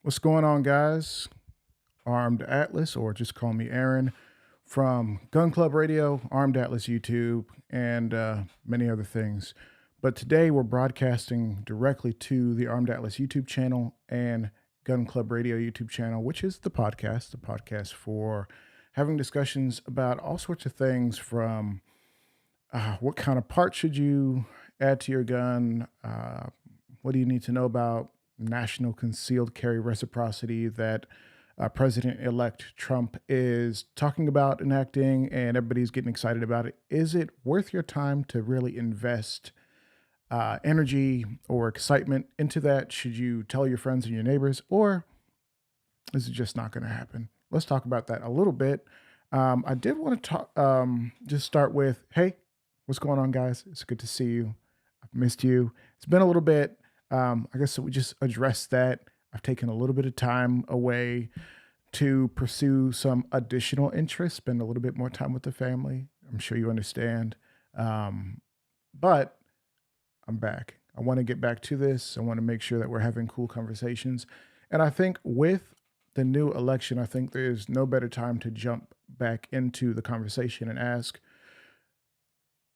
What's going on, guys? Armed Atlas, or just call me Aaron, from Gun Club Radio, Armed Atlas YouTube, and many other things. But today we're broadcasting directly to the Armed Atlas YouTube channel and Gun Club Radio YouTube channel, which is the podcast for having discussions about all sorts of things from what kind of parts should you add to your gun, what do you need to know about national concealed carry reciprocity that President elect Trump is talking about enacting, and everybody's getting excited about it. Is it worth your time to really invest energy or excitement into that? Should you tell your friends and your neighbors, or is it just not going to happen? Let's talk about that a little bit. I did want to talk, just start with, hey, what's going on, guys? It's good to see you. I've missed you. It's been a little bit. I guess we just addressed that. I've taken a little bit of time away to pursue some additional interests, spend a little bit more time with the family. I'm sure you understand. But I'm back. I want to get back to this. I want to make sure that we're having cool conversations. And I think with the new election, I think there's no better time to jump back into the conversation and ask,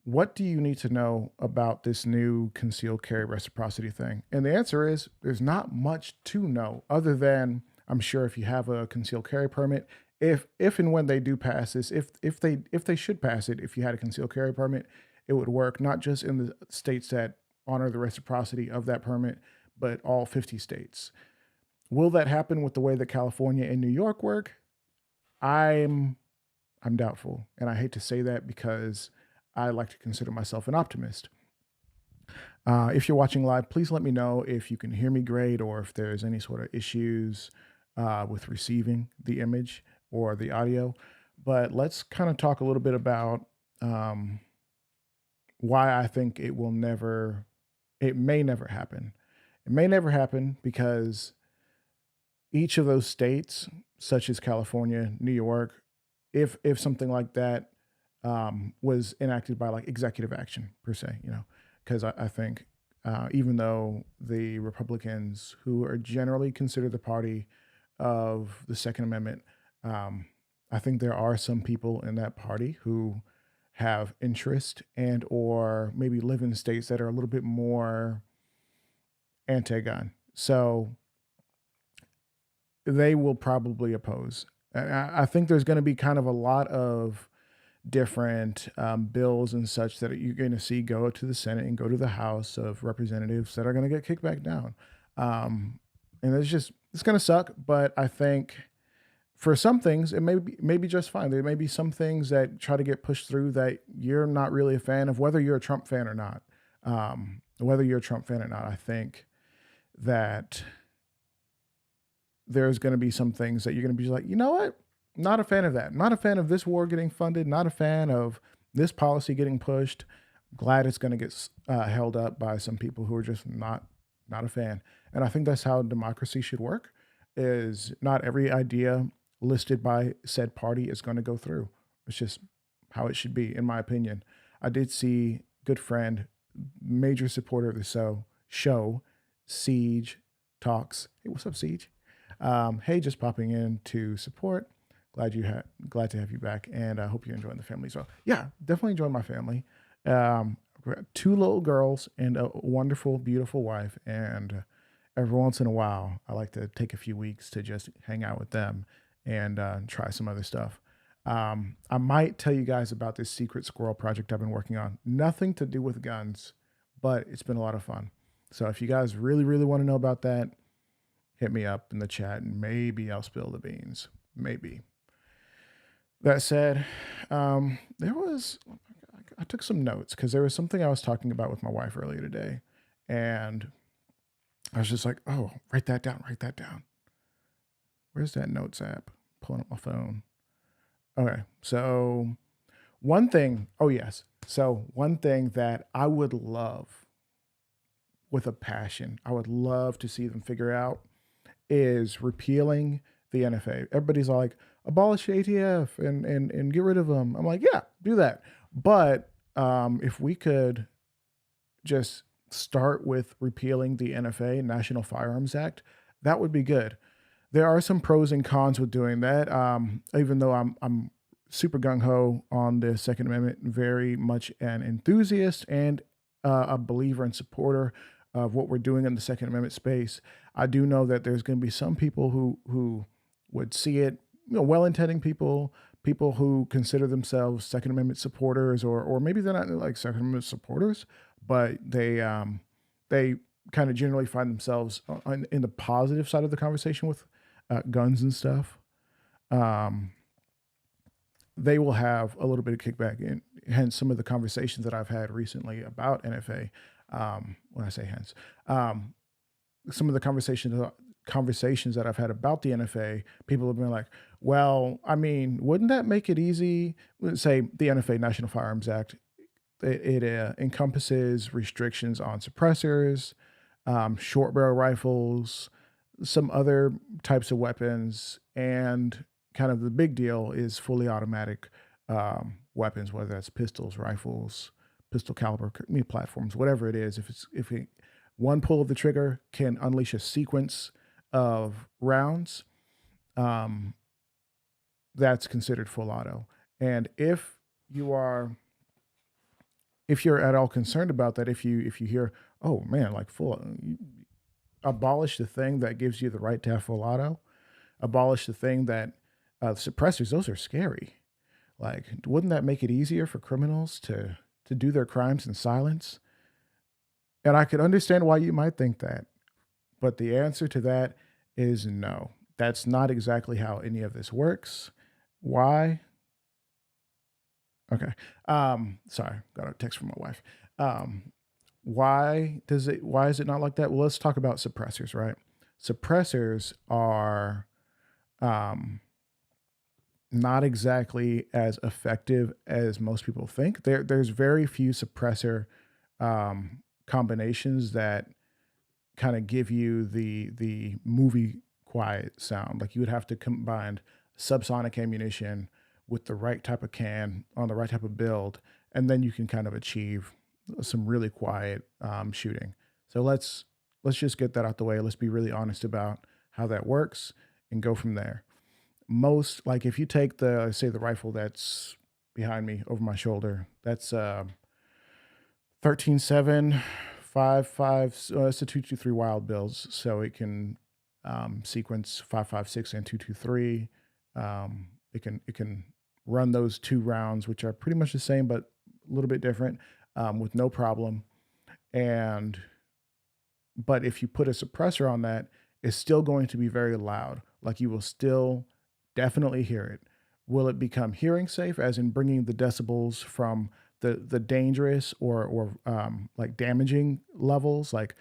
what do you need to know about this new concealed carry reciprocity thing? And the answer is there's not much to know other than I'm sure if you have a concealed carry permit, if and when they do pass this, if they should pass it, if you had a concealed carry permit, it would work not just in the states that honor the reciprocity of that permit, but all 50 states. Will that happen with the way that California and New York work? I'm doubtful, and I hate to say that because I like to consider myself an optimist. If you're watching live, please let me know if you can hear me great or if there's any sort of issues with receiving the image or the audio. But let's kind of talk a little bit about why I think it may never happen. It may never happen because each of those states, such as California, New York, if something like that was enacted by like executive action per se, because I think even though the Republicans, who are generally considered the party of the Second Amendment, I think there are some people in that party who have interest and or maybe live in states that are a little bit more anti-gun. So they will probably oppose. I think there's going to be kind of a lot of different bills and such that you're going to see go to the Senate and go to the House of Representatives that are going to get kicked back down. And it's going to suck, but I think for some things, it may be just fine. There may be some things that try to get pushed through that you're not really a fan of, whether you're a Trump fan or not. I think that there's going to be some things that you're going to be like, you know what? Not a fan of that. Not a fan of this war getting funded. Not a fan of this policy getting pushed. Glad it's going to get held up by some people who are just not a fan. And I think that's how democracy should work. Is not every idea listed by said party is going to go through. It's just how it should be, in my opinion. I did see good friend, major supporter of the show, Siege Talks. Hey, what's up, Siege? Hey, just popping in to support. Glad to have you back, and I hope you're enjoying the family as well. Yeah, definitely enjoying my family. Two little girls and a wonderful, beautiful wife, and every once in a while, I like to take a few weeks to just hang out with them and try some other stuff. I might tell you guys about this secret squirrel project I've been working on. Nothing to do with guns, but it's been a lot of fun. So if you guys really, really want to know about that, hit me up in the chat, and maybe I'll spill the beans. Maybe. That said, I took some notes because there was something I was talking about with my wife earlier today, and I was just like, oh, write that down. Where's that notes app? Pulling up my phone. Okay, so one thing that I would love with a passion, I would love to see them figure out is repealing the NFA. Everybody's like, abolish ATF and get rid of them. I'm like, yeah, do that. But if we could just start with repealing the NFA, National Firearms Act, that would be good. There are some pros and cons with doing that. Even though I'm super gung ho on the Second Amendment, very much an enthusiast and a believer and supporter of what we're doing in the Second Amendment space. I do know that there's going to be some people who would see it, well-intending people, people who consider themselves Second Amendment supporters, or maybe they're not like Second Amendment supporters, but they kind of generally find themselves in the positive side of the conversation with guns and stuff. Um, they will have a little bit of kickback, and hence some of the conversations that I've had recently about NFA. When I say hence, um, some of the conversations that I've had about the NFA, people have been like, "Well, I mean, wouldn't that make it easy?" Let's say the NFA National Firearms Act. It encompasses restrictions on suppressors, short barrel rifles, some other types of weapons, and kind of the big deal is fully automatic weapons, whether that's pistols, rifles, pistol caliber, platforms, whatever it is. If one pull of the trigger can unleash a sequence of rounds, um, that's considered full auto. And you are if you're at all concerned about that, if you hear, oh man, like abolish the thing that gives you the right to have full auto, abolish the thing that suppressors, those are scary. Like, wouldn't that make it easier for criminals to do their crimes in silence? And I could understand why you might think that, but the answer to that is no. That's not exactly how any of this works. Why? Okay. Sorry, got a text from my wife. Um, why is it not like that? Well, let's talk about suppressors, right? Suppressors are um not exactly as effective as most people think. There's very few suppressor combinations that kind of give you the movie quiet sound. Like you would have to combine subsonic ammunition with the right type of can on the right type of build, and then you can kind of achieve some really quiet shooting. So let's just get that out the way. Let's be really honest about how that works and go from there. Most like if you take the say the rifle that's behind me over my shoulder, that's 13.7 5.5. It's a 223 wild builds, so it can sequence 5.56 and 223. It can run those two rounds, which are pretty much the same but a little bit different, with no problem. And but if you put a suppressor on that, it's still going to be very loud. Like you will still definitely hear it. Will it become hearing safe, as in bringing the decibels from the dangerous or like damaging levels? Like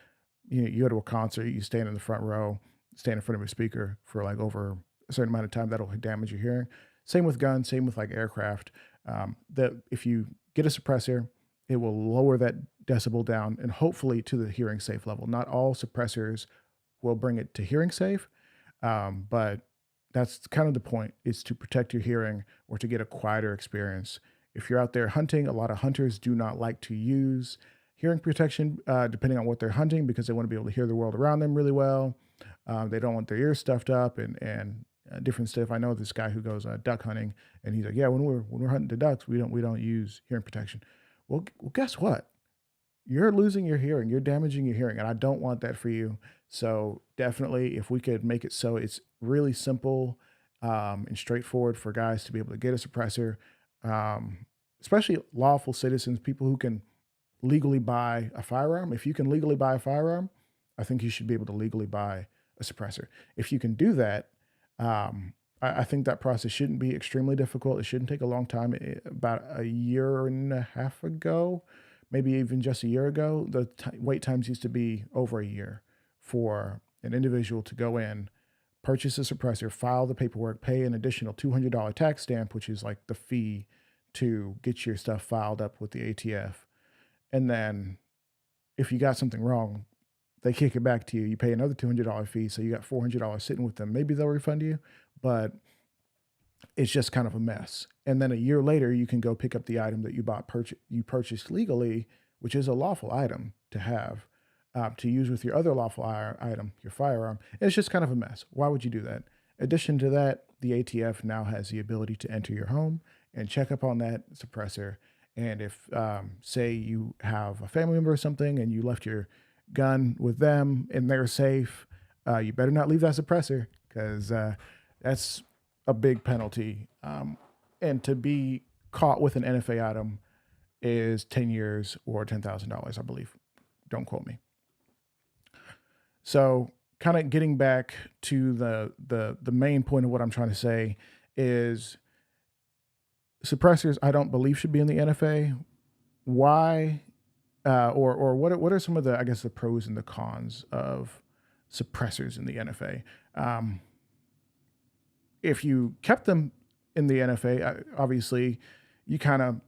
you go to a concert, you stand in the front row, stand in front of a speaker for like over a certain amount of time, that'll damage your hearing. Same with guns, same with like aircraft. That if you get a suppressor, it will lower that decibel down and hopefully to the hearing safe level. Not all suppressors will bring it to hearing safe, but that's kind of the point, is to protect your hearing or to get a quieter experience. If you're out there hunting, a lot of hunters do not like to use hearing protection, depending on what they're hunting, because they want to be able to hear the world around them really well. They don't want their ears stuffed up and different stuff. I know this guy who goes duck hunting, and he's like, yeah, when we're hunting the ducks, we don't use hearing protection. Well, guess what? You're losing your hearing. You're damaging your hearing, and I don't want that for you. So definitely, if we could make it so it's really simple and straightforward for guys to be able to get a suppressor, especially lawful citizens, people who can legally buy a firearm. If you can legally buy a firearm, I think you should be able to legally buy a suppressor. If you can do that, I think that process shouldn't be extremely difficult. It shouldn't take a long time. About a year and a half ago, maybe even just a year ago, the wait times used to be over a year for an individual to go in, purchase a suppressor, file the paperwork, pay an additional $200 tax stamp, which is like the fee to get your stuff filed up with the ATF. And then if you got something wrong, they kick it back to you. You pay another $200 fee, so you got $400 sitting with them. Maybe they'll refund you, but it's just kind of a mess. And then a year later, you can go pick up the item that you purchased legally, which is a lawful item to have. to use with your other lawful item, your firearm. And it's just kind of a mess. Why would you do that? In addition to that, the ATF now has the ability to enter your home and check up on that suppressor. And if, say, you have a family member or something and you left your gun with them and they're safe, you better not leave that suppressor because that's a big penalty. And to be caught with an NFA item is 10 years or $10,000, I believe. Don't quote me. So, kind of getting back to the main point of what I'm trying to say is suppressors, I don't believe should be in the NFA. Why? Or what are some of the, I guess, the pros and the cons of suppressors in the NFA? If you kept them in the NFA, obviously you kind of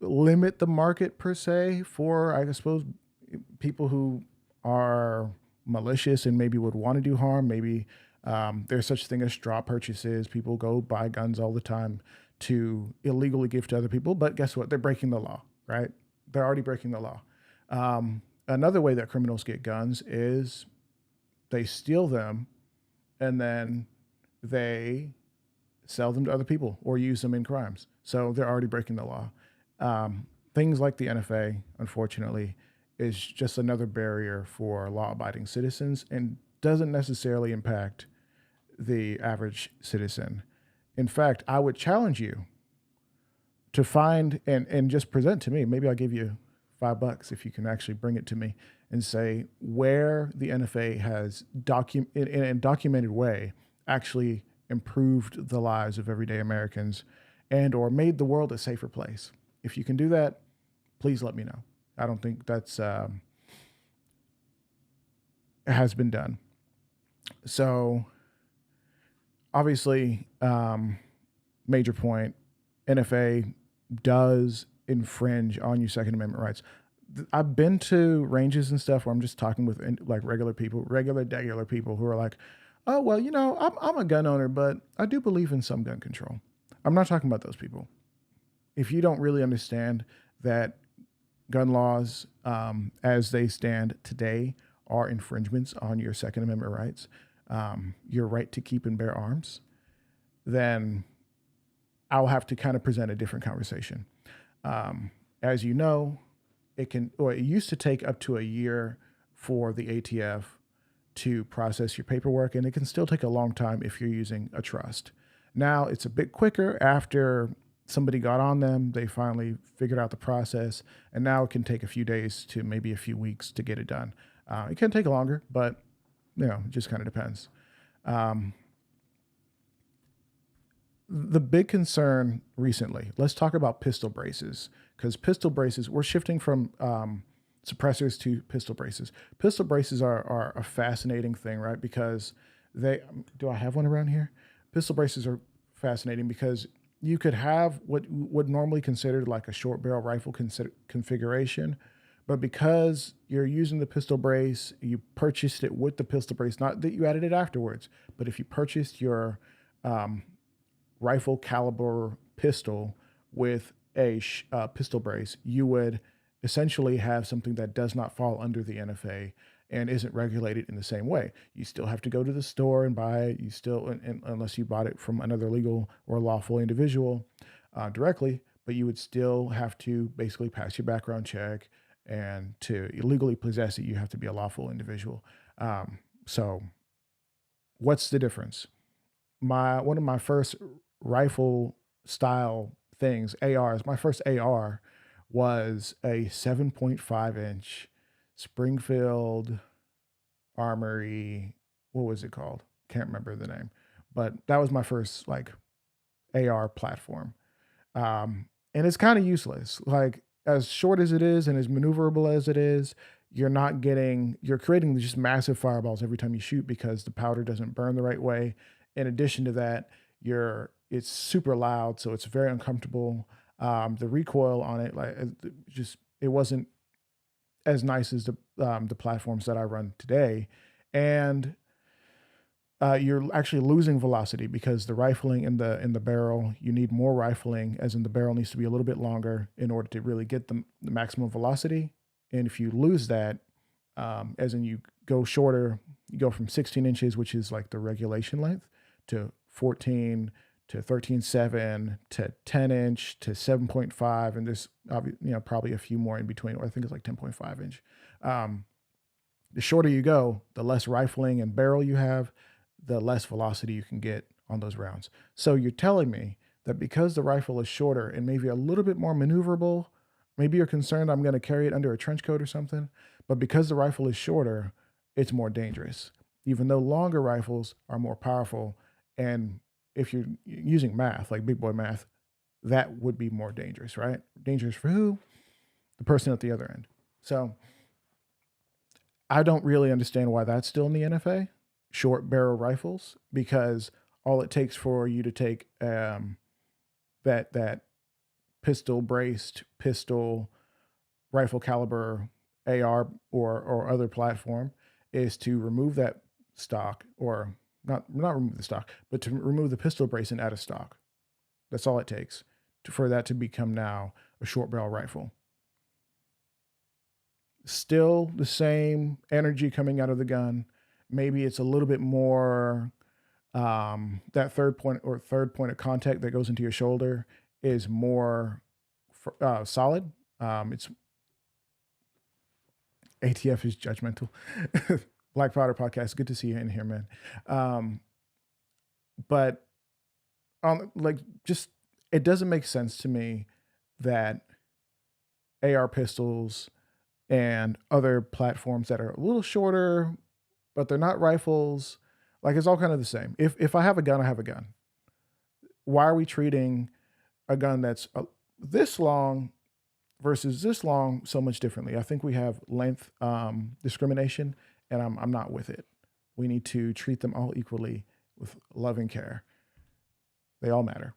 limit the market per se for, I suppose, people who are malicious and maybe would want to do harm. Maybe there's such thing as straw purchases. People go buy guns all the time to illegally give to other people, but guess what? They're breaking the law, right? They're already breaking the law. Another way that criminals get guns is they steal them and then they sell them to other people or use them in crimes. So they're already breaking the law. Things like the NFA, unfortunately, is just another barrier for law-abiding citizens and doesn't necessarily impact the average citizen. In fact, I would challenge you to find and just present to me. Maybe I'll give you $5 if you can actually bring it to me and say where the NFA has in a documented way actually improved the lives of everyday Americans and or made the world a safer place. If you can do that, please let me know. I don't think that's has been done. So obviously, major point, NFA does infringe on your Second Amendment rights. I've been to ranges and stuff where I'm just talking with like regular people, regular people who are like, oh, well, I'm a gun owner, but I do believe in some gun control. I'm not talking about those people. If you don't really understand that gun laws, as they stand today, are infringements on your Second Amendment rights, your right to keep and bear arms, then I'll have to kind of present a different conversation. As you know, it used to take up to a year for the ATF to process your paperwork, and it can still take a long time if you're using a trust. Now it's a bit quicker after somebody got on them, they finally figured out the process, and now it can take a few days to maybe a few weeks to get it done. It can take longer, but it just kind of depends. The big concern recently, let's talk about pistol braces, because pistol braces, we're shifting from suppressors to pistol braces. Pistol braces are a fascinating thing, right? Because do I have one around here? Pistol braces are fascinating because you could have what would normally considered like a short barrel rifle configuration, but because you're using the pistol brace, you purchased it with the pistol brace, not that you added it afterwards, but if you purchased your rifle caliber pistol with a pistol brace, you would essentially have something that does not fall under the NFA and isn't regulated in the same way. You still have to go to the store and buy it. You still, unless you bought it from another legal or lawful individual directly, but you would still have to basically pass your background check, and to illegally possess it, you have to be a lawful individual. So what's the difference? One of my first rifle style things, ARs, my first AR was a 7.5-inch Springfield Armory. What was it called? Can't remember the name, but that was my first like AR platform. And it's kind of useless. Like as short as it is and as maneuverable as it is, you're creating just massive fireballs every time you shoot because the powder doesn't burn the right way. In addition to that, it's super loud, so it's very uncomfortable. The recoil on it, it wasn't as nice as the platforms that I run today, and you're actually losing velocity because the rifling in the barrel, you need more rifling, as in the barrel needs to be a little bit longer in order to really get the maximum velocity. And if you lose that, as in you go shorter, you go from 16 inches, which is like the regulation length, to 14 to 13.7 to 10 inch to 7.5. And there's, probably a few more in between, or I think it's like 10.5 inch. The shorter you go, the less rifling and barrel you have, the less velocity you can get on those rounds. So you're telling me that because the rifle is shorter and maybe a little bit more maneuverable, maybe you're concerned I'm going to carry it under a trench coat or something, but because the rifle is shorter, it's more dangerous, even though longer rifles are more powerful. And if you're using math, like big boy math, that would be more dangerous, right? Dangerous for who? The person at the other end. So I don't really understand why that's still in the NFA, short barrel rifles, because all it takes for you to take that pistol braced pistol rifle caliber AR or other platform is to remove that stock, or not remove the stock, but to remove the pistol bracing out of stock. That's all it takes for that to become now a short barrel rifle. Still the same energy coming out of the gun. Maybe it's a little bit more, that third point of contact that goes into your shoulder is more solid. It's ATF is judgmental. Black Powder Podcast. Good to see you in here, man. But just it doesn't make sense to me that AR pistols and other platforms that are a little shorter, but they're not rifles. Like, it's all kind of the same. If I have a gun, I have a gun. Why are we treating a gun that's this long versus this long so much differently? I think we have length discrimination, and I'm not with it. We need to treat them all equally with love and care. They all matter.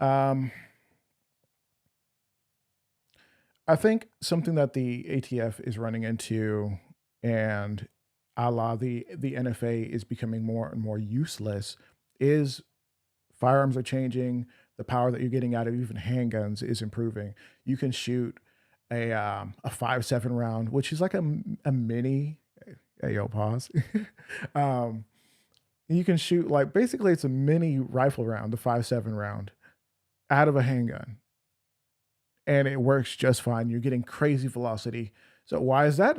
I think something that the ATF is running into, and a la the NFA is becoming more and more useless, is firearms are changing. The power that you're getting out of even handguns is improving. You can shoot a 5.7 round, which is like a mini. Hey, yo, pause. You can shoot, like, basically it's a mini rifle round, the 5.7 round, out of a handgun, and it works just fine. You're getting crazy velocity. So why is that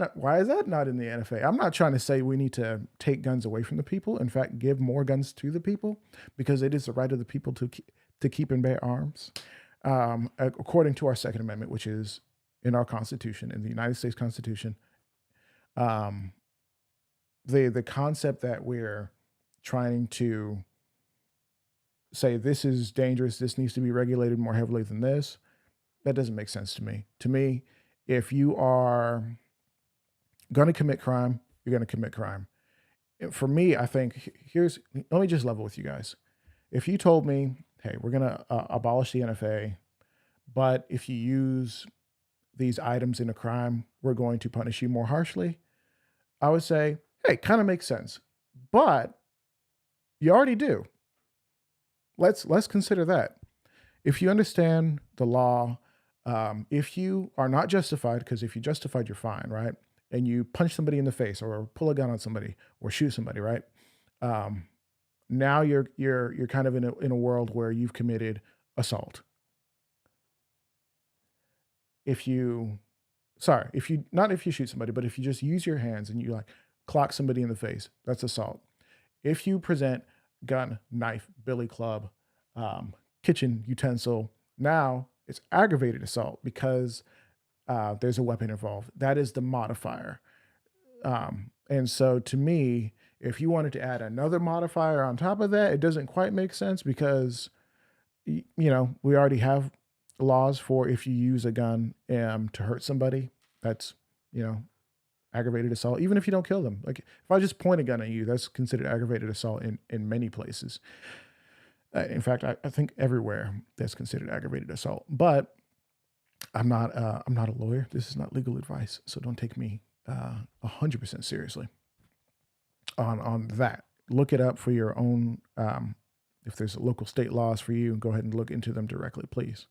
not in the NFA? I'm not trying to say we need to take guns away from the people. In fact, give more guns to the people, because it is the right of the people to keep and bear arms, according to our Second Amendment, which is in our Constitution, in the United States Constitution. The concept that we're trying to say this is dangerous, this needs to be regulated more heavily than this, that doesn't make sense to me. To me, if you are going to commit crime, you're going to commit crime. For me, I think let me just level with you guys. If you told me, hey, we're going to abolish the NFA, but if you use these items in a crime, we're going to punish you more harshly, I would say, hey, kind of makes sense. But you already do. Let's consider that. If you understand the law, if you are not justified, because if you're justified, you're fine, right? And you punch somebody in the face or pull a gun on somebody or shoot somebody, right? Now you're kind of in a world where you've committed assault. If you shoot somebody, but if you just use your hands and you like clock somebody in the face, that's assault. If you present gun, knife, billy club, kitchen utensil, now it's aggravated assault because there's a weapon involved. That is the modifier. And so to me, if you wanted to add another modifier on top of that, it doesn't quite make sense, because, we already have laws for if you use a gun to hurt somebody, that's, aggravated assault, even if you don't kill them. Like, if I just point a gun at you, that's considered aggravated assault in many places. In fact, I think everywhere that's considered aggravated assault. But I'm not a lawyer. This is not legal advice, so don't take me 100% seriously on that. Look it up for your own. If there's local state laws for you, go ahead and look into them directly, please.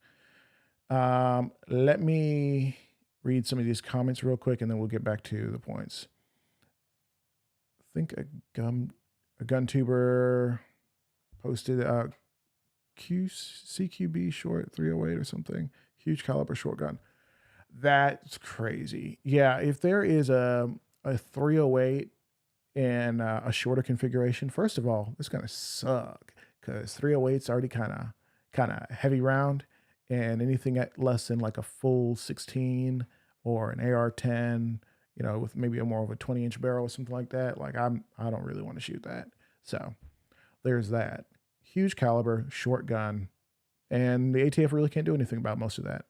Let me read some of these comments real quick, and then we'll get back to the points. I think a gun tuber posted CQB short 308 or something. Huge caliber short gun. That's crazy. Yeah, if there is a 308 in a shorter configuration, first of all, it's gonna suck because 308's already kind of heavy round, and anything at less than like a full 16 or an AR-10, with maybe a more of a 20-inch barrel or something like that, like I don't really want to shoot that. So there's that. Huge caliber, short gun, and the ATF really can't do anything about most of that.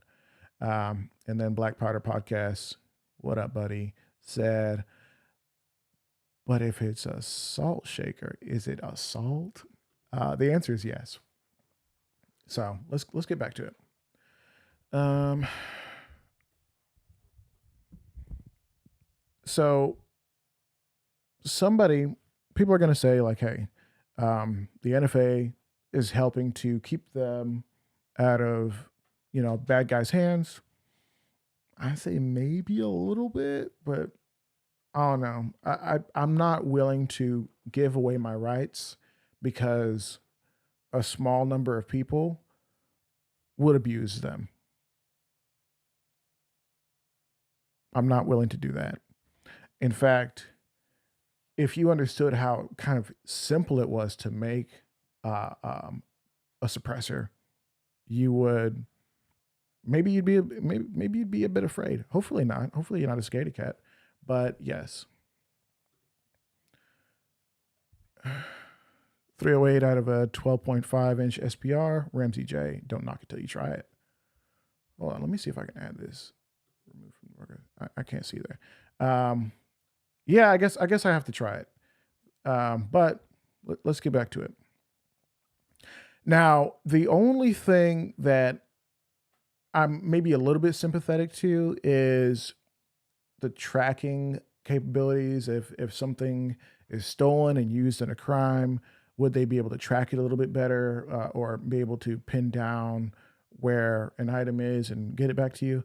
And then Black Powder Podcast, what up, buddy, said, but if it's a salt shaker, is it assault? The answer is yes. So let's get back to it. So people are going to say like, hey, the NFA is helping to keep them out of, bad guys' hands. I say maybe a little bit, but I don't know. I'm not willing to give away my rights because a small number of people would abuse them. I'm not willing to do that. In fact, if you understood how kind of simple it was to make a suppressor, you would maybe you'd be a bit afraid. Hopefully not. Hopefully you're not a scaredy cat. But yes. 308 out of a 12.5-inch SPR. Ramsey J. Don't knock it till you try it. Hold on. Let me see if I can add this. Remove from the worker. I can't see there. Yeah, I guess I have to try it. But let's get back to it. Now, the only thing that I'm maybe a little bit sympathetic to is the tracking capabilities. If something is stolen and used in a crime, would they be able to track it a little bit better, or be able to pin down where an item is and get it back to you?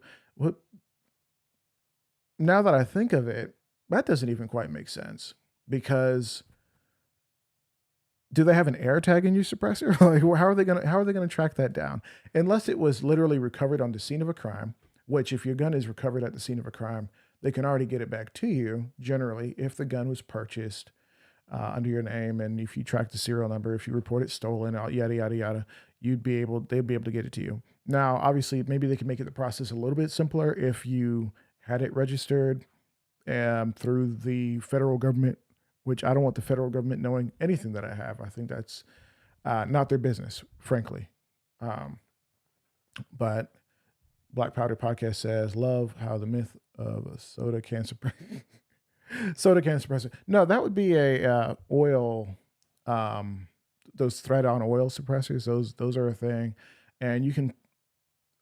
Now that I think of it, that doesn't even quite make sense, because do they have an air tag in your suppressor? Like, how are they gonna track that down? Unless it was literally recovered on the scene of a crime, which if your gun is recovered at the scene of a crime, they can already get it back to you, generally, if the gun was purchased under your name, and if you track the serial number, if you report it stolen, yada, yada, yada, they'd be able to get it to you. Now, obviously, maybe they can make the process a little bit simpler if you had it registered through the federal government, which I don't want the federal government knowing anything that I have. I think that's not their business, frankly. But Black Powder Podcast says, love how the myth of a soda can suppress. Soda can suppressor. No, that would be a oil, those thread-on oil suppressors. Those are a thing, and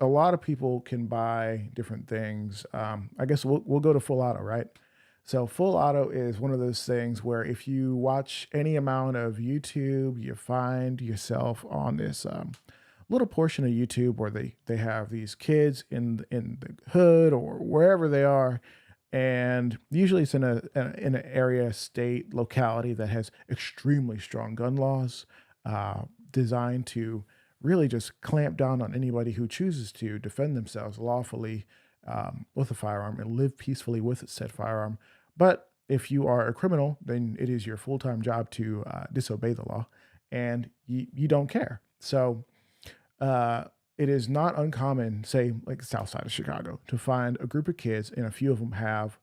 a lot of people can buy different things. I guess we'll go to full auto, right? So full auto is one of those things where if you watch any amount of YouTube, you find yourself on this little portion of YouTube where they have these kids in the hood or wherever they are. And usually it's in an area, state, locality that has extremely strong gun laws designed to really just clamp down on anybody who chooses to defend themselves lawfully with a firearm and live peacefully with said firearm. But if you are a criminal, then it is your full-time job to disobey the law, and you don't care. So it is not uncommon, say like the south side of Chicago, to find a group of kids, and a few of them have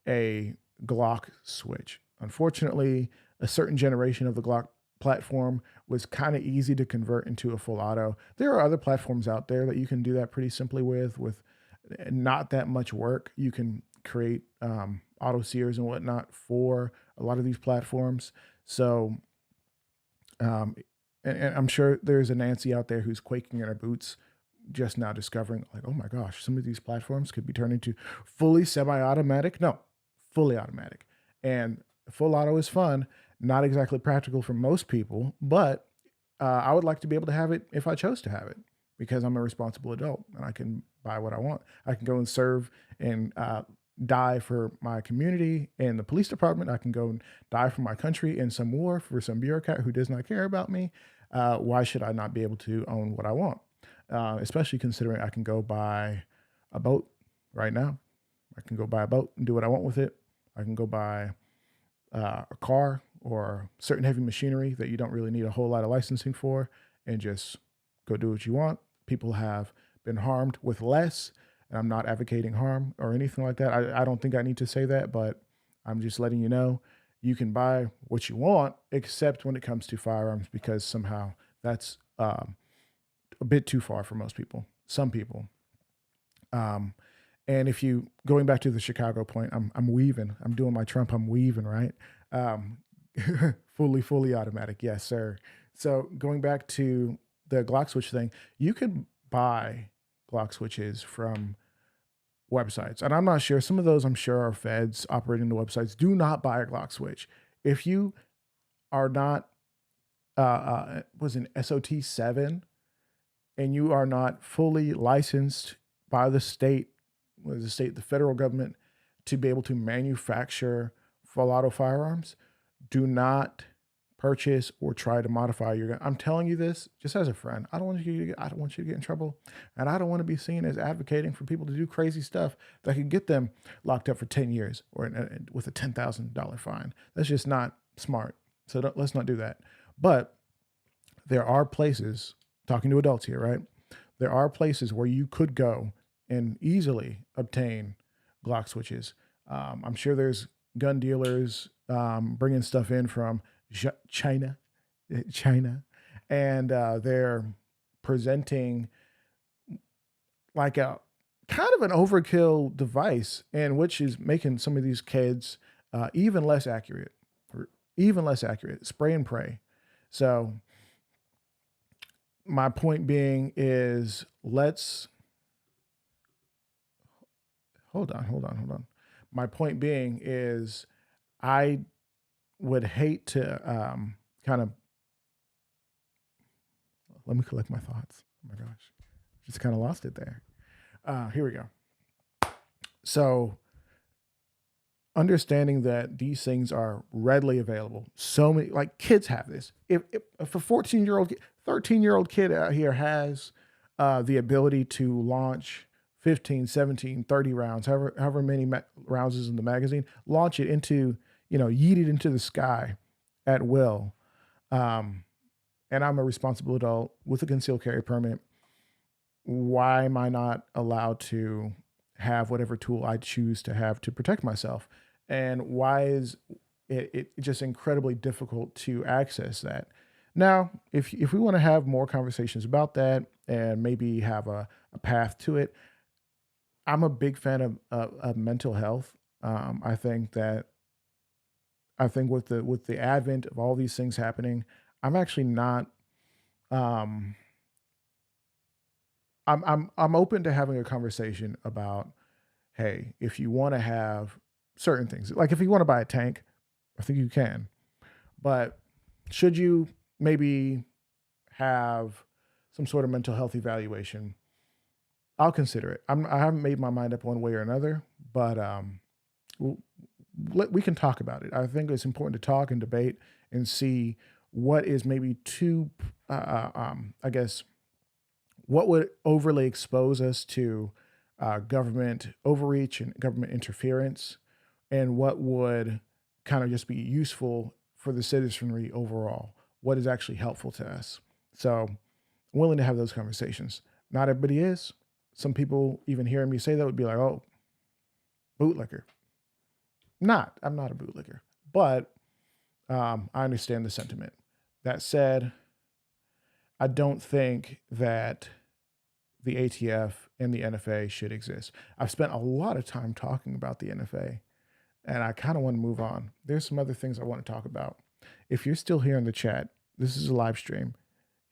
a Glock switch. Unfortunately, a certain generation of the Glock platform was kind of easy to convert into a full auto. There are other platforms out there that you can do that pretty simply with not that much work. You can create auto sears and whatnot for a lot of these platforms. So, and I'm sure there's a Nancy out there who's quaking in her boots just now discovering, like, oh my gosh, some of these platforms could be turned into fully semi-automatic. No, fully automatic. And full auto is fun, not exactly practical for most people, but I would like to be able to have it if I chose to have it, because I'm a responsible adult and I can buy what I want. I can go and serve and die for my community in the police department. I can go and die for my country in some war for some bureaucrat who does not care about me. Why should I not be able to own what I want? Especially considering I can go buy a boat right now. I can go buy a boat and do what I want with it. I can go buy a car or certain heavy machinery that you don't really need a whole lot of licensing for and just go do what you want. People have been harmed with less, and I'm not advocating harm or anything like that. I don't think I need to say that, but I'm just letting you know you can buy what you want, except when it comes to firearms, because somehow that's a bit too far for most people, some people. Um, and if you going back to the Chicago point, I'm weaving. I'm doing my Trump. I'm weaving, right? Um, fully automatic. Yes, sir. So going back to the Glock switch thing, you could buy Glock switches from websites, and I'm not sure. Some of those I'm sure are feds operating the websites. Do not buy a Glock switch if you are not was an SOT 7 and you are not fully licensed by the state, the federal government, to be able to manufacture full auto firearms. Do not purchase or try to modify your gun. I'm telling you this just as a friend. I don't want you to get in trouble, and I don't want to be seen as advocating for people to do crazy stuff that could get them locked up for 10 years or with a $10,000 fine. That's just not smart. So let's not do that. But there are places, talking to adults here, right? There are places where you could go and easily obtain Glock switches. I'm sure there's gun dealers bringing stuff in from China, and they're presenting like a kind of an overkill device, and which is making some of these kids even less accurate, spray and pray. So my point being is let's hold on. My point being is I would hate to kind of let me collect my thoughts. Oh my gosh, just kind of lost it there. Here we go. So understanding that these things are readily available. So many, like, kids have this. If a 14-year-old, 13-year-old kid out here has the ability to launch 15, 17, 30 rounds, however many rounds is in the magazine, launch it into, yeet it into the sky at will. And I'm a responsible adult with a concealed carry permit. Why am I not allowed to have whatever tool I choose to have to protect myself? And why is it just incredibly difficult to access that? Now, if we want to have more conversations about that and maybe have a path to it, I'm a big fan of mental health. I think with the advent of all these things happening, I'm actually not. I'm open to having a conversation about, hey, if you want to have certain things, like if you want to buy a tank, I think you can, but should you maybe have some sort of mental health evaluation? I'll consider it. I haven't made my mind up one way or another, but we can talk about it. I think it's important to talk and debate and see what is maybe too, I guess, what would overly expose us to government overreach and government interference, and what would kind of just be useful for the citizenry overall. What is actually helpful to us? So I'm willing to have those conversations. Not everybody is. Some people, even hearing me say that, would be like, oh, bootlicker. I'm not a bootlicker, but I understand the sentiment. That said, I don't think that the ATF and the NFA should exist. I've spent a lot of time talking about the NFA, and I kind of want to move on. There's some other things I want to talk about. If you're still here in the chat, this is a live stream.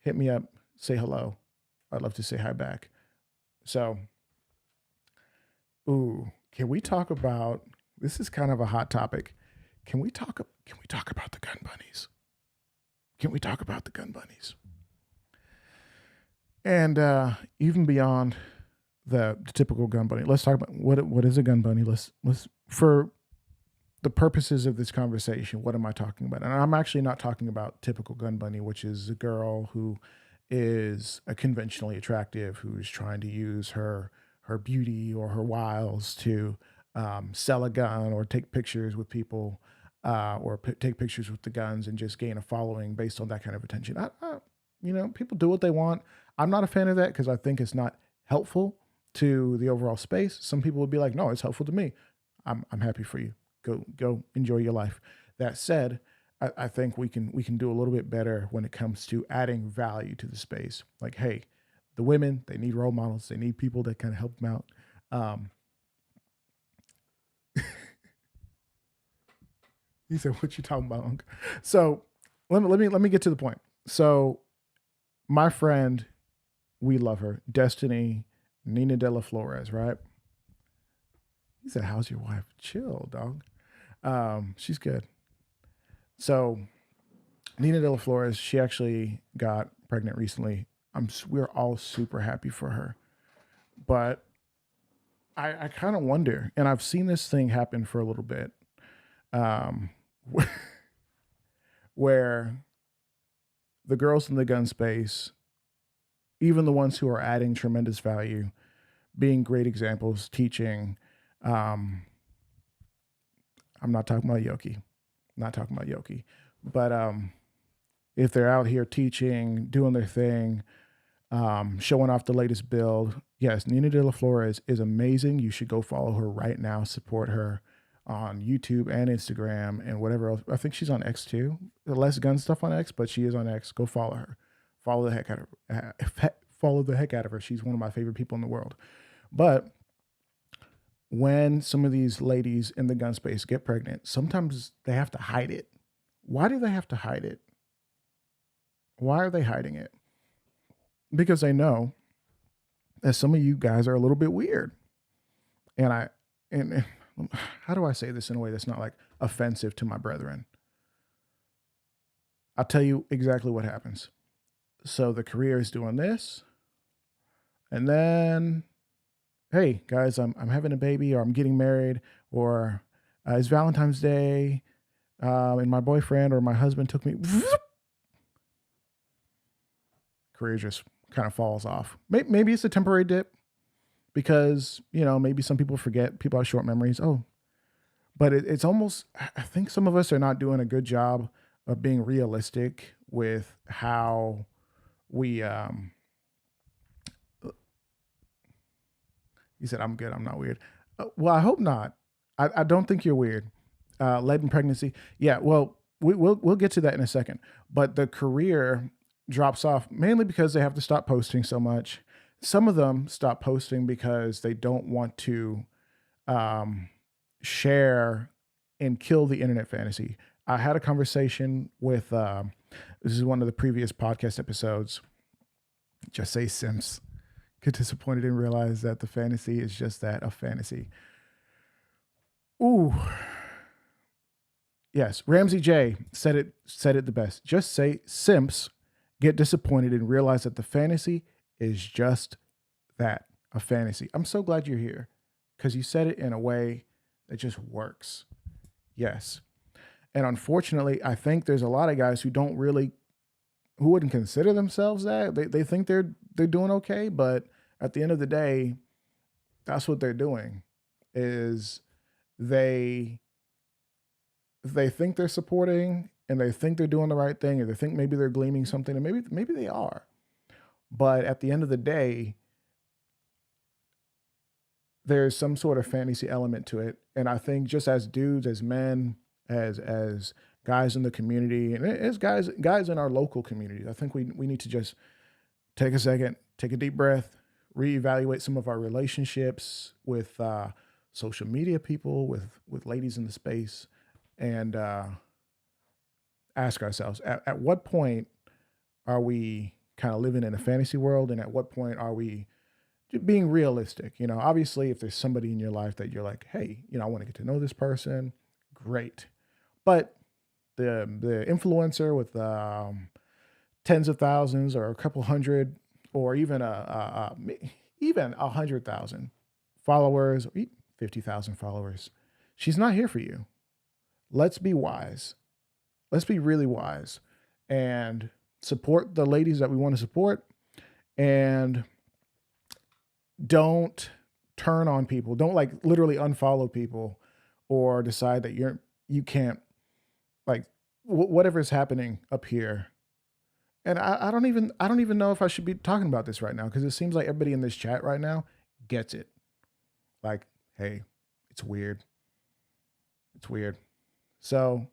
Hit me up, say hello. I'd love to say hi back. So, can we talk about, this is kind of a hot topic. Can we talk about the gun bunnies? Can we talk about the gun bunnies? And even beyond the typical gun bunny. Let's talk about what is a gun bunny. Let's for the purposes of this conversation, what am I talking about? And I'm actually not talking about typical gun bunny, which is a girl who is a conventionally attractive, who's trying to use her beauty or her wiles to sell a gun or take pictures with people, or take pictures with the guns and just gain a following based on that kind of attention. People do what they want. I'm not a fan of that because I think it's not helpful to the overall space. Some people would be like, no, it's helpful to me. I'm happy for you. Go enjoy your life. That said, I think we can do a little bit better when it comes to adding value to the space. Like, hey, the women, they need role models. They need people that kind of help them out. Um, he said, "What you talking about, Uncle?" So let me get to the point. So my friend, we love her, Destiny Nina De La Flores, right? He said, "How's your wife?" Chill, dog. She's good. So Nina De La Flores, she actually got pregnant recently. We're all super happy for her, but I kind of wonder, and I've seen this thing happen for a little bit, um, where the girls in the gun space, even the ones who are adding tremendous value, being great examples, teaching. Um, I'm not talking about Yoki, not talking about Yoki, but if they're out here teaching, doing their thing, showing off the latest build. Yes, Nina De La Flores is amazing. You should go follow her right now. Support her on YouTube and Instagram and whatever else. I think she's on X too. Less gun stuff on X, but she is on X. Go follow her. Follow the heck out of her. Follow the heck out of her. She's one of my favorite people in the world. But when some of these ladies in the gun space get pregnant, sometimes they have to hide it. Why do they have to hide it? Why are they hiding it? Because they know that some of you guys are a little bit weird. And and how do I say this in a way that's not like offensive to my brethren? I'll tell you exactly what happens. So the career is doing this, and then, hey guys, I'm having a baby, or I'm getting married, or it's Valentine's Day, and my boyfriend or my husband took me. Career just kind of falls off. Maybe it's a temporary dip because, maybe some people forget, people have short memories. Oh, but it's almost, I think some of us are not doing a good job of being realistic with how we, you said, I'm good, I'm not weird. Well, I hope not. I don't think you're weird. Lead and pregnancy. Yeah, well, we'll get to that in a second. But the career drops off mainly because they have to stop posting so much. Some of them stop posting because they don't want to share and kill the internet fantasy. I had a conversation with, this is one of the previous podcast episodes. Just say Sims. Get disappointed and realize that the fantasy is just that, a fantasy. Ooh. Yes, Ramsey J said it the best. Just say simps get disappointed and realize that the fantasy is just that, a fantasy. I'm so glad you're here because you said it in a way that just works. Yes. And unfortunately, I think there's a lot of guys who wouldn't consider themselves that. They think they're doing okay, but at the end of the day, that's what they're doing. Is they think they're supporting and they think they're doing the right thing, or they think maybe they're gleaming something, and maybe they are. But at the end of the day, there's some sort of fantasy element to it. And I think just as dudes, as men, as guys in the community, and as guys in our local communities, I think we need to just take a second, take a deep breath, reevaluate some of our relationships with social media people, with ladies in the space, and ask ourselves, at what point are we kind of living in a fantasy world, and at what point are we just being realistic? Obviously, if there's somebody in your life that you're like, hey, I want to get to know this person, great. But the influencer with tens of thousands or a couple hundred, or even even 100,000 followers, or 50,000 followers. She's not here for you. Let's be wise. Let's be really wise and support the ladies that we want to support, and don't turn on people. Don't like literally unfollow people or decide that you can't like whatever is happening up here. And I don't even know if I should be talking about this right now because it seems like everybody in this chat right now gets it. Like, hey, it's weird. It's weird. So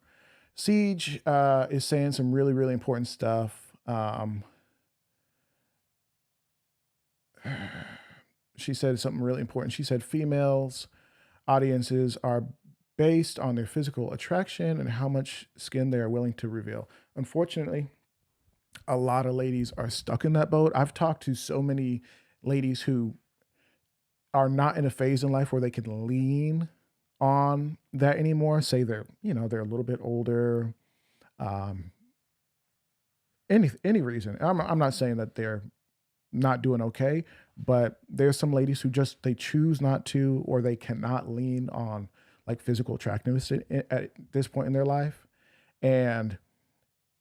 Siege is saying some really, really important stuff. She said something really important. She said females audiences are based on their physical attraction and how much skin they are willing to reveal. Unfortunately, a lot of ladies are stuck in that boat. I've talked to so many ladies who are not in a phase in life where they can lean on that anymore. Say they're a little bit older, um, any reason. I'm not saying that they're not doing okay, but there's some ladies who just they choose not to, or they cannot lean on like physical attractiveness at this point in their life, and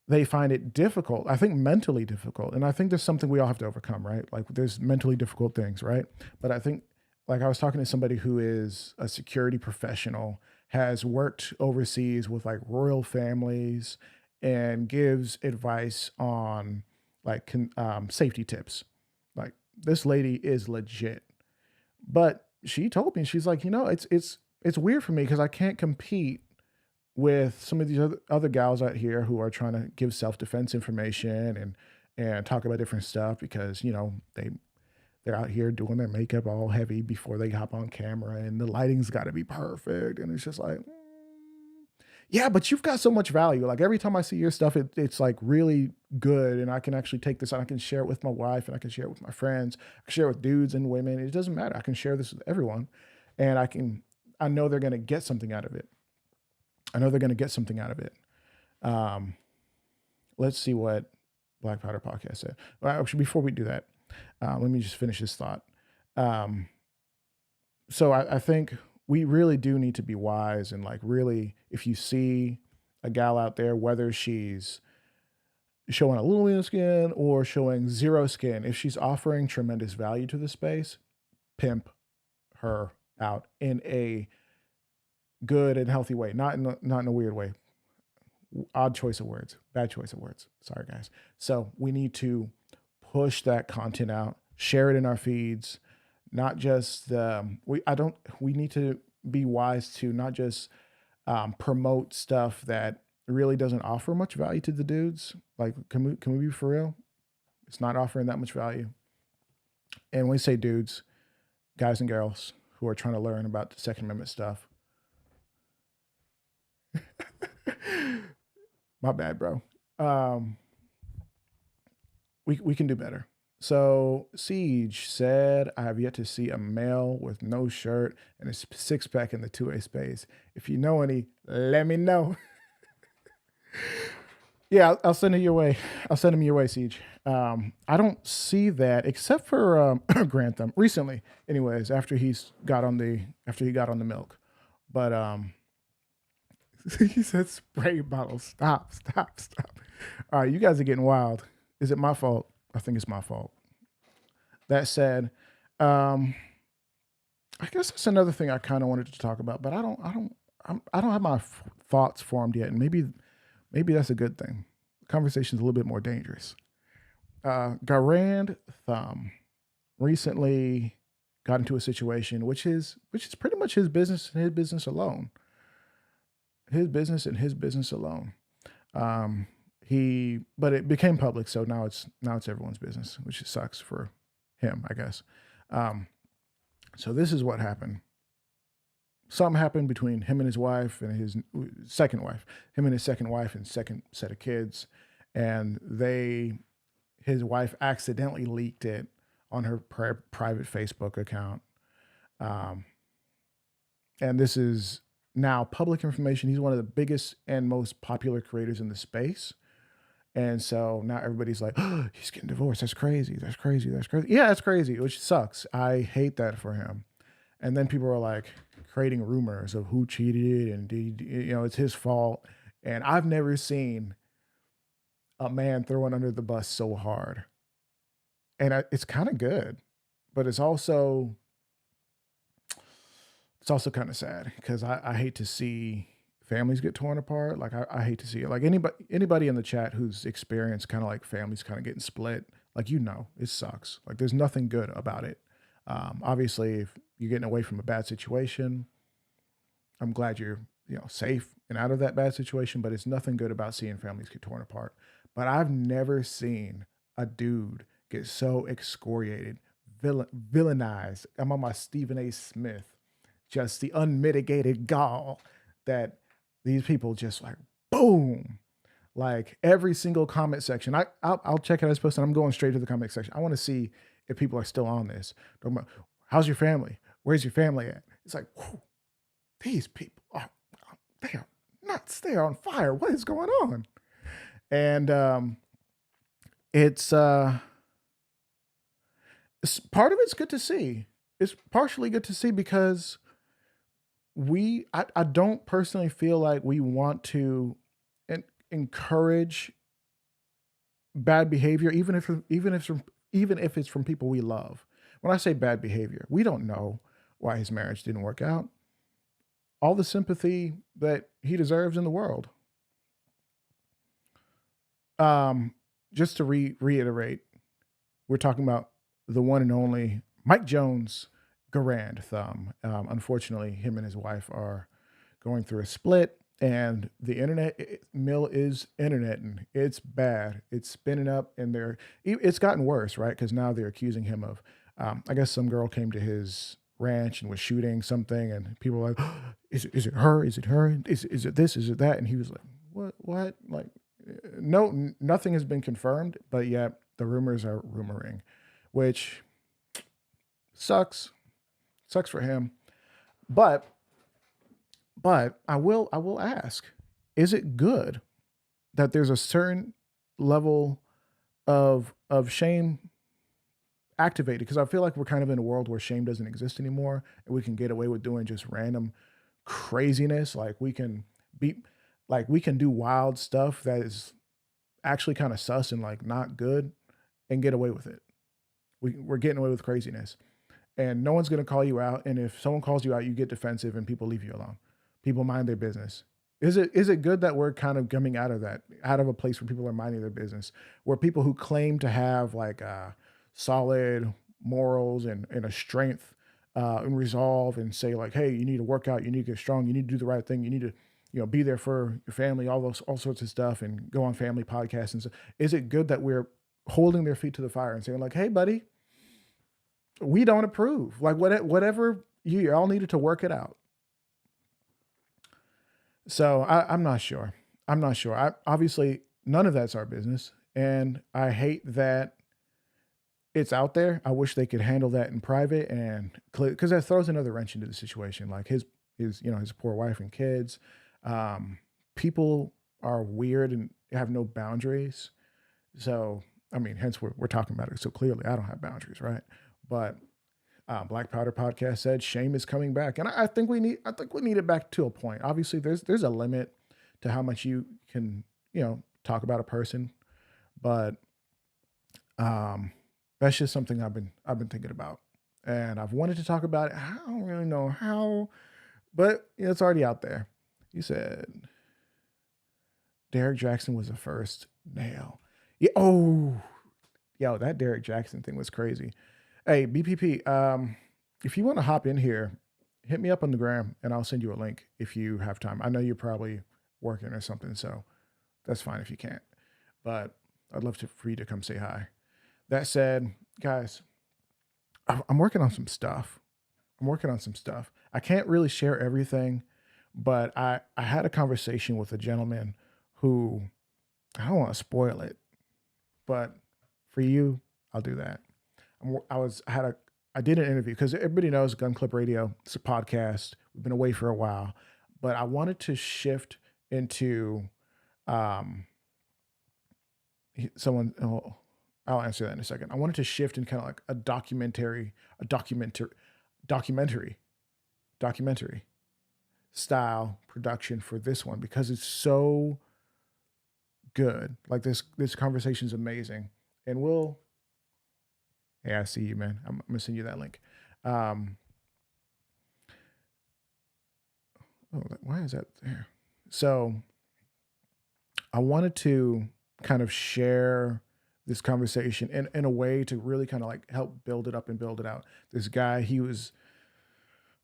they find it difficult. I think mentally difficult, and I think there's something we all have to overcome, right? Like there's mentally difficult things, right? But I think, like I was talking to somebody who is a security professional, has worked overseas with like royal families, and gives advice on like safety tips. Like this lady is legit, but she told me, she's like, it's weird for me because I can't compete with some of these other gals out here who are trying to give self defense information and talk about different stuff because they're out here doing their makeup all heavy before they hop on camera, and the lighting's got to be perfect, and it's just like, yeah, but you've got so much value. Like every time I see your stuff, it's like really good, and I can actually take this and I can share it with my wife, and I can share it with my friends. I can share it with dudes and women. It doesn't matter. I can share this with everyone, and I know they're gonna get something out of it. I know they're gonna get something out of it. Um, let's see what Black Powder Podcast said. Well, actually, before we do that, let me just finish this thought. Um, so I think we really do need to be wise, and like really, if you see a gal out there, whether she's showing a little bit of skin or showing zero skin, if she's offering tremendous value to the space, pimp her out in a good and healthy way, not in a weird way. Odd choice of words, bad choice of words. Sorry, guys. So we need to push that content out, share it in our feeds, not just we need to be wise to not just promote stuff that really doesn't offer much value to the dudes. Like, can we be for real? It's not offering that much value. And when we say dudes, guys and girls who are trying to learn about the Second Amendment stuff. My bad, bro. We can do better. So Siege said, I have yet to see a male with no shirt and a six pack in the 2A space. If you know any, let me know. Yeah, I'll send it your way. I'll send him your way, Siege. I don't see that except for Grantham recently. Anyways, after he got on the milk, but he said spray bottle. Stop. All right, you guys are getting wild. Is it my fault? I think it's my fault. That said, I guess that's another thing I kind of wanted to talk about, but I don't have my thoughts formed yet, and maybe that's a good thing. The conversation's a little bit more dangerous. Garand Thumb recently got into a situation which is pretty much his business and his business alone. His business and his business alone. But it became public, so now it's everyone's business, which sucks for him, I guess. So this is what happened. Something happened between him and his wife and his second wife, and second set of kids, and his wife accidentally leaked it on her private Facebook account. And this is now public information. He's one of the biggest and most popular creators in the space. And so now everybody's like, oh, he's getting divorced. That's crazy. That's crazy. That's crazy. Yeah, that's crazy, which sucks. I hate that for him. And then people are like creating rumors of who cheated and it's his fault. And I've never seen a man thrown under the bus so hard. And it's kind of good, but it's also kind of sad because I hate to see families get torn apart. Like I hate to see it. Like anybody in the chat who's experienced kind of like families kind of getting split, like it sucks. Like there's nothing good about it. Obviously, if you're getting away from a bad situation, I'm glad you're safe and out of that bad situation. But it's nothing good about seeing families get torn apart. But I've never seen a dude get so excoriated, villainized. I'm on my Stephen A. Smith, just the unmitigated gall that these people just like boom, like every single comment section. I'll check it as posted. I'm going straight to the comment section. I want to see if people are still on this. Talking about, how's your family? Where's your family at? It's like, whew, these people they are nuts. They are on fire. What is going on? And it's part of it's good to see. It's partially good to see because I don't personally feel like we want to encourage bad behavior, even if it's from people we love. When I say bad behavior, we don't know why his marriage didn't work out. All the sympathy that he deserves in the world. Just to reiterate, we're talking about the one and only Mike Jones Garand Thumb. Unfortunately, him and his wife are going through a split, and the mill is internet, and it's bad. It's spinning up, and it's gotten worse, right? Because now they're accusing him of, I guess some girl came to his ranch and was shooting something, and people were like, oh, is it her? Is it her? Is it this? Is it that? And he was like, what? Like, no, nothing has been confirmed, but yet the rumors are rumoring, which sucks. Sucks for him. But I will ask, is it good that there's a certain level of shame activated? Because I feel like we're kind of in a world where shame doesn't exist anymore, and we can get away with doing just random craziness. We can do wild stuff that is actually kind of sus and like not good and get away with it. We're getting away with craziness, and no one's going to call you out. And if someone calls you out, you get defensive and people leave you alone. People mind their business. Is it good that we're kind of coming out of a place where people are minding their business, where people who claim to have like solid morals and a strength and resolve and say like, hey, you need to work out, you need to get strong, you need to do the right thing, you need to be there for your family, all sorts of stuff, and go on family podcasts and stuff. Is it good that we're holding their feet to the fire and saying like, hey, buddy, we don't approve. Like whatever you all needed to work it out. So I'm not sure. I'm not sure. Obviously none of that's our business, and I hate that it's out there. I wish they could handle that in private and because that throws another wrench into the situation. Like his poor wife and kids. People are weird and have no boundaries. So I mean, hence we're talking about it. So clearly, I don't have boundaries, right? But Black Powder Podcast said shame is coming back, and I think we need it back to a point. Obviously, there's a limit to how much you can talk about a person, but that's just something I've been thinking about, and I've wanted to talk about it. I don't really know how, but it's already out there. You said Derek Jackson was the first nail. Yeah. Oh, yo, that Derek Jackson thing was crazy. Hey, BPP, if you want to hop in here, hit me up on the gram and I'll send you a link if you have time. I know you're probably working or something, so that's fine if you can't. But I'd love for you to come say hi. That said, guys, I'm working on some stuff. I can't really share everything, but I had a conversation with a gentleman who, I don't want to spoil it, but for you, I'll do that. I did an interview because everybody knows Gun Club Radio. It's a podcast. We've been away for a while, but I wanted to shift into someone, oh, I'll answer that in a second. I wanted to shift in kind of like a documentary, documentary style production for this one because it's so good. Like this conversation is amazing. And hey, I see you, man. I'm gonna send you that link. Um, why is that there? So I wanted to kind of share this conversation in a way to really kind of like help build it up and build it out. This guy, he was,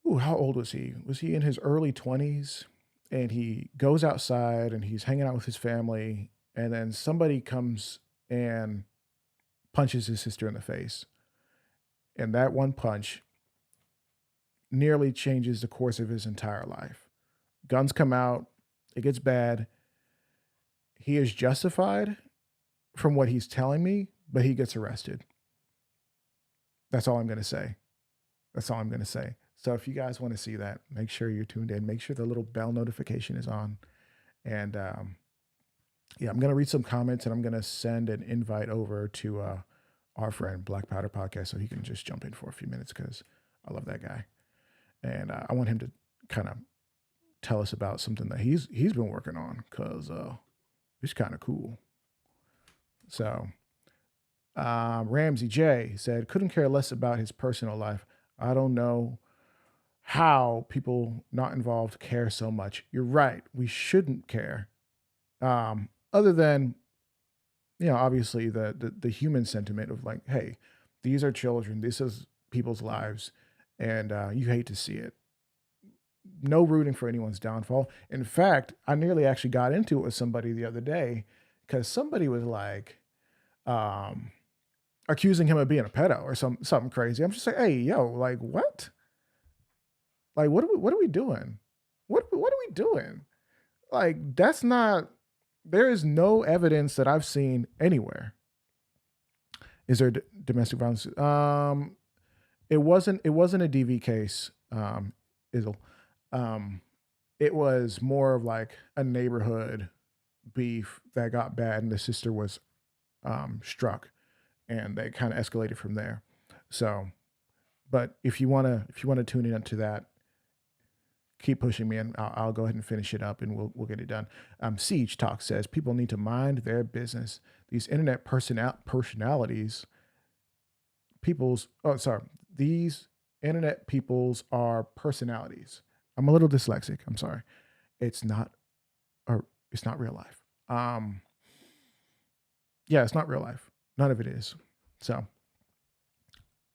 ooh, how old was he? Was he in his early 20s? And he goes outside and he's hanging out with his family. And then somebody comes and punches his sister in the face. And that one punch nearly changes the course of his entire life. Guns come out, it gets bad. He is justified from what he's telling me, but he gets arrested. That's all I'm going to say. That's all I'm going to say. So if you guys want to see that, make sure you're tuned in. Make sure the little bell notification is on. And yeah, I'm going to read some comments and I'm going to send an invite over to our friend Black Powder Podcast so he can just jump in for a few minutes because I love that guy. And I want him to kind of tell us about something that he's been working on because it's kind of cool. So Ramsey J said, couldn't care less about his personal life. I don't know how people not involved care so much. You're right. We shouldn't care. Other than, obviously the human sentiment of like, hey, these are children. This is people's lives. And you hate to see it. No rooting for anyone's downfall. In fact, I nearly actually got into it with somebody the other day because somebody was like, accusing him of being a pedo or something crazy. I'm just like, hey, yo, like what? Like what are we doing? What are we doing? Like that's not. There is no evidence that I've seen anywhere. Is there domestic violence? It wasn't a DV case. Isle. It was more of like a neighborhood beef that got bad, and the sister was struck, and they kind of escalated from there. So, but if you wanna tune in to that, keep pushing me, and I'll go ahead and finish it up, and we'll get it done. Siege Talk says people need to mind their business. These internet personalities, these internet peoples are personalities. I'm a little dyslexic. I'm sorry. It's not real life. Yeah, it's not real life. None of it is. So,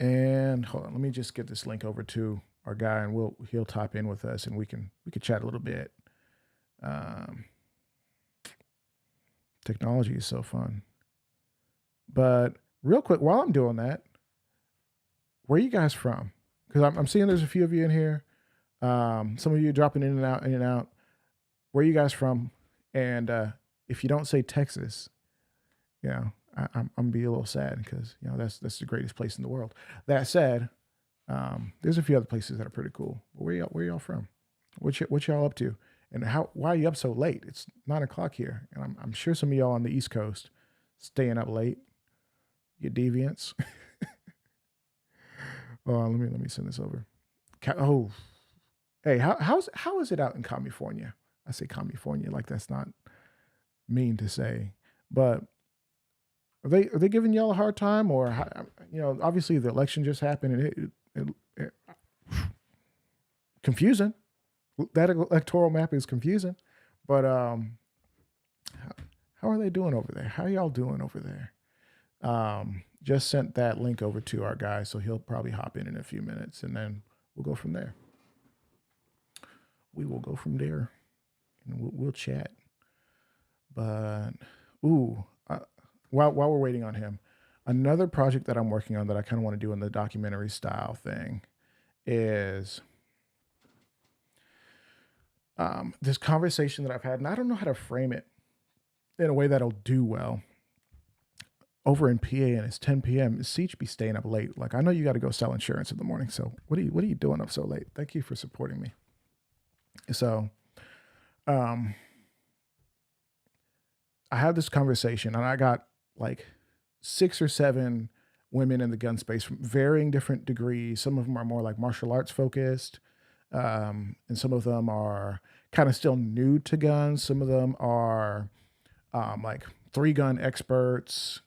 and hold on, let me just get this link over to our guy, and he'll type in with us, and we could chat a little bit. Technology is so fun. But real quick, while I'm doing that, where are you guys from? Because I'm seeing there's a few of you in here. Some of you dropping in and out. Where are you guys from? And if you don't say Texas, I'm gonna be a little sad because that's the greatest place in the world. That said, there's a few other places that are pretty cool. But where y'all from? What y'all up to? And why are you up so late? It's 9:00 here, and I'm sure some of y'all on the East Coast staying up late. You deviants. Oh, let me send this over. Oh, hey, how is it out in California? I say California like that's not mean to say, but are they giving y'all a hard time, or obviously the election just happened and it confusing. That electoral map is confusing, but how are they doing over there? How y'all doing over there? Just sent that link over to our guy, so he'll probably hop in a few minutes, and then we'll go from there. We will go from there, and we'll chat. But while we're waiting on him, another project that I'm working on that I kind of want to do in the documentary style thing is this conversation that I've had, and I don't know how to frame it in a way that'll do well. Over in PA, and it's 10 p.m. Siege be staying up late. Like I know you got to go sell insurance in the morning. So what are you doing up so late? Thank you for supporting me. So, I had this conversation, and I got like 6 or 7 women in the gun space from varying different degrees. Some of them are more like martial arts focused, and some of them are kind of still new to guns. Some of them are like 3 gun experts.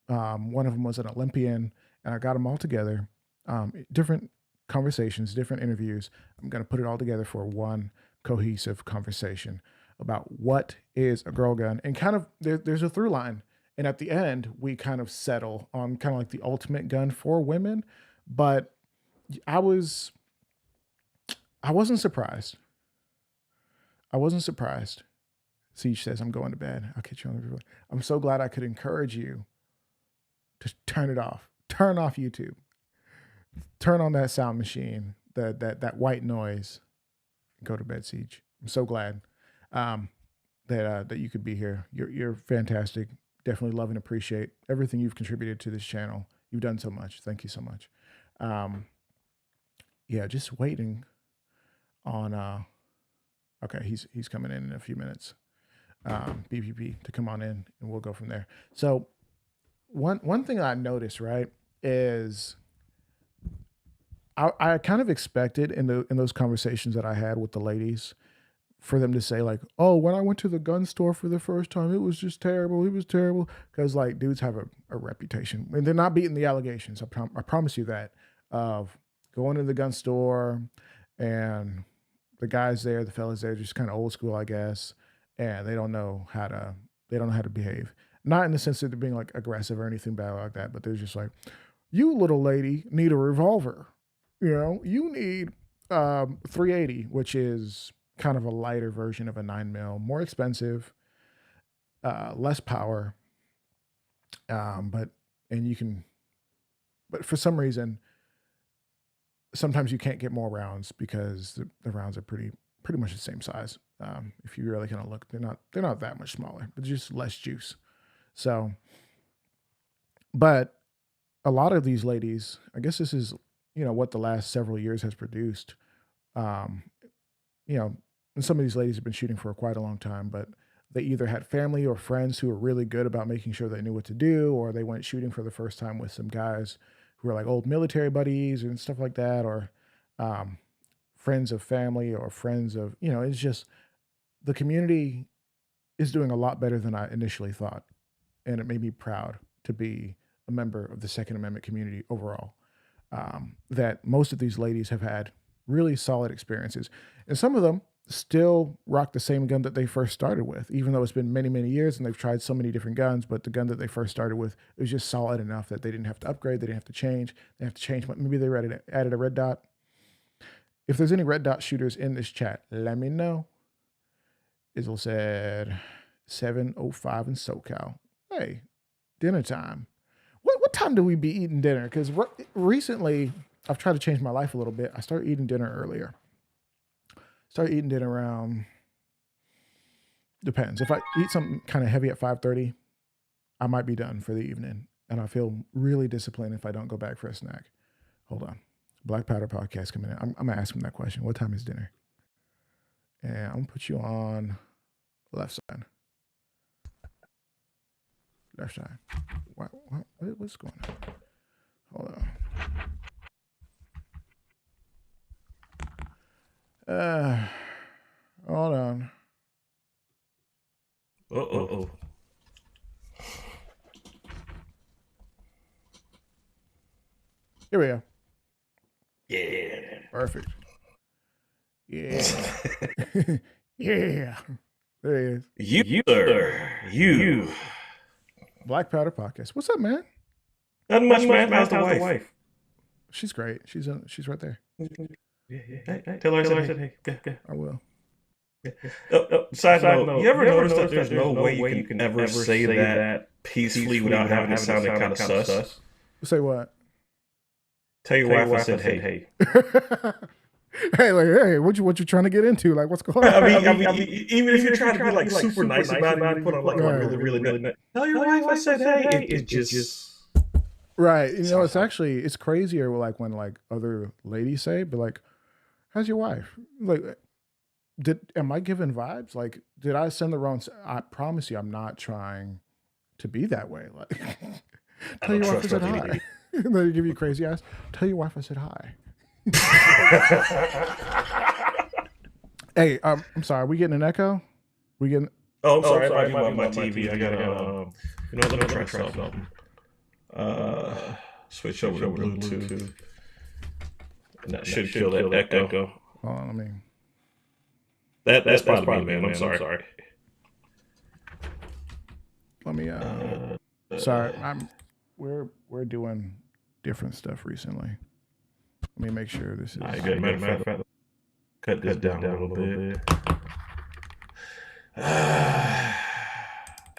One of them was an Olympian, and I got them all together. Different conversations, different interviews. I'm going to put it all together for one cohesive conversation about what is a girl gun, and kind of there's a through line. And at the end, we kind of settle on kind of like the ultimate gun for women. But I was I wasn't surprised. I wasn't surprised. Siege says, I'm going to bed. I'll catch you on the replay. I'm so glad I could encourage you to turn it off. Turn off YouTube. Turn on that sound machine, that white noise. Go to bed, Siege. I'm so glad that you could be here. You're fantastic. Definitely love and appreciate everything you've contributed to this channel. You've done so much. Thank you so much. Yeah, just waiting on okay, he's coming in a few minutes. BPP to come on in, and we'll go from there. So one thing I noticed, right, is I kind of expected in those conversations that I had with the ladies for them to say like, oh, when I went to the gun store for the first time, it was just terrible. It was terrible. Because like dudes have a reputation, and they're not beating the allegations. I promise you that, of going to the gun store and the guys there, the fellas there, just kind of old school, I guess. And they don't know how to behave. Not in the sense that they're being like aggressive or anything bad like that, but they're just like, you little lady need a revolver. You know, you need 380, which is kind of a lighter version of a 9mm, more expensive, less power. But for some reason, sometimes you can't get more rounds because the rounds are pretty much the same size. If you really kind of look, they're not that much smaller, but just less juice. So, but a lot of these ladies, I guess this is, what the last several years has produced. And some of these ladies have been shooting for quite a long time, but they either had family or friends who were really good about making sure they knew what to do, or they went shooting for the first time with some guys who were like old military buddies and stuff like that, or friends of family or friends of, it's just the community is doing a lot better than I initially thought. And it made me proud to be a member of the Second Amendment community overall. That most of these ladies have had really solid experiences. And some of them still rock the same gun that they first started with, even though it's been many, many years and they've tried so many different guns, but the gun that they first started with, it was just solid enough that they didn't have to upgrade, they didn't have to change. They have to change, maybe they added a red dot. If there's any red dot shooters in this chat, let me know. Isle said 7:05 in SoCal. Hey, dinner time. What time do we be eating dinner? Because recently, I've tried to change my life a little bit. I started eating dinner earlier. Start eating dinner around, depends. If I eat something kind of heavy at 5:30, I might be done for the evening. And I feel really disciplined if I don't go back for a snack. Hold on. Black Powder Podcast coming in. I'm going to ask him that question. What time is dinner? And I'm going to put you on left side. Left side. What's going on? Hold on. Hold on. Uh-oh. Here we go. Yeah. Perfect. Yeah. Yeah. There he is. You, sir. You. Black Powder Podcast. What's up, man? Not much, man. How's the wife? She's great. She's right there. Yeah. Hey, tell her I said hey. I will. Side note, you ever notice that there's no way you can ever say that peacefully without having to sound kind of sus? Say what? Tell your wife I said hey. Hey, what you trying to get into? Like, what's going on? I mean, even if you're trying to be like super nice about it, you put on like really nice. Tell your wife I said hey. It just right. It's crazier. Like when like other ladies say, but like, how's your wife? Like, am I giving vibes? Like, did I send the wrong? I promise you, I'm not trying to be that way. Like, I tell don't your wife I trust said any. hi. And then they give you crazy eyes. Tell your wife I said hi. Hey, I'm sorry. Are we getting an echo? We getting? Oh, I'm sorry. It might be my TV. I got let me try something. Switch over to Bluetooth, and that should kill that echo. Hold on, let me. That's probably me, man. I'm sorry. Let me. Sorry, we're doing different stuff recently. Let me make sure this is. Matter of fact, cut this down a little bit.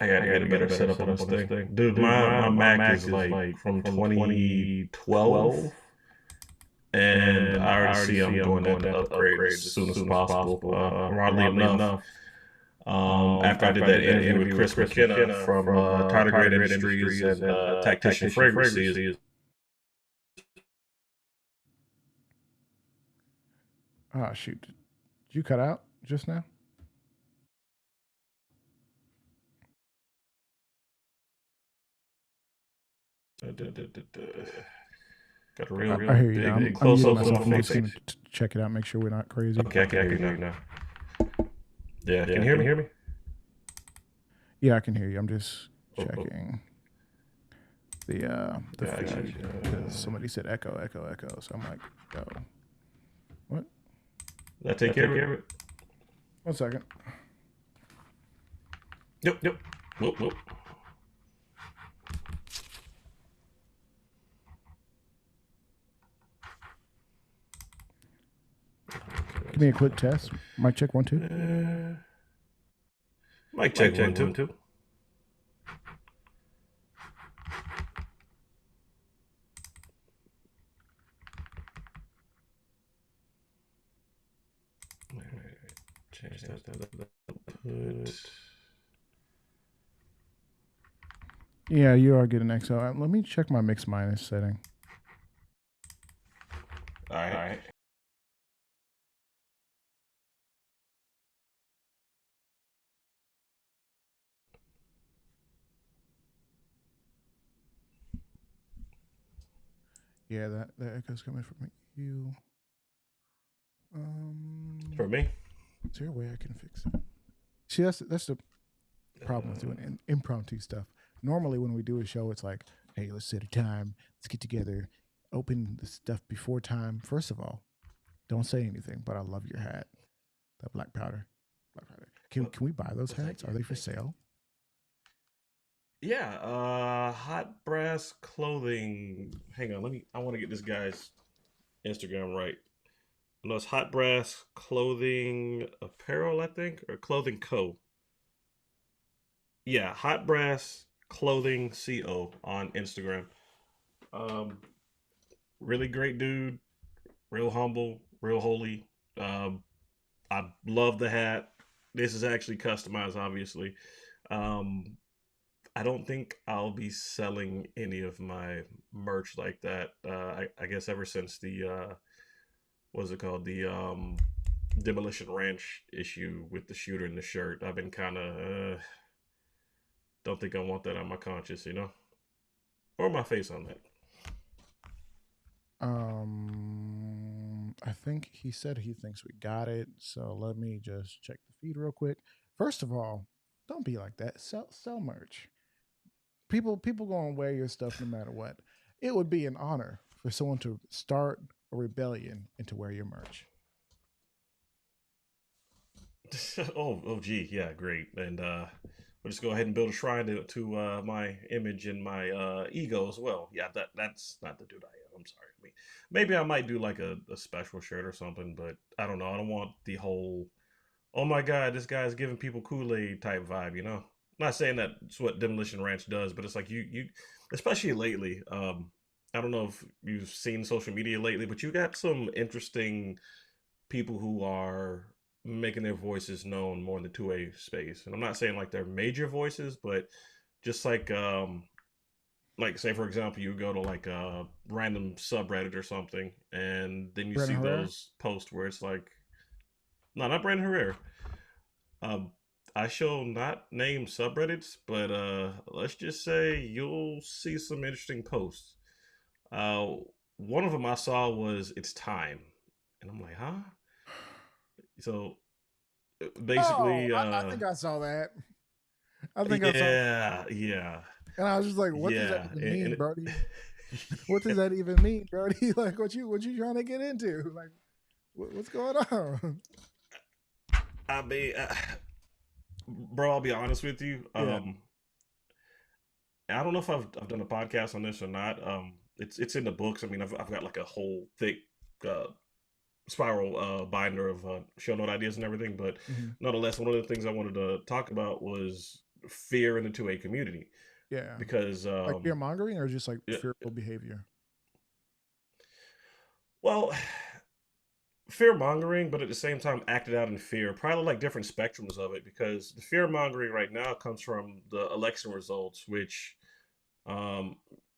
I gotta get a better setup on this thing. Dude, my Mac is like from 2012, and I already see I'm going to have to upgrade as soon as possible. Oddly enough, after I did that interview with Chris McKenna from Tardigrade Industries and Tactician Fragrancies. Oh shoot! Did you cut out just now? Got a real I hear you now. big I'm muting close up myself. on I'm my just gonna face. check it out, make sure we're not crazy. Okay, I can hear you now. Yeah, can you hear me? Yeah, I can hear you. I'm just Oh. checking the feed because somebody said echo, echo, echo. So I'm like, yo, what? Did I take care of it? 1 second. Yep. Whoop. Give me a quick test. Mic check 1 2. Mic check 1 2. Change that. Yeah, you are getting XO. Let me check my mix minus setting. All right. Yeah, that echo's coming from you. For me? Is there a way I can fix it? See, that's the problem with doing impromptu stuff. Normally, when we do a show, it's like, hey, let's set a time, let's get together, open the stuff before time. First of all, don't say anything, but I love your hat, that black powder. Can we buy those hats? Are they for sale? Yeah, Hot Brass Clothing. Hang on, I want to get this guy's Instagram right. No, it's Hot Brass Clothing Apparel, I think, or Clothing Co. Yeah, Hot Brass Clothing Co. on Instagram. Um, really great dude, real humble, real holy. Um, I love the hat. This is actually customized, obviously. Um, I don't think I'll be selling any of my merch like that. I guess ever since the what's it called, the Demolition Ranch issue with the shooter and the shirt, I've been kind of don't think I want that on my conscience, or my face on that. I think he said he thinks we got it. So let me just check the feed real quick. First of all, don't be like that. Sell merch. People gonna wear your stuff no matter what. It would be an honor for someone to start a rebellion and to wear your merch. Gee, yeah, great. And we'll just go ahead and build a shrine to my image and my ego as well. Yeah, that's not the dude I am. I'm sorry. I mean, maybe I might do like a special shirt or something, but I don't know. I don't want the whole oh my god, this guy's giving people Kool-Aid type vibe. I'm not saying that's what Demolition Ranch does, but it's like you especially lately. I don't know if you've seen social media lately, but you got some interesting people who are making their voices known more in the 2A space. And I'm not saying like they're major voices, but just like say for example you go to like a random subreddit or something and then you Brandon see Herrera? those posts where it's like no, not Brandon Herrera. Um, I shall not name subreddits, but let's just say you'll see some interesting posts. Uh, One of them I saw was "It's time," and I'm like, huh? So Oh, basically, I think I saw that. I think I saw, yeah, yeah, and I was just like, "What does that yeah, even mean, and Brody? What does that even mean, Brody? Like, what you trying to get into? Like, what's going on?" I mean, bro, I'll be honest with you. Yeah, I don't know if I've done a podcast on this or not. It's in the books. I mean, I've got like a whole thick uh, spiral binder of show note ideas and everything. But hmm, nonetheless, one of the things I wanted to talk about was fear in the 2A community yeah, because, like fear mongering or just like yeah, fearful behavior. well, fear mongering, but at the same time acted out in fear. Probably like different spectrums of it because the fear mongering right now comes from the election results, which Um,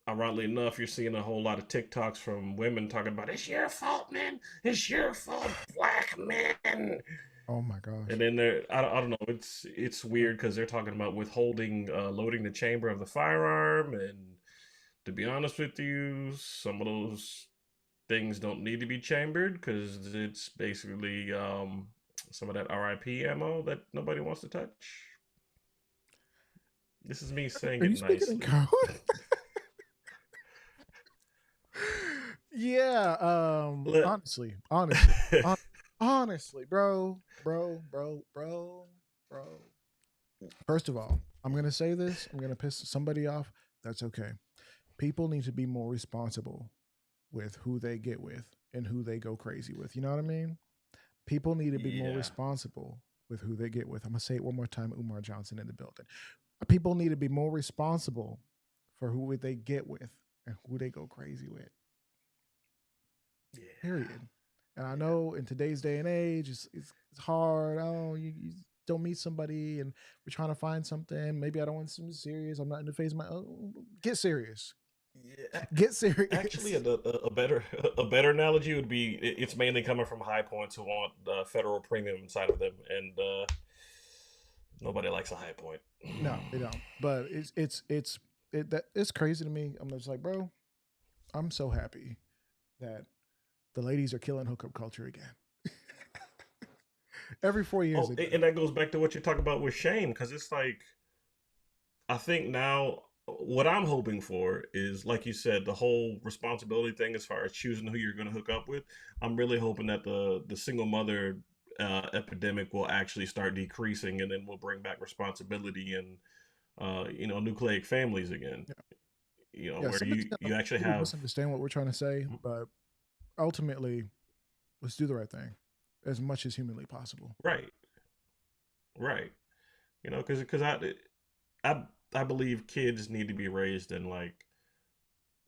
ironically enough, you're seeing a whole lot of TikToks from women talking about it's your fault, man. It's your fault, black men. Oh my And gosh. then I don't know. It's weird because they're talking about withholding, loading the chamber of the firearm. And to be honest with you, some of those things don't need to be chambered because it's basically some of that RIP ammo that nobody wants to touch. This is me saying Are you it speaking in nicely. code? Yeah. Let Honestly, bro. First of all, I'm gonna say this. I'm gonna piss somebody off. That's okay. People need to be more responsible with who they get with and who they go crazy with. You know what I mean? People need to be more yeah. responsible with who they get with. I'm gonna say it one more time. Umar Johnson in the building. People need to be more responsible for who they get with and who they go crazy with. Yeah. Period. And I Yeah. know in today's day and age, it's hard. Oh, you don't meet somebody, and we're trying to find something. Maybe I don't want something serious. I'm not in the phase of my. Oh, get serious. Yeah, Get actually, serious. a better a better analogy would be it's mainly coming from high points who want federal premium inside of them, and nobody likes a high point. No, they don't. But it's crazy to me. I'm just like, bro, I'm so happy that the ladies are killing hookup culture again. Every 4 years Oh, they do. and that goes back to what you talk about with shame, because it's like I think now what I'm hoping for is, like you said, the whole responsibility thing as far as choosing who you're going to hook up with. I'm really hoping that the single mother epidemic will actually start decreasing, and then we'll bring back responsibility and nucleic families again. Yeah, yeah. Where Somebody's you gonna actually maybe have misunderstand what we're trying to say, but ultimately, let's do the right thing as much as humanly possible. right, right. Because I I believe kids need to be raised in like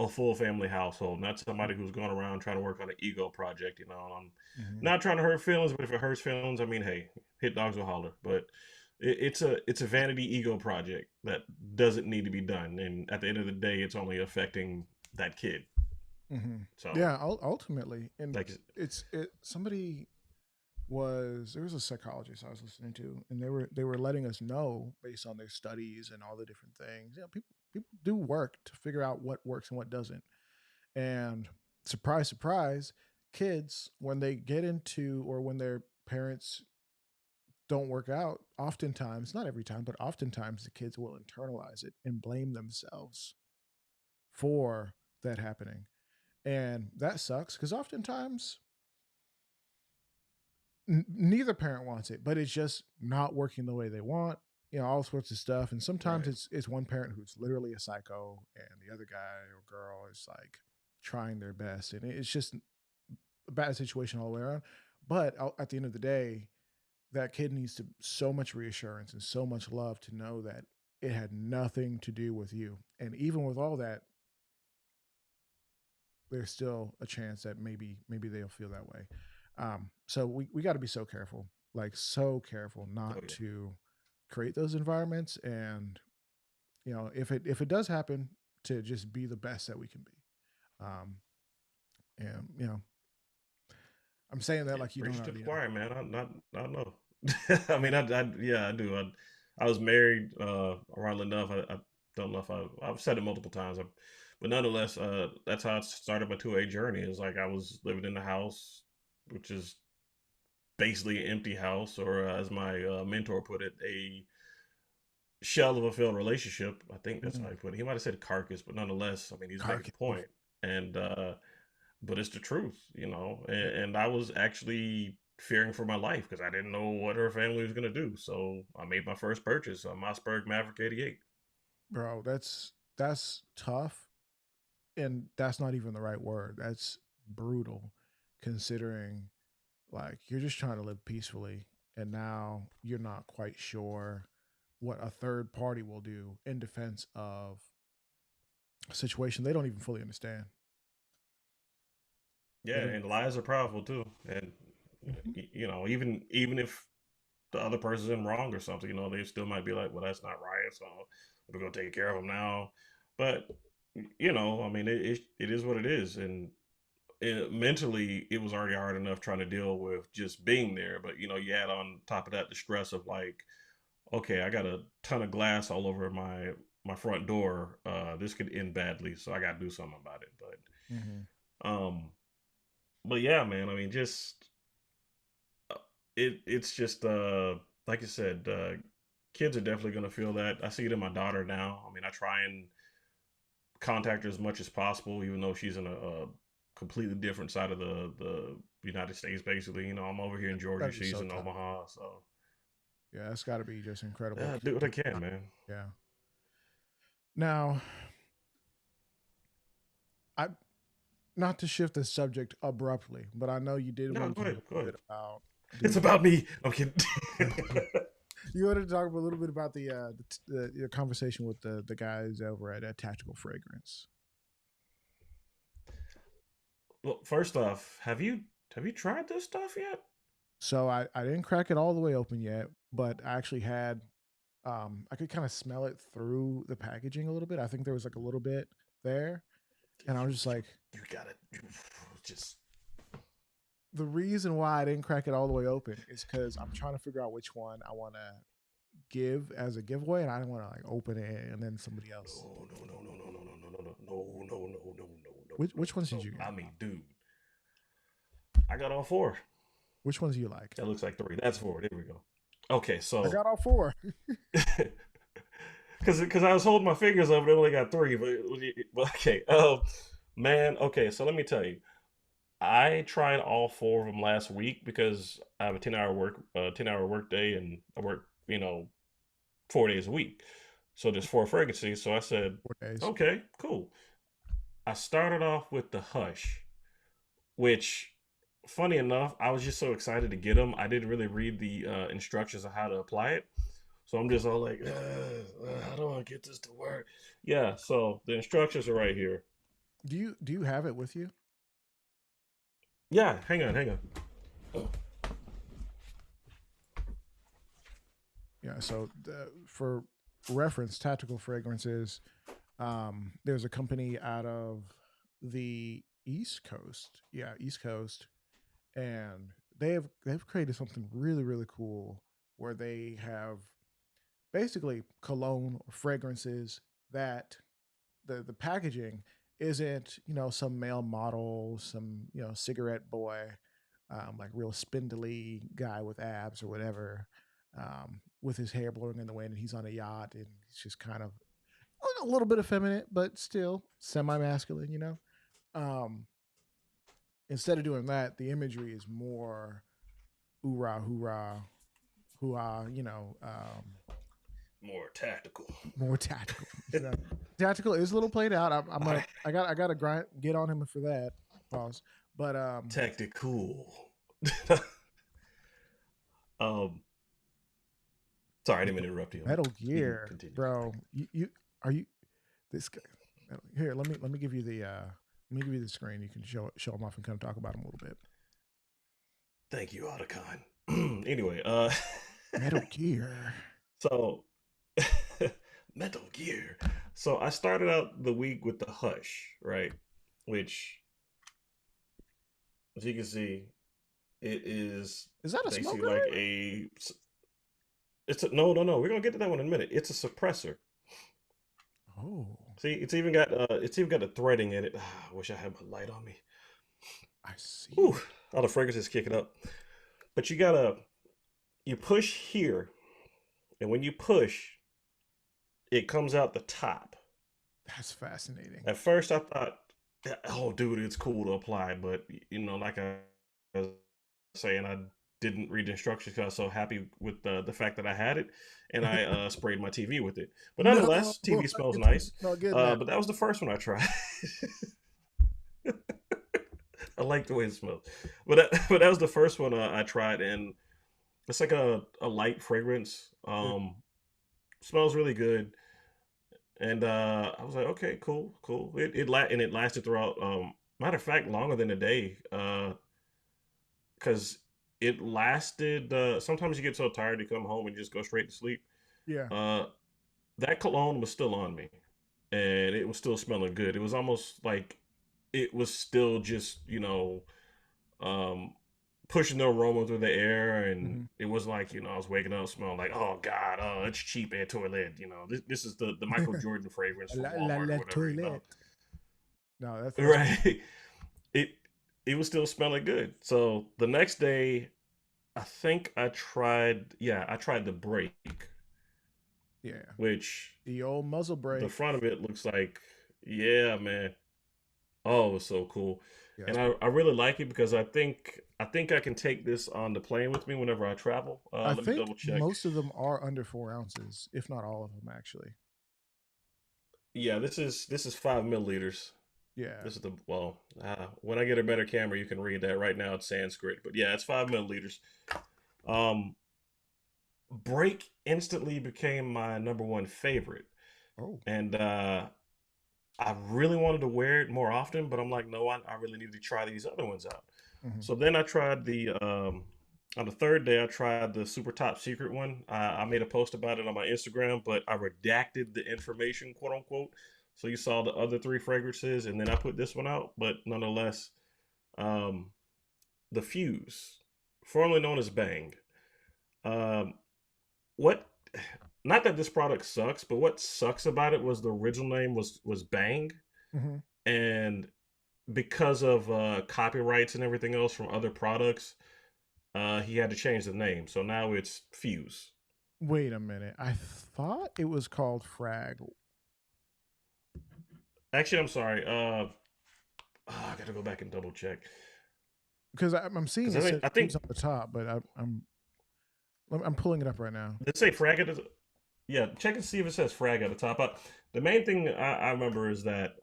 a full family household, not somebody who's going around trying to work on an ego project. I'm Mm-hmm. not trying to hurt feelings, but if it hurts feelings, I mean, hey, hit dogs will holler. But it's a vanity ego project that doesn't need to be done, and at the end of the day, it's only affecting that kid. Mm-hmm. So, Yeah, ultimately, and like, it. Somebody there was a psychologist I was listening to, and they were letting us know based on their studies and all the different things. Yeah, people do work to figure out what works and what doesn't. And surprise, surprise, kids when they get into or when their parents don't work out, oftentimes, not every time, but oftentimes the kids will internalize it and blame themselves for that happening. And that sucks because oftentimes neither parent wants it, but it's just not working the way they want. All sorts of stuff. And sometimes right, it's one parent who's literally a psycho, and the other guy or girl is like trying their best, and it's just a bad situation all the way around. But at the end of the day, that kid needs to so much reassurance and so much love to know that it had nothing to do with you. And even with all that, there's still a chance that maybe they'll feel that way. So we got to be so careful, like so careful not oh yeah, to create those environments. And if it does happen, to just be the best that we can be. Um, and I'm saying that yeah. like you Preach don't to the already know. choir, man. I know. I mean, yeah, I do. I was married around enough. I don't know if I've said it multiple times, but nonetheless, that's how I started my 2A journey. It's like I was living in the house, which is basically an empty house, or as my mentor put it, a shell of a failed relationship. I think that's how he Mm, put it. He might have said carcass, but nonetheless, I mean, he's making carcass. a point. And but it's the truth, and I was actually fearing for my life because I didn't know what her family was gonna do. So I made my first purchase, a Mossberg Maverick '88. Bro, that's tough, and that's not even the right word. That's brutal, considering like you're just trying to live peacefully, and now you're not quite sure what a third party will do in defense of a situation they don't even fully understand. They Yeah, don't. and lies are powerful too. And Mhm. even if the other person's in wrong or something, they still might be like, "Well, that's not right, so we're gonna take care of them now." But I mean, it is what it is, and mentally, it was already hard enough trying to deal with just being there. But you add on top of that the stress of like, okay, I got a ton of glass all over my front door. This could end badly, so I got to do something about it. Mhm. Um, but yeah, man. I mean, just it's just like I said, kids are definitely gonna feel that. I see it in my daughter now. I mean, I try and contact her as much as possible, even though she's in a completely different side of the United States. Basically, I'm over here in Georgia, That'd be she's so in tough. Omaha, so Yeah, that's got to be just incredible. do what I can, man. Yeah. Now, I not to shift the subject abruptly, but I know you did No, want to go talk a ahead, go little ahead. bit about It's the. about me. I'm kidding. You wanted to talk a little bit about the conversation with the guys over at Tactical Fragrance. Well, first off, have you tried this stuff yet? So I didn't crack it all the way open yet, but I actually had I could kind of smell it through the packaging a little bit. I think there was like a little bit there, and I You was just like, you got it. Just the reason why I didn't crack it all the way open is because I'm trying to figure out which one I want to give as a giveaway, and I didn't want to like open it and then somebody else. no, Which ones did no. you get? I mean, dude, I got all four. Which ones do you like? That looks like three. That's four. There we go. Okay, I so got all four. because I was holding my fingers up, and I only got three. But okay, man. Okay, so let me tell you, I tried all four of them last week because I have a 10-hour work day, and I work 4 days a week. So there's four fragrances. So I said, 4 days. okay, cool. I started off with the Hush, which, funny enough, I was just so excited to get them. I didn't really read the instructions on how to apply it. So I'm just all like, how do I get this to work? Yeah, so the instructions are right here. Do you have it with you? Yeah, hang on, hang on. Yeah. So for reference, Tactical Fragrances. There's a company out of the East Coast. Yeah, East Coast, and they've created something really cool where they have basically cologne or fragrances that the packaging isn't some male model, some cigarette boy, like real spindly guy with abs or whatever, with his hair blowing in the wind, and he's on a yacht and he's just kind of a little bit effeminate, but still semi masculine. Um, Instead of doing that, the imagery is more oorah hoorah hoo-ah, More tactical. more tactical. Tactical is a little played out. I'm I gonna I gotta grind get on him for that. Pause. But tactical. um, sorry, I didn't mean to interrupt you. Metal You can Gear, continue. bro. You are you this guy? Here, let me give you the let me give you the screen. You can show them off and kind of talk about them a little bit. Thank you, Otacon. Anyway, Metal Gear. so Metal Gear. So I started out the week with the Hush, right? Which, as you can see, It is Is that a basically smoker like lighter? it's a no, no, no. We're gonna get to that one in a minute. It's a suppressor. Oh, See, it's even got the threading in it. I wish I had my light on me. I Ooh, see. all the fragrances kicking up. But you push here, and when you push, it comes out the top. That's fascinating. At first, I thought, oh, dude, it's cool to apply, but like I was saying, I didn't read the instructions because I was so happy with the fact that I had it, and I sprayed my TV with it. But No, nonetheless, TV smells your TV nice. smell good now. But that was the first one I tried. I like the way it smells. But that was the first one I tried, and it's like a light fragrance. Yeah. Smells really good. And I was like, okay, cool, cool. And it lasted throughout. Matter of fact, longer than a day. Because it lasted. Sometimes you get so tired you come home and just go straight to sleep. Yeah. Uh, that cologne was still on me, and it was still smelling good. It was almost like it was still just um, pushing the aroma through the air, and Hmm. it was like I was waking up smelling like, oh god, it's cheap air toilet. This is the Michael Jordan fragrance from Walmart or La whatever. toilette. No, that's Right? It it was still smelling good. So the next day, I think I tried the brake, yeah. which The old muzzle the brake. front of it looks like, yeah, man. Oh, it was so cool. Yeah, And that's I really like it because I think I can take this on the plane with me whenever I travel. I Let me think double check. most of them are under 4 ounces, if not all of them, actually. Yeah, this is 5 milliliters. Yeah. This is the well. When I get a better camera, you can read that. Right now it's Sanskrit, but yeah, it's 5 milliliters. Um, Break instantly became my number one favorite, Oh. and I really wanted to wear it more often, but I'm like, no, I really need to try these other ones out. Hmm. So then I tried on the third day, I tried the super top secret one. I made a post about it on my Instagram, but I redacted the information, quote unquote. So you saw the other three fragrances, and then I put this one out. But nonetheless, um, the Fuse, formerly known as Bang. Um, what? Not that this product sucks, but what sucks about it was the original name was Bang, Hmm. and because of copyrights and everything else from other products, he had to change the name. So now it's Fuse. Wait a minute. I thought it was called Frag Actually, I'm sorry. I gotta go back and double check because I'm seeing because it says I Fuse think on the top, but I'm pulling it up right now. let's say Frag at the yeah. Check and see if it says Frag at the top. The main thing I remember is that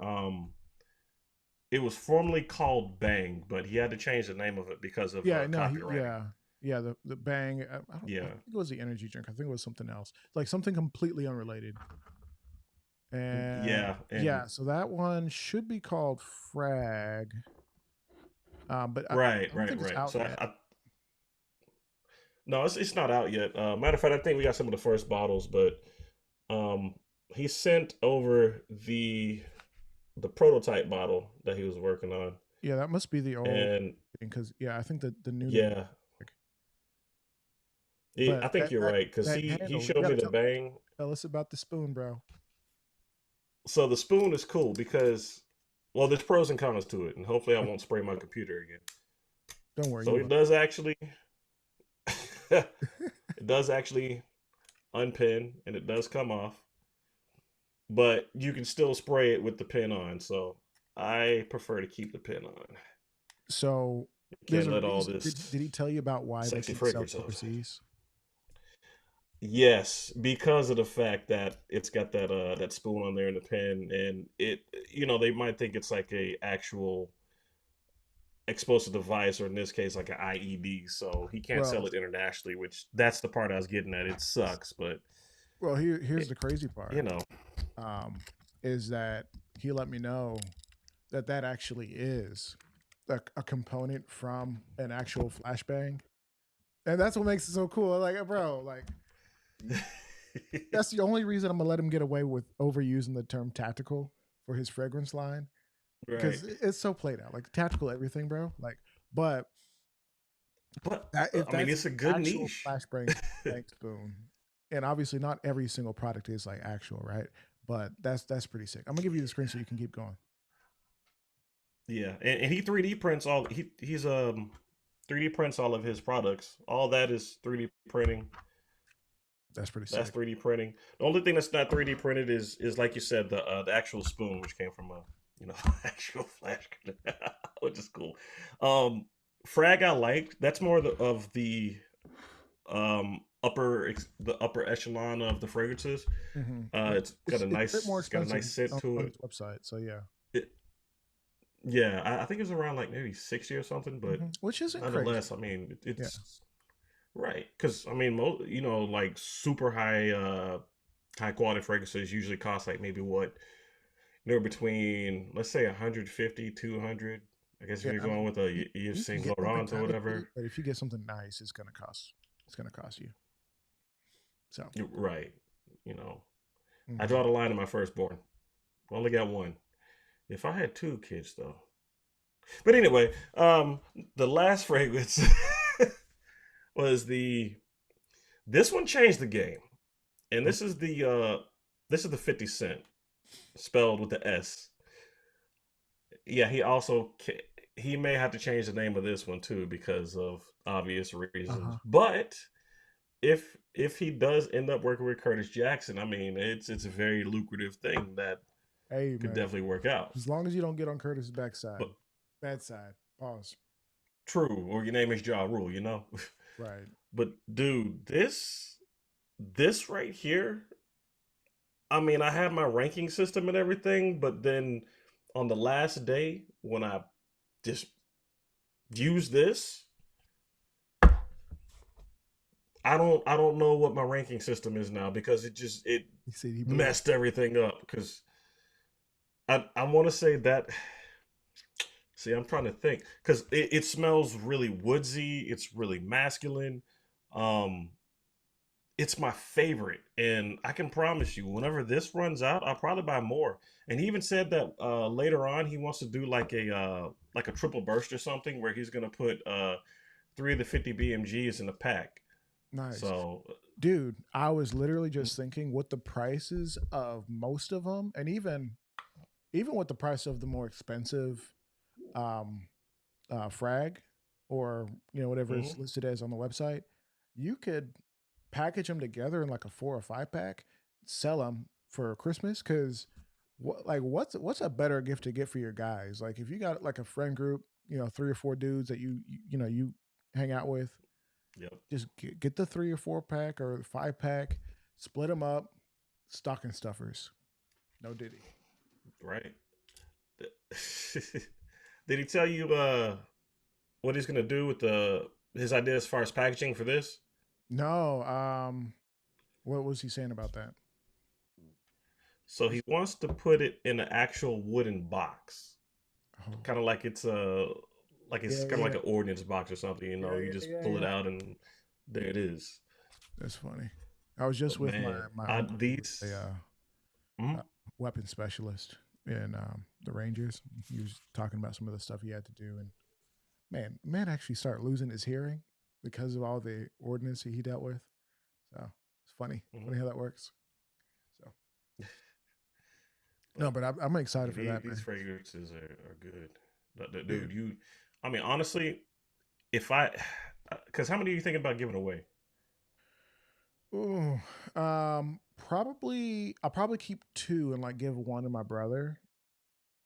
it was formerly called Bang, but he had to change the name of it because of Yeah, no, copywriting. yeah, the Bang. I Yeah, think it was the energy drink. I think it was something else, like something completely unrelated. And yeah, and yeah, so that one should be called Frag, but I right, don't right, think it's right. out So yet. no, it's not out yet. Matter of fact, I think we got some of the first bottles, but um, he sent over the prototype bottle that he was working on, Yeah, that must be the old and because yeah, I think the new name. yeah, But I think you're right because that he handle, you showed me gotta the Bang. tell us about the spoon, bro. So the spoon is cool because well, there's pros and cons to it, and hopefully I won't spray my computer again. Don't worry, you So it will. does actually, it does actually unpin and it does come off, but you can still spray it with the pin on. So I prefer to keep the pin on. So there's Can't a let all reason. this Did he tell you about why they sexy couldn't sell fragrance out. overseas? Yes, because of the fact that it's got that spoon on there in the pen, and they might think it's like a actual explosive device, or in this case, like an IED. So he can't Well, sell it internationally, which that's the part I was getting at. It sucks, but here's it, the crazy you part. know, Um, is that he let me know that that actually is a component from an actual flashbang, and that's what makes it so cool. Like, bro, like that's the only reason I'm gonna let him get away with overusing the term tactical for his fragrance line right, because it's so played out. Like tactical everything, bro. Like, but But That if I mean, that's it's a good actual niche. flashbang spoon, and obviously not every single product is like actual, right? But that's pretty sick. I'm gonna give you the screen so you can keep going. Yeah, and he 3D prints all. He's 3D prints all of his products. All that is 3D printing. That's pretty That's sick. 3D printing. The only thing that's not 3D printed is like you said, the actual spoon, which came from a actual flash, which is cool. Um, Frag I liked. That's more of the the upper echelon of the fragrances. Yeah, It's got a it's a bit more nice expensive scent to on it. his website. So yeah, it yeah, I think it was around like maybe 60 or something, but which isn't crazy. nonetheless, I mean, Yeah, it's right because I mean, like super high quality fragrances usually cost like maybe what between let's say 150 200. I guess if yeah. you're I going mean, with a Yves you can Saint get something Laurent or kind of cheap, whatever. but if you get something nice, it's gonna cost. It's gonna cost you. So, Right. You know, I mhm. draw the line in my firstborn. I only got one. If I had two kids though. But anyway, the last fragrance was the this one changed the game. And Oh, this is the 50 Cent spelled with the S. Yeah, he may have to change the name of this one too because of obvious reasons. uh-huh. But if he does end up working with Curtis Jackson, I mean, it's a very lucrative thing that Hey could man, definitely work out. as long as you don't get on Curtis's backside, But bad side. Pause. true, or your name is Ja Rule. Right. But dude, this right here, I mean, I had my ranking system and everything, but then on the last day when I just used this, I don't know what my ranking system is now because it He said he blew it. messed everything up because I want to say that. See, I'm trying to think because it smells really woodsy. It's really masculine. Um, it's my favorite, and I can promise you, whenever this runs out, I'll probably buy more. And he even said that later on he wants to do like a triple burst or something where he's gonna put three of the 50 BMGs in a pack. Nice. So Dude, I was literally just thinking what the prices of most of them, and even with the price of the more expensive um frag, or whatever mhm, it's listed as on the website, you could package them together in like a 4 or 5 pack, sell them for Christmas. Because what's a better gift to get for your guys? Like if you got like a friend group, 3 or 4 dudes that you hang out with, yep, just get the 3 or 4 pack or the 5 pack, split them up, stocking stuffers. No diddy. right. Did he tell you what he's gonna do with the his idea as far as packaging for this? No, what was he saying about that? So he wants to put it in an actual wooden box, Oh, kind of like it's yeah, kind of like yeah, an ordnance box or something. yeah, You yeah, just yeah, pull it yeah. out and there it is. That's funny. I was just But with my man, my I uncle, who was these. a Mhm. weapons specialist in the Rangers. He was talking about some of the stuff he had to do, and man actually started losing his hearing because of all the ordnance he dealt with. So it's funny, Mhm. funny how that works. So no, But but I'm I excited mean, for that, these man. fragrances are good. Dude. Dude, I mean, honestly, if I, because how many are you thinking about giving away? Ooh, probably I'll probably keep two and like give one to my brother,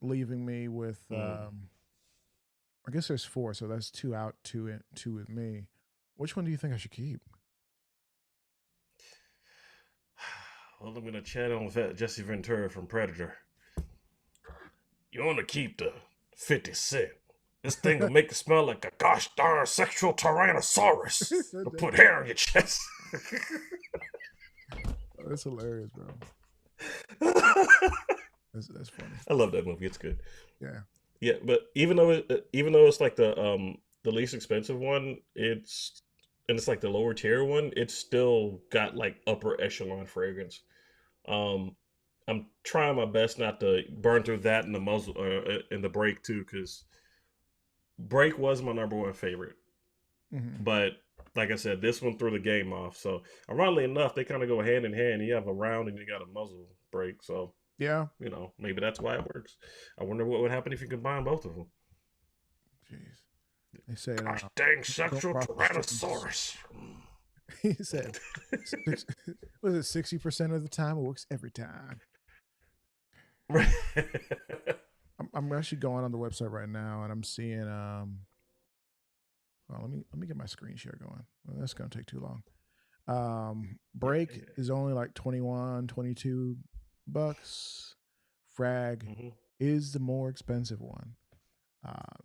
leaving me with Mm. I guess there's four, so that's two out, two with me. Which one do you think I should keep? Well, I'm gonna chat on with that Jesse Ventura from Predator. You want to keep the 50 Cent. This thing will make you smell like a gosh darn sexual tyrannosaurus. To put hair on your chest. That's hilarious, bro. That's funny. I love that movie. It's good. Yeah. Yeah, but even though it's like the least expensive one, it's like the lower tier one. It's still got like upper echelon fragrance. Um, I'm trying my best not to burn through that in the muzzle in the break too, because break was my number one favorite. Hmm. But like I said, this one threw the game off. So ironically enough, they kind of go hand in hand. You have a round and you got a muzzle brake. So Yeah. maybe that's why it works. I wonder what would happen if you combine both of them. Jeez. They said, Gosh dang, don't sexual cross the streams. tyrannosaurus. He said, six, was it 60% of the time? It works every time. I'm actually going on the website right now, and I'm seeing. Well, let me get my screen share going. Well, that's gonna take too long. Yeah, Break is only like 21, 22 bucks. Frag hmm is the more expensive one.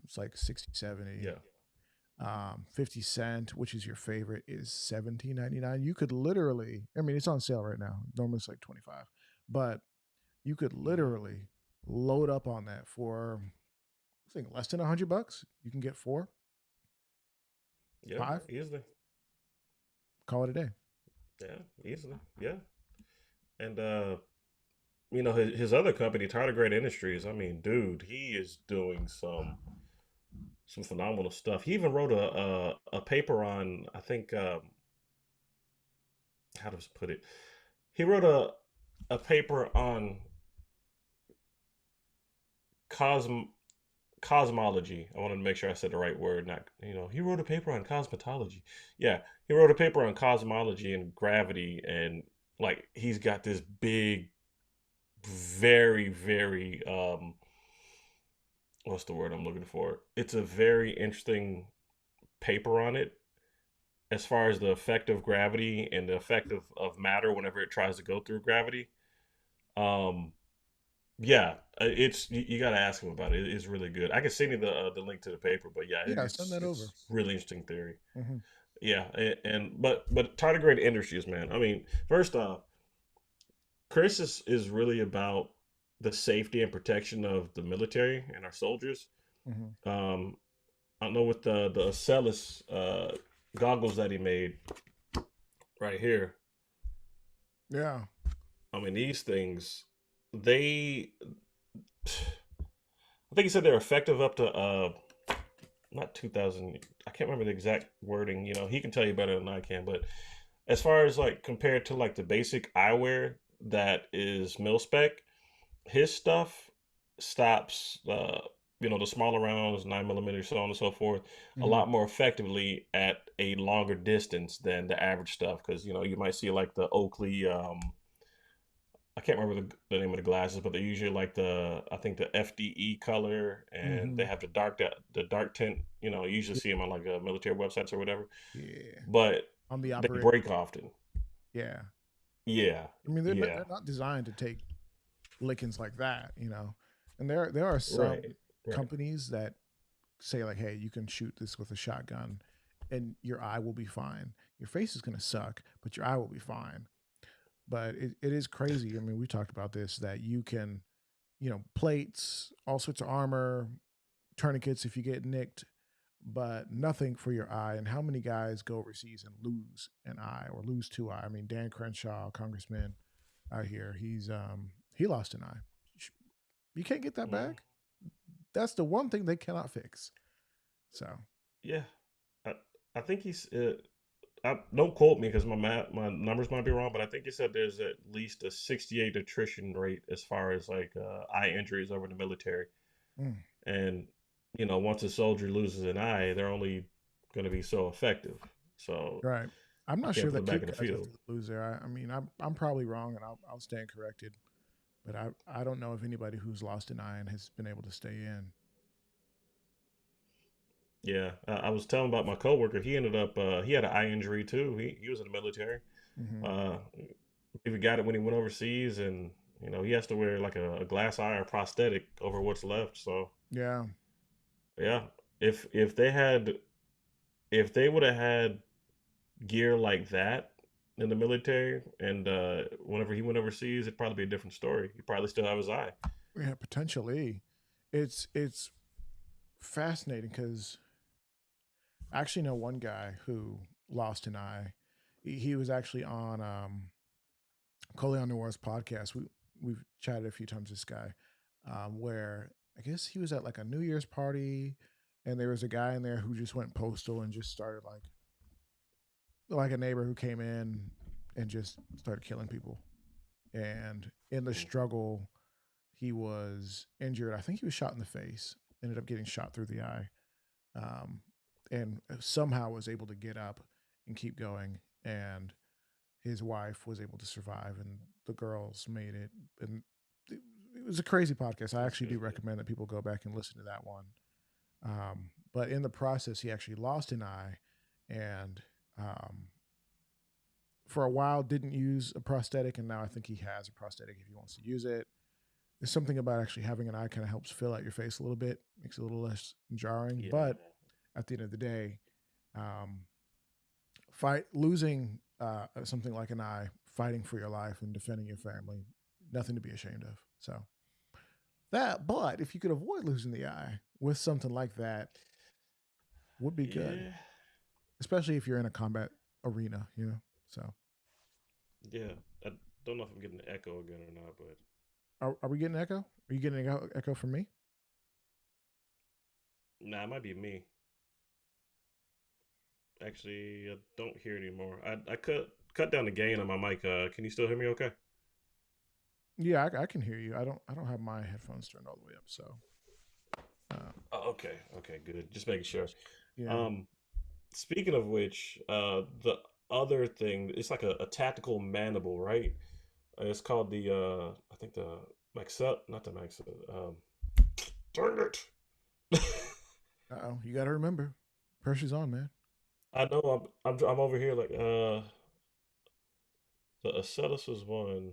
It's like 60, 70. yeah, 50 cent, which is your favorite, is 17.99. You could literally, I mean, it's on sale right now. Normally it's like 25, but you could hmm literally load up on that for, I think, less than $100. You can get four, yeah, five, easily. call it a day. Yeah, easily. Yeah, and his other company, Tardigrade Industries. I mean, dude, he is doing some phenomenal stuff. He even wrote a paper on, I think, how does put it? He wrote a paper on cosm cosmology. I wanted to make sure I said the right word. Not, he wrote a paper on cosmetology. Yeah, he wrote a paper on cosmology and gravity, and like he's got this big, very, very what's the word I'm looking for? It's a very interesting paper on it as far as the effect of gravity and the effect of matter whenever it tries to go through gravity. Um, yeah, it's you got to ask him about it. It's really good. I can send you the link to the paper, but yeah, Yeah, send it's that over. it's really interesting theory. Hmm. Yeah, and but tardigrade industries, man. I mean, first off, Chris is really about the safety and protection of the military and our soldiers. Hmm. Um, I know with the Acellus goggles that he made right here. Yeah. I mean, these things, they, I think he said they're effective up to not 2000. I can't remember the exact wording. He can tell you better than I can. But as far as like compared to like the basic eyewear that is mil spec, his stuff stops the smaller rounds, 9 millimeters, so on and so forth, a Hmm. lot more effectively at a longer distance than the average stuff. Because you might see like the Oakley. I can't remember the name of the glasses, but they're usually like I think the FDE color, and they Hmm. have the dark tint. You usually see them on like military websites or whatever, Yeah. but On the they operator. break often. Yeah. Yeah, I mean, yeah, they're not designed to take lickings like that, you know. And there are some right, right. companies that say like, hey, you can shoot this with a shotgun, and your eye will be fine. Your face is gonna suck, but your eye will be fine. But it is crazy. I mean, we talked about this that you can, plates, all sorts of armor, tourniquets if you get nicked, but nothing for your eye. And how many guys go overseas and lose an eye or lose two eye? I mean, Dan Crenshaw, congressman out here, he lost an eye. You can't get that Mm, back. That's the one thing they cannot fix. So yeah, I, I think he's. Don't quote me because my numbers might be wrong, but I think he said there's at least a 68 attrition rate as far as like eye injuries over the military. mm, And once a soldier loses an eye, they're only going to be so effective. So right. I'm you not can't sure put them that back kid in the guys have field. to lose their eye. I mean, I'm probably wrong, and I'll stand corrected. But I don't know if anybody who's lost an eye and has been able to stay in. Yeah, I was telling about my coworker. He ended up he had an eye injury too. He was in the military. Hmm. Uh, he got it when he went overseas, and he has to wear like a glass eye or prosthetic over what's left. So Yeah. yeah, if if they would have had gear like that in the military, and whenever he went overseas, it'd probably be a different story. He'd probably still have his eye. Yeah, potentially. It's fascinating because I actually know one guy who lost an eye. He was actually on Cole Noir's podcast. We've chatted a few times. This guy, where I guess he was at like a New Year's party, and there was a guy in there who just went postal and just started like a neighbor who came in and just started killing people. And in the Mm. struggle, he was injured. I think he was shot in the face. Ended up getting shot through the eye, um, and somehow was able to get up and keep going. And his wife was able to survive, and the girls made it. And it was a crazy podcast. I That's actually do good, man. recommend that people go back and listen to that one. But in the process, he actually lost an eye, and um, for a while didn't use a prosthetic, and now I think he has a prosthetic if he wants to use it. There's something about actually having an eye kind of helps fill out your face a little bit, makes it a little less jarring. Yeah. But at the end of the day, um, fight losing something like an eye, fighting for your life and defending your family, nothing to be ashamed of. So that, but if you could avoid losing the eye with something like that, would be good, Yeah. especially if you're in a combat arena, you know. So Yeah. I don't know if I'm getting an echo again or not, but are we getting echo? Are you getting echo from me? nah, it might be me. Actually, I don't hear anymore. I cut down the gain on my mic. Can you still hear me? Okay. Yeah, I can hear you. I don't have my headphones turned all the way up, so Oh, okay. Okay. Good. Just making sure. yeah. Um, Speaking of which, the other thing, it's like a tactical mandible, right? It's called the I think the Maxell, not the Maxell. Darn it! Oh, you got to remember, pressure's on, man. I know I'm over here like the Acellus was one.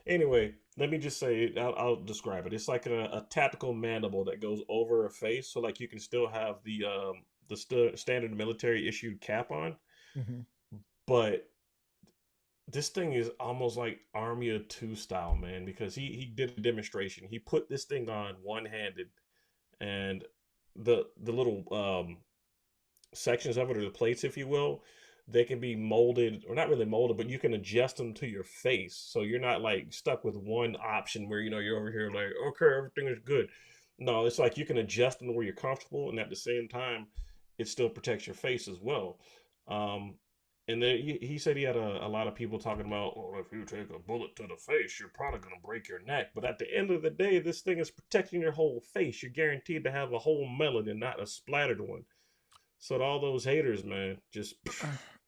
Anyway, let me just say I'll describe it. It's like a tactical mandible that goes over a face, so like you can still have the standard military issued cap on, Hmm. but this thing is almost like Army of Two style, man, because he did a demonstration. He put this thing on one handed, and the little sections of it, or the plates, if you will, they can be molded, or not really molded, but you can adjust them to your face, so you're not like stuck with one option where you're over here like, okay, everything is good. No, it's like you can adjust them where you're comfortable, and at the same time, it still protects your face as well. Um, and then he said he had a lot of people talking about, well, if you take a bullet to the face, you're probably going to break your neck. But at the end of the day, this thing is protecting your whole face. You're guaranteed to have a whole melon and not a splattered one. So to all those haters, man, just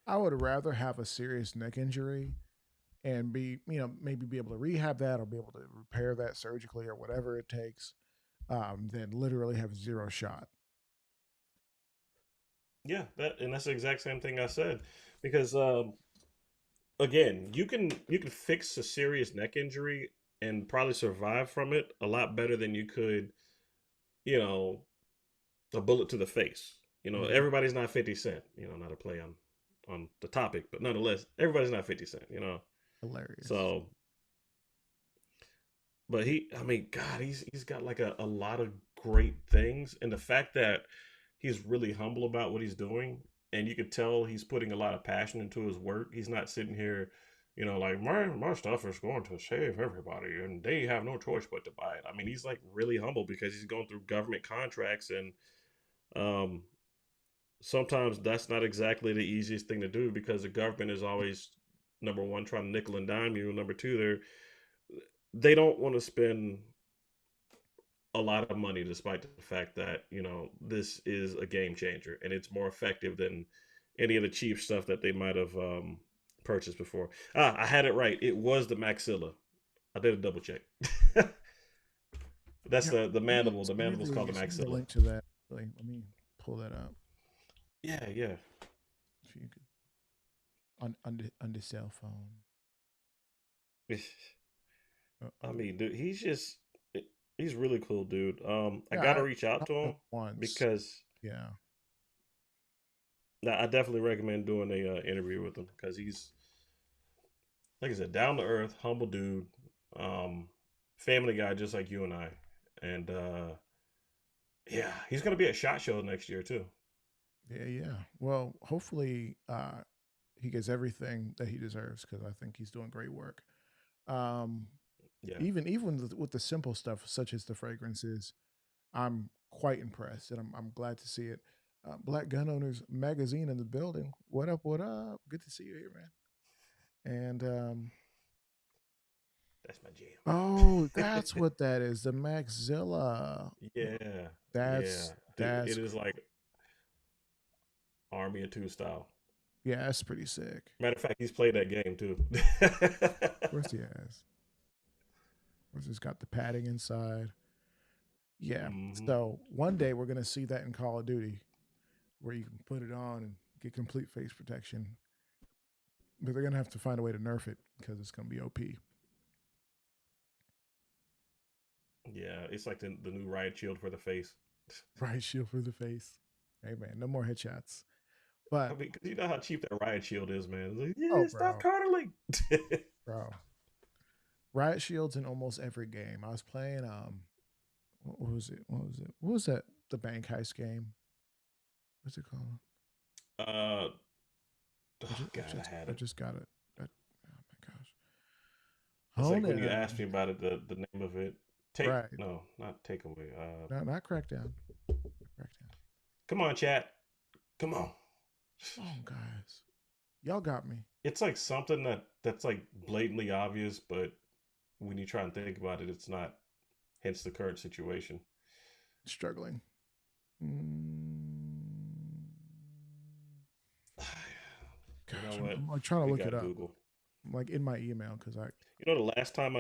I would rather have a serious neck injury and be, maybe be able to rehab that or be able to repair that surgically or whatever it takes, than literally have zero shot. yeah, that's the exact same thing I said. Because again, you can fix a serious neck injury and probably survive from it a lot better than you could, you know, a bullet to the face. Yeah, Everybody's not 50 Cent. Not a play on the topic, but nonetheless, everybody's not 50 Cent. hilarious. So, but I mean, God, he's got like a lot of great things, and the fact that he's really humble about what he's doing, and you could tell he's putting a lot of passion into his work. He's not sitting here, like my stuff is going to save everybody, and they have no choice but to buy it. I mean, he's like really humble because he's going through government contracts, and um, sometimes that's not exactly the easiest thing to do because the government is always number one trying to nickel and dime you, and number two they don't want to spend a lot of money, despite the fact that this is a game changer and it's more effective than any of the cheap stuff that they might have purchased before. I had it right. It was the maxilla. I did a double check. That's Yeah, the mandible. The send me mandible's called the the maxilla. link to that. Let me pull that up. Yeah, yeah. If you could on the cell phone. I On the mean, dude, he's really cool, dude. I Yeah, gotta reach out I to know him once. because Yeah, I definitely recommend doing a interview with him because he's, like I said, down to earth, humble dude, um, family guy, just like you and I. And yeah, he's gonna be at Shot Show next year too. yeah. Well, hopefully, he gets everything that he deserves because I think he's doing great work. Um, Yeah, even with the simple stuff such as the fragrances, I'm quite impressed, and I'm glad to see it. Black Gun Owners Magazine in the building. What up? What up? Good to see you here, man. And That's my oh, jam. that's what that is. The Maxilla. Yeah, yeah. It That's is like Army of Two style. yeah, that's pretty sick. Matter of fact, he's played that game too. Of course he has. Of course, it's got the padding inside. Yeah. Hmm. So one day we're gonna see that in Call of Duty, where you can put it on and get complete face protection. But they're gonna have to find a way to nerf it because it's gonna be OP. Yeah, it's like the new riot shield for the face. Right shield for the face. Hey man, no more headshots. I But mean, 'cause you know how cheap that riot shield is, man. It's like, oh, yeah, stop bro, coddling. bro, riot shields in almost every game. I was playing what was it? What was it? What was that? The bank heist game. What's it called? uh, I oh just I God, I just had I it. just got it. Oh my gosh. It's like Hone when you asked in. me about it, the name of it. Right. No, not takeaway. No, not crackdown. Crackdown. Come on, chat. Come on. Come on, guys. Y'all got me. It's like something that's like blatantly obvious, but when you try and think about it, it's not. Hence the current situation. Struggling. Mm, You know gosh, what? I'm like trying to We look it got up. Google. I'm like in my email because I You know, the last time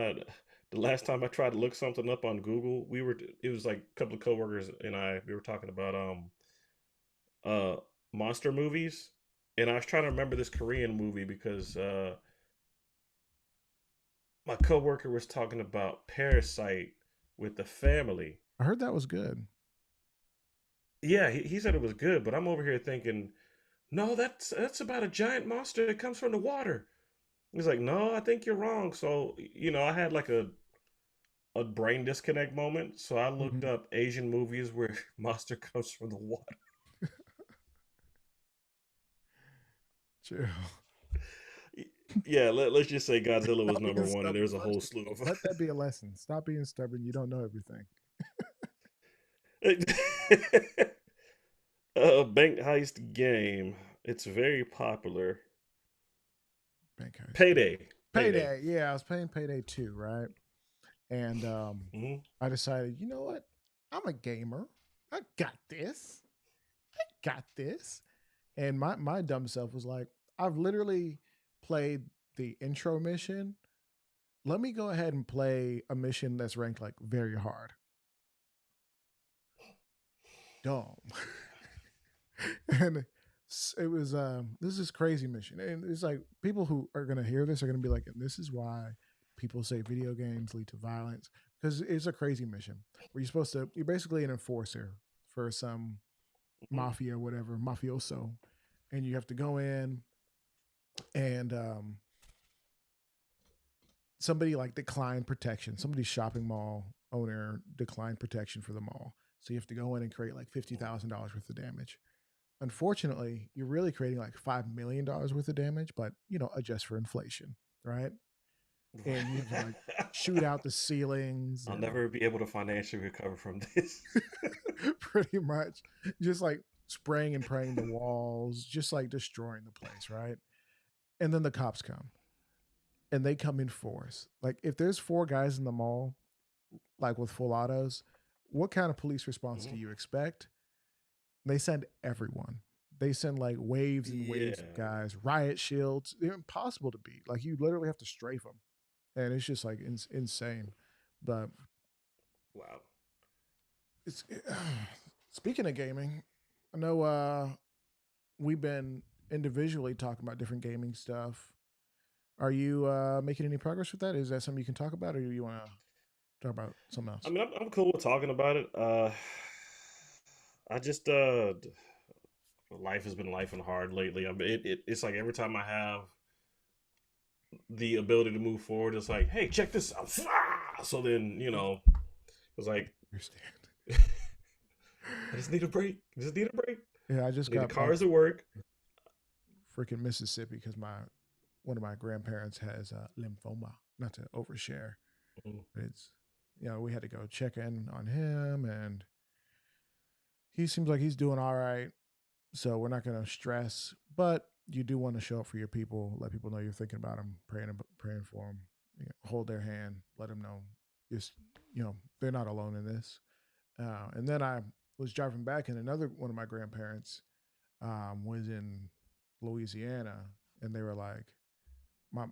I tried to look something up on Google, it was like a couple of coworkers and we were talking about uh monster movies, and I was trying to remember this Korean movie because my coworker was talking about Parasite with the family. heard that was good. Yeah, he said it was good, but I'm over here thinking, no, that's about a giant monster that comes from the water. He's like, no, I think you're wrong. So, I had like a brain disconnect moment. So I looked Mhm. up Asian movies where monster comes from the water. Chill. Yeah, let's just say Godzilla was Stop number being one, and stubborn. there's a whole slew of Let that be a lesson. Stop being stubborn. You don't know everything. bank heist game. It's very popular. Bank heist. Payday, payday. Payday. Yeah, I was playing Payday 2, right? And Hmm. I decided, you know what? I'm a gamer. I got this. Got this. And my dumb self was like, I've literally played the intro mission. Let me go ahead and play a mission that's ranked like very hard. Dumb. And it was this is crazy mission. And it's like people who are gonna hear this are gonna be like, and this is why people say video games lead to violence. Because it's a crazy mission where you're basically an enforcer for some Hmm. mafia, whatever, mafioso, and you have to go in and somebody like declined protection. Somebody's shopping mall owner declined protection for the mall. So you have to go in and create like $50,000 worth of damage. Unfortunately, you're really creating like $5 million worth of damage, but adjust for inflation, right? And you have to like shoot out the ceilings I'll and never be able to financially recover from this. pretty much just like spraying and praying the walls, just like destroying the place, right? And then the cops come and they come in force. Like if there's four guys in the mall, like with full autos, what kind of police response do Hmm. you expect? They send everyone. They send like waves and waves of Yeah. guys, riot shields. They're impossible to beat. Like you literally have to strafe them, and it's just like insane. But Wow. it's speaking of gaming, I know we've been individually talking about different gaming stuff. Are you making any progress with that? Is that something you can talk about, or do you want to talk about something I else? mean, I'm cool with talking about it. I just life has been life and hard lately. I mean, it's like every time I have the ability to move forward, it's like, hey, check this out. So then, it's like Understand? I just need a break. I just need a break. Yeah, I I just need the got back cars to work. freaking Mississippi because my one of my grandparents has lymphoma. Not to overshare, Mm. but it's we had to go check in on him, and he seems like he's doing all right. So we're not going to stress, but you do want to show up for your people, let people know you're thinking about them, praying for them, hold their hand, let them know just, they're not alone in this. And then I was driving back, and another one of my grandparents was in Louisiana, and they were like, my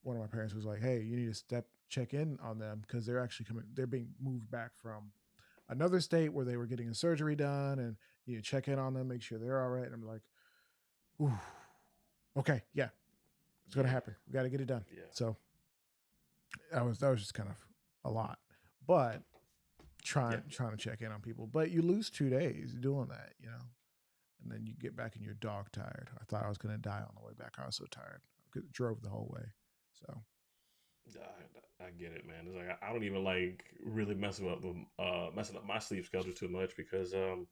one of my parents was like, "Hey, you need to check in on them because they're actually coming. They're being moved back from another state where they were getting a surgery done, and you need to check in on them, make sure they're all right." And I'm like, "Ooh, okay, yeah, it's gonna Yeah, happen. We got to get it done." yeah, So that was just kind of a lot, but yeah. trying to check in on people. But you lose 2 days doing that, and then you get back and you're dog tired. I thought I was gonna die on the way back. I was so tired. I drove the whole way. So I get it, man. It's like I don't even like really messing up my sleep schedule too much because like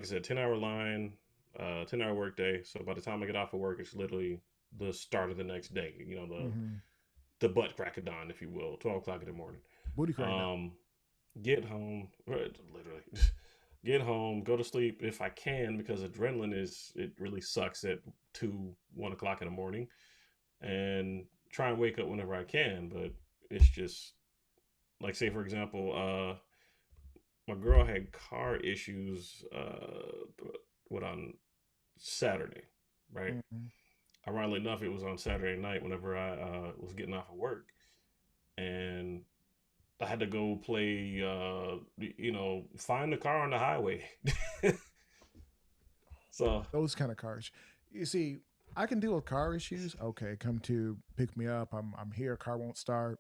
I said, 10-hour line, 10-hour work day. So by the time I get off of work, it's literally the start of the next day. mm-hmm. The butt crack of dawn, if you will, 12 o'clock in the morning. Booty crack down. Um, get home, literally, get home, go to sleep if I can because adrenaline it really sucks at 1 o'clock in the morning, and try and wake up whenever I can. But it's just like, say for example, my girl had car issues. What on Saturday, right? Mm-hmm. Ironically enough, it was on Saturday night whenever I was getting off of work, and I had to go play, find the car on the highway. So, Those kind of cars. You see, I can deal with car issues. Okay, come to pick me up. I'm here. Car won't start.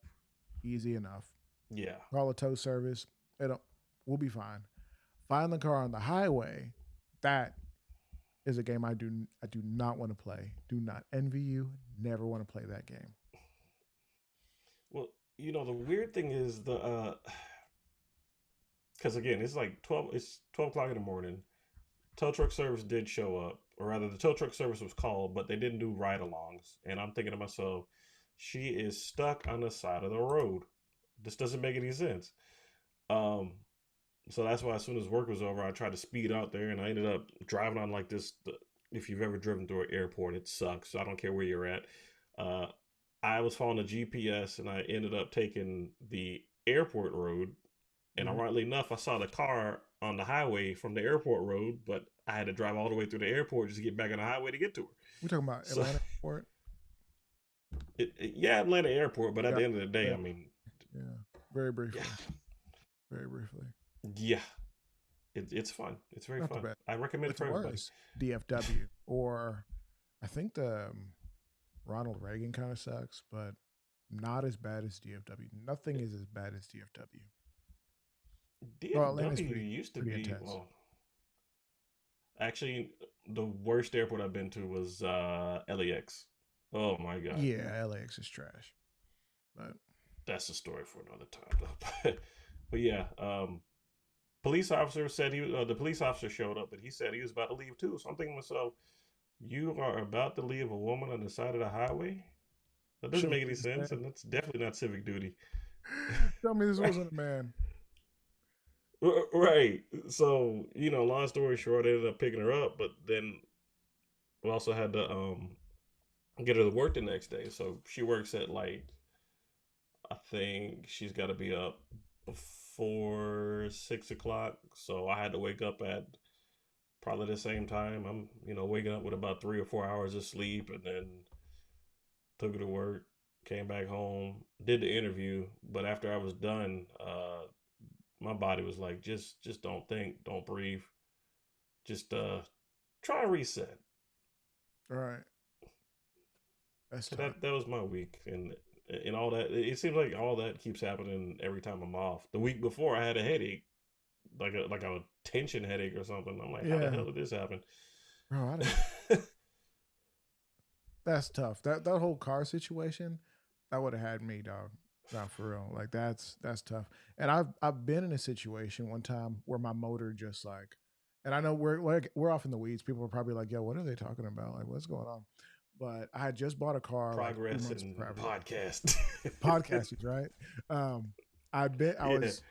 Easy enough. yeah. Call a tow service. It'll We'll be fine. Find the car on the highway. That is a game I do not want to play. Do not envy you. Never want to play that game. Well, the weird thing is because again, it's 12 o'clock in the morning. Tow truck service did show up, or rather, the tow truck service was called, but they didn't do ride alongs. And I'm thinking to myself, she is stuck on the side of the road. This doesn't make any sense. Um, So that's why as soon as work was over, I tried to speed out there, and I ended up driving on like this. If you've ever driven through an airport, it sucks. So I don't care where you're at. Uh, I was following the GPS, and I ended up taking the airport road. And Mm-hmm. ironically enough, I saw the car on the highway from the airport road, but I had to drive all the way through the airport just to get back on the highway to get to her. We talking about So, Atlanta Airport? yeah, Atlanta airport, but at Yeah. the end of the day, Yeah. I mean, Yeah. Very yeah, briefly. Very briefly. yeah, it's fun. It's very Not too fun. bad. I recommend it What's for everybody. worse? DFW, or I think the Ronald Reagan kind of sucks, but not as bad as DFW. Nothing is as bad as DFW. Well, Atlanta's DFW used to pretty be, intense. well, actually, the worst airport I've been to was LAX. Oh my god, Yeah, LAX is trash. But that's a story for another time. But yeah, police officer said the police officer showed up, but he said he was about to leave too. So I'm thinking to myself, you are about to leave a woman on the side of the highway? That doesn't show me make any this sense, man. and that's definitely not civic duty. Tell me this wasn't a man. Right. So, long story short, I ended up picking her up, but then we also had to get her to work the next day. So she works at like, I think she's got to be up before 6 o'clock. So I had to wake up at probably the same time. I'm waking up with about 3 or 4 hours of sleep, and then took her to work, came back home, did the interview. But after I was done, my body was like, just don't think, don't breathe, just try and reset. All right. That's So tough. that was my week, and all that. It seems like all that keeps happening every time I'm off. The week before, I had a headache, like a tension headache or something. I'm like, how the Yeah. hell did this happen? Bro, I didn't. That's tough. That whole car situation, that would have had me, dog. Not for real. Like that's tough. And I've been in a situation one time where my motor just like, and I know we're off in the weeds. People are probably like, "Yo, what are they talking about? Like, what's going on?" But I had just bought a car like two Progress months in prior. podcast. Podcasters, right? I bet I Yeah. was.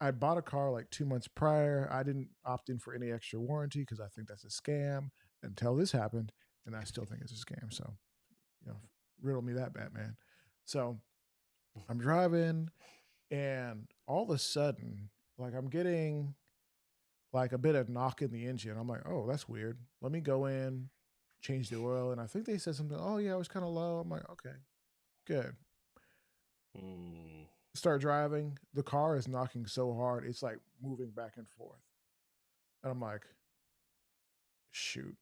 I bought a car like 2 months prior. I didn't opt in for any extra warranty because I think that's a scam until this happened, and I still think it's a scam. So, riddle me that, Batman. So I'm driving, and all of a sudden, like I'm getting like a bit of knock in the engine. I'm like, oh, that's weird. Let me go in, change the oil, and I think they said something. Oh yeah, it was kind of low. I'm like, okay, good. Mm. Start driving. The car is knocking so hard, it's like moving back and forth. And I'm like, shoot.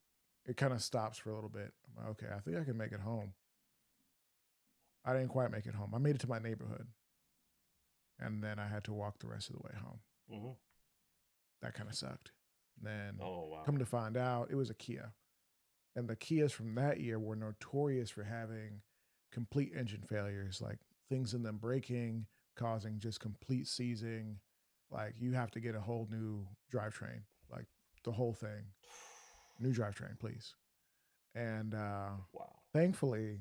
It kind of stops for a little bit. I'm like, okay, I think I can make it home. I didn't quite make it home. I made it to my neighborhood, and then I had to walk the rest of the way home. Hmm. That kind of sucked. And then Oh wow. come to find out, it was a Kia. And the Kias from that year were notorious for having complete engine failures, like things in them breaking, causing just complete seizing. Like you have to get a whole new drivetrain, like the whole thing, new drivetrain, please. And Wow. thankfully,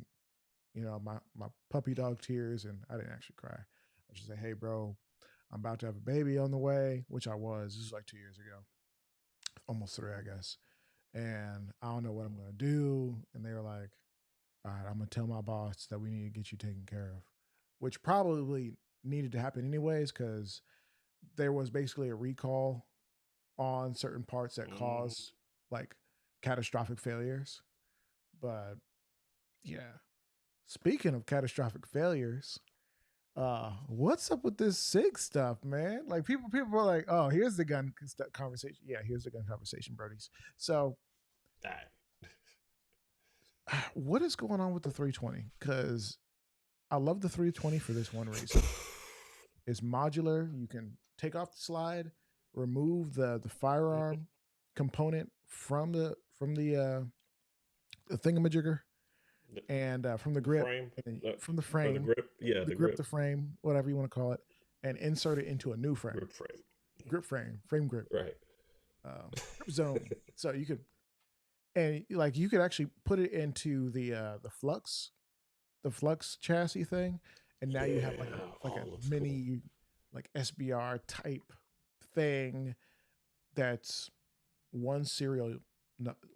my puppy dog tears, and I didn't actually cry. I just say, hey, bro, I'm about to have a baby on the way, which I was. This was like 2 years ago, almost three, I guess. And I don't know what I'm going to do. And they were like, all right, I'm going to tell my boss that we need to get you taken care of, which probably needed to happen anyways, because there was basically a recall on certain parts that Mm. caused like catastrophic failures. But yeah, speaking of catastrophic failures, what's up with this SIG stuff, man? Like people are like, oh, here's the gun conversation. Yeah, here's the gun conversation, Brodies. So That. what is going on with the 320? Because I love the 320 for this one reason. It's modular. You can take off the slide, remove the firearm component from the thingamajigger, the, and from the the grip, frame. and Uh, from the or the frame, grip. Yeah, the the grip, grip. the frame, whatever you want to call it, and insert it into a new frame, Grip frame. grip frame grip, Right. grip zone. So you could, and like you could actually put it into the flux chassis thing, and now you have like a Yeah. like a Oh, it looks cool. mini like SBR type thing that's one serial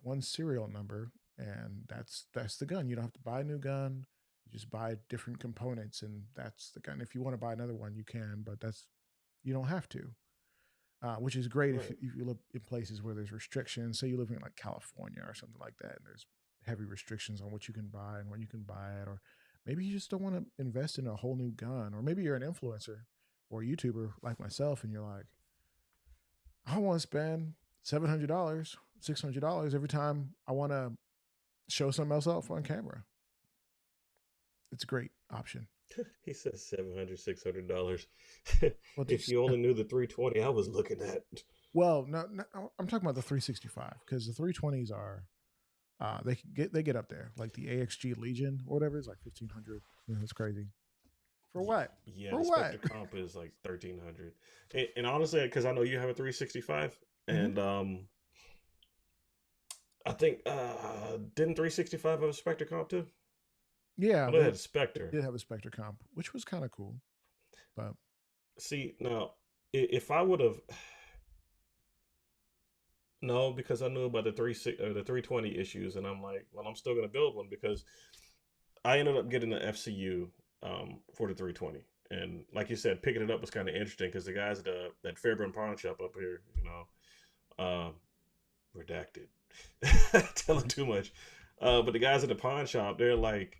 one serial number, and that's the gun. You don't have to buy a new gun. You just buy different components, and that's the gun. If you want to buy another one, you can, but that's you don't have to. Which is great Right. if you live in places where there's restrictions. Say you live in like California or something like that, and there's heavy restrictions on what you can buy and when you can buy it, or maybe you just don't want to invest in a whole new gun, or maybe you're an influencer or a YouTuber like myself, and you're like, I want to spend $700, $600 every time I want to show something else off on camera. It's a great option. He says $700, $600. Well, If just you only knew the 320 I was looking at. well, no, I'm talking about the 365 because the 320s are they get up there like the AXG Legion or whatever is like 1500. Yeah, that's crazy. For what? Yeah, For the what? Spectre comp is like 1300. And honestly, because I know you have a 365, Mm-hmm. and I think didn't 365 have a Spectre comp too? Yeah, I know it they had a Spectre. did have a Spectre comp, which was kind of cool. But See, now if I would have no, because I knew about the the 320 issues, and I'm like, well, I'm still gonna build one because I ended up getting the FCU for the 320, and like you said, picking it up was kind of interesting because the guys at that Fairburn Pawn Shop up here, redacted, telling too much, but the guys at the pawn shop, they're like,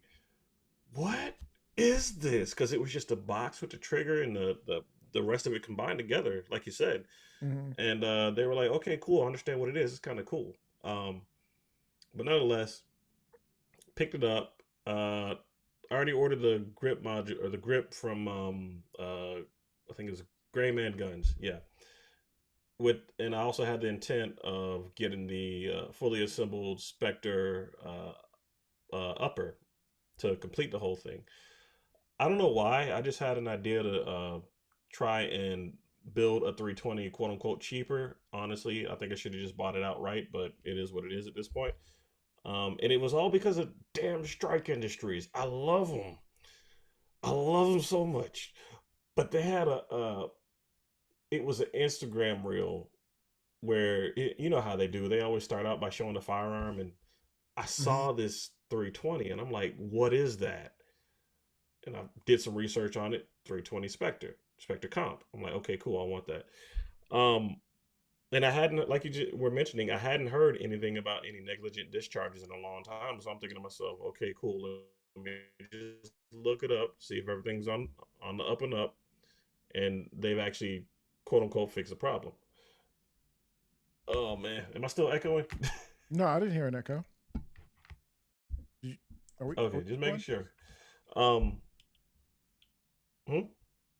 what is this? Because it was just a box with the trigger and the rest of it combined together, like you said. mm-hmm. And they were like, okay, cool, I understand what it is. It's kind of cool. Um, but nonetheless, picked it up. I already ordered the grip module or the grip from I think it's Gray Man Guns. Yeah. And I also had the intent of getting the fully assembled Spectre upper to complete the whole thing. I don't know why. I just had an idea to try and build a 320 quote unquote cheaper. Honestly, I think I should have just bought it outright, but it is what it is at this point. And it was all because of damn Strike Industries. I love them. I love them so much. But they had it was an Instagram reel where you know how they do. They always start out by showing the firearm, and I Hmm. saw this 320, and I'm like, "What is that?" And I did some research on it. 320 Spectre Comp. I'm like, "Okay, cool. I want that." Um, and I hadn't, like were mentioning, I hadn't heard anything about any negligent discharges in a long time. So I'm thinking to myself, "Okay, cool. Let me just look it up, see if everything's on the up and up." And they've actually, quote unquote, fixed the problem. Oh man, am I still echoing? No, I didn't hear an echo. Did you, are we Okay, just making going? sure. Um, hmm?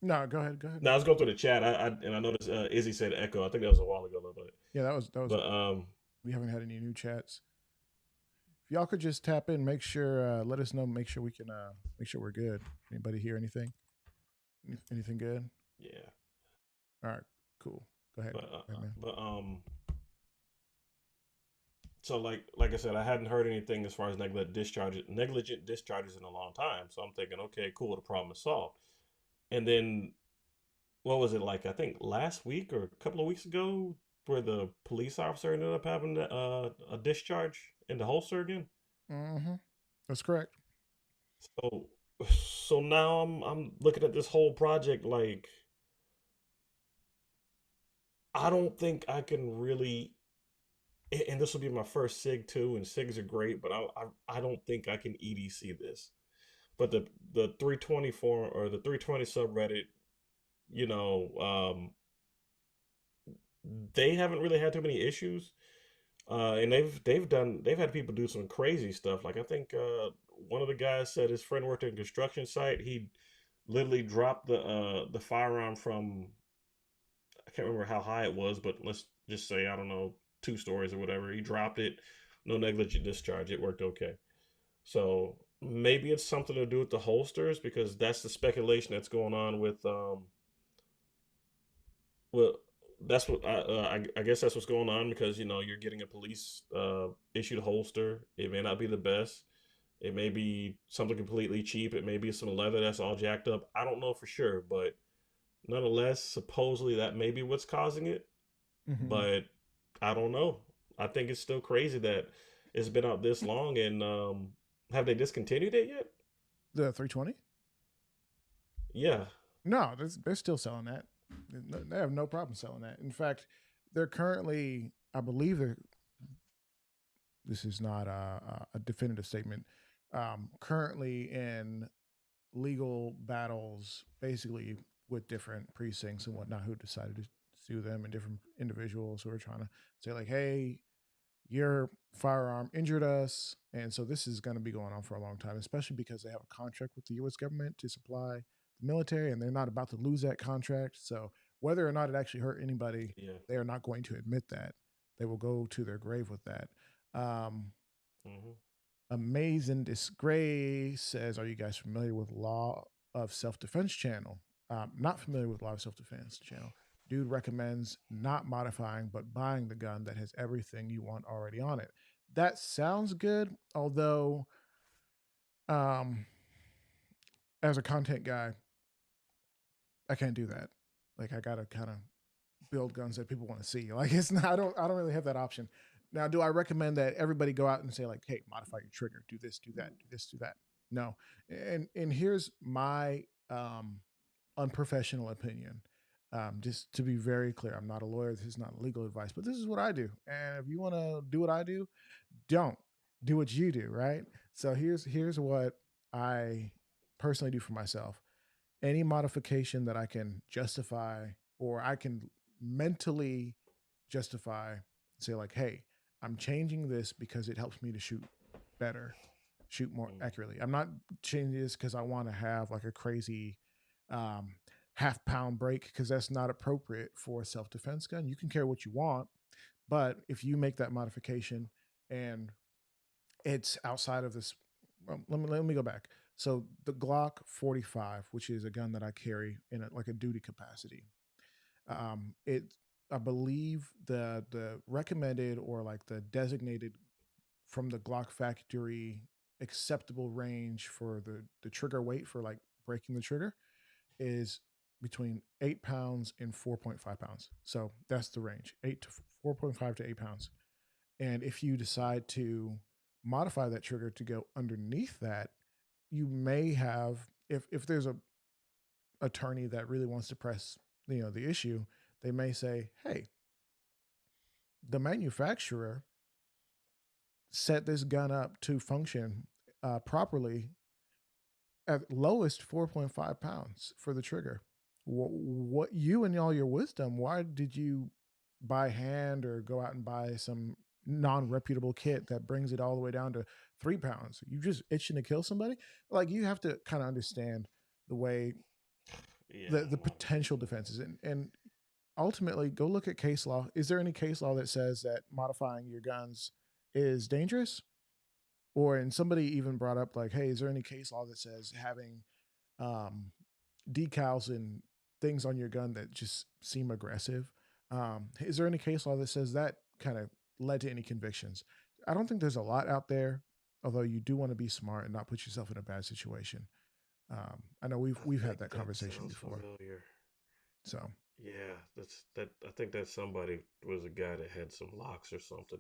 No, go ahead. Go ahead. Now I was going through the chat. I noticed Izzy said echo. I think that was a while ago, though. Yeah, that was. But We haven't had any new chats. If y'all could just tap in, make sure, let us know, make sure we can, make sure we're good. Anybody hear anything? Anything good? yeah. All right, cool. Go ahead. But Go ahead, man. so like I said, I hadn't heard anything as far as negligent discharges in a long time. So I'm thinking, okay, cool, the problem is solved. And then what was it like? I think last week or a couple of weeks ago, where the police officer ended up having a discharge in the holster again. Mm-hmm. That's correct. So so now I'm looking at this whole project like I don't think I can really, and this will be my first SIG too, and SIGs are great, but I don't think I can EDC this. But the 324 or the 320 subreddit, you know, they haven't really had too many issues. And they've had people do some crazy stuff. Like I think one of the guys said his friend worked at a construction site. He literally dropped the firearm from, I can't remember how high it was, but let's just say, I don't know, 2 stories or whatever. He dropped it, no negligent discharge. It worked okay. So maybe it's something to do with the holsters, because that's the speculation that's going on with well, that's what I guess that's what's going on, because you're getting a police issued holster. It may not be the best. It may be something completely cheap. It may be some leather that's all jacked up. I don't know for sure, but nonetheless, supposedly that may be what's causing it. Mm-hmm. But I don't know. I think it's still crazy that it's been out this long, and have they discontinued it yet? The 320? Yeah. No, they're still selling that. They have no problem selling that. In fact, they're currently, I believe, this is not a definitive statement. Currently in legal battles, basically with different precincts and whatnot, who decided to sue them, and different individuals who are trying to say like, "Hey, your firearm injured us," and so this is going to be going on for a long time, especially because they have a contract with the U.S. government to supply the military, and they're not about to lose that contract. So whether or not it actually hurt anybody, Yeah. they are not going to admit that. They will go to their grave with that. Um, Hmm. Amazing Disgrace says, "Are you guys familiar with Law of Self Defense channel?" Not familiar with Law of Self Defense channel. Dude recommends not modifying, but buying the gun that has everything you want already on it. That sounds good, although, um, as a content guy, I can't do that. Like, I gotta kind of build guns that people want to see. Like, it's not. I don't really have that option. Now, do I recommend that everybody go out and say like, "Hey, modify your trigger, do this, do that, do this, do that"? No. And here's my unprofessional opinion. Just to be very clear, I'm not a lawyer. This is not legal advice, but this is what I do. And if you want to do what I do, don't do what you do, right? So here's what I personally do for myself. Any modification that I can justify, or I can mentally justify, say like, "Hey, I'm changing this because it helps me to shoot better, shoot more accurately. I'm not changing this because I want to have like a crazy um, half pound break, because that's not appropriate for a self defense gun. You can carry what you want, but if you make that modification and it's outside of this, well, let me go back. So the Glock 45, which is a gun that I carry in like a duty capacity, it I believe the recommended, or like the designated from the Glock factory acceptable range for the trigger weight for like breaking the trigger is between 8 pounds and 4.5 pounds. So that's the range, 4.5 to 8 pounds. And if you decide to modify that trigger to go underneath that, you may have, if there's a attorney that really wants to press the issue, they may say, hey, the manufacturer set this gun up to function properly at lowest 4.5 pounds for the trigger. What you and all your wisdom, why did you buy hand or go out and buy some non-reputable kit that brings it all the way down to 3 pounds? You just itching to kill somebody? Like, you have to kind of understand the way Yeah. the potential defenses, and ultimately go look at case law. Is there any case law that says that modifying your guns is dangerous? Or, and somebody even brought up like, hey, is there any case law that says having um, decals and things on your gun that just seem aggressive? Is there any case law that says that kind of led to any convictions? I don't think there's a lot out there, although you do want to be smart and not put yourself in a bad situation. I know I we've had think that that conversation sounds before. familiar. So Yeah, that's that. I think that somebody was a guy that had some locks or something,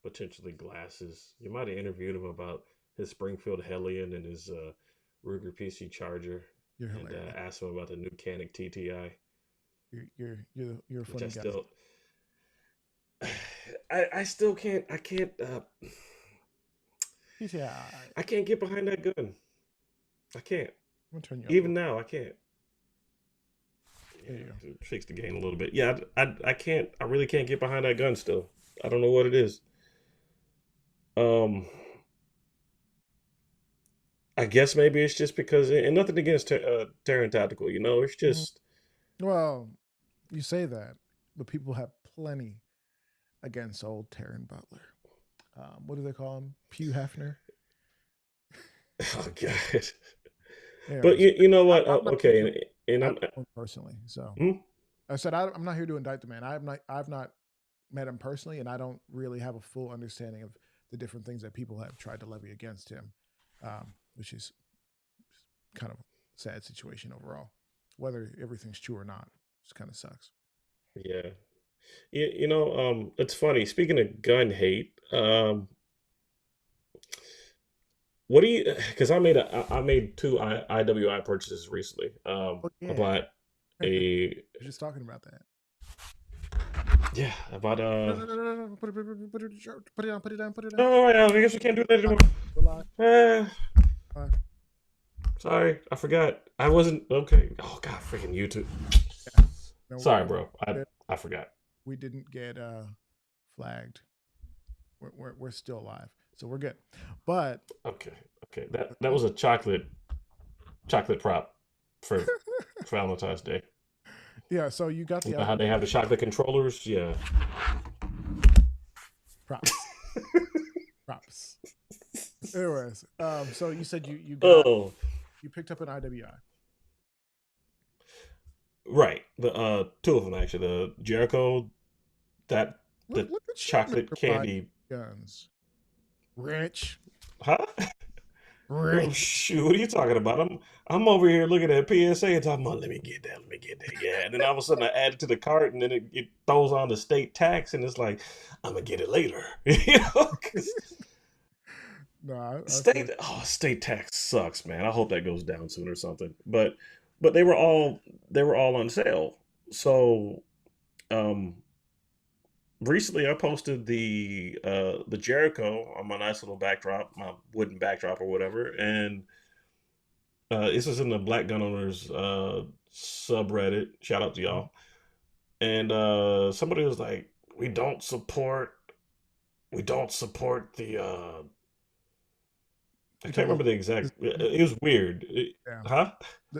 potentially glasses. You might have interviewed him about his Springfield Hellion and his Ruger PC Charger, you're and hilarious. asked him about the new Canik TTI, You're a which funny guy. I still can't. PTI. I can't get behind that gun. I can't. I'm gonna turn you up a Even little. now, I can't. There you go. Yeah, to fix the gain a little bit. Yeah, I can't. I really can't get behind that gun still. I don't know what it is. Um, I guess maybe it's just because, and nothing against Terran Tactical, it's Mhm. just, Well, you say that, but people have plenty against old Taryn Butler. What do they call him? Pew Hefner. oh god. But Anyways, you know what? I'm not here Okay, to and indict I'm him personally. So hmm? I said I'm not here to indict the man. I've not met him personally, and I don't really have a full understanding of the different things that people have tried to levy against him, which is kind of a sad situation overall. Whether everything's true or not, just kind of sucks. Yeah. It's funny. Speaking of gun hate, what do you? Because I made two IWI purchases recently. Oh I yeah, bought we're a just talking about that. yeah. I bought No, no, no, no, no, put it down, put it down, put it down. Oh yeah. I guess we can't do that Live. anymore. We're live. Eh, Live. sorry, I forgot. I wasn't okay. Oh god, freaking YouTube. Yeah. No, Sorry, bro. I forgot. we didn't get flagged. We're still live, so we're good. But Okay, okay. That was a chocolate prop for Valentine's Day. yeah, so you got You the know how they have the chocolate controllers? Yeah. props, props. Anyways, so you said Oh, you picked up an IWI. right. The two of them actually. The Jericho, that the Look at you, chocolate Mister Buy candy. Guns, rich, Huh? Oh rich. shoot! What are you talking about? I'm over here looking at PSA and talking about let me get that, let me get that. Yeah, and then all of a sudden I add it to the cart, and then it throws on the state tax, and it's like I'm gonna get it later. 'Cause No, I feel state tax sucks, man. I hope that goes down soon or something. But they were all on sale. So um recently I posted the Jericho on my nice little backdrop, my wooden backdrop or whatever, and this is in the Black Gun Owners subreddit. Shout out to y'all. And somebody was like, we don't support the I you can't talking about remember the exact. It was weird. yeah. Huh?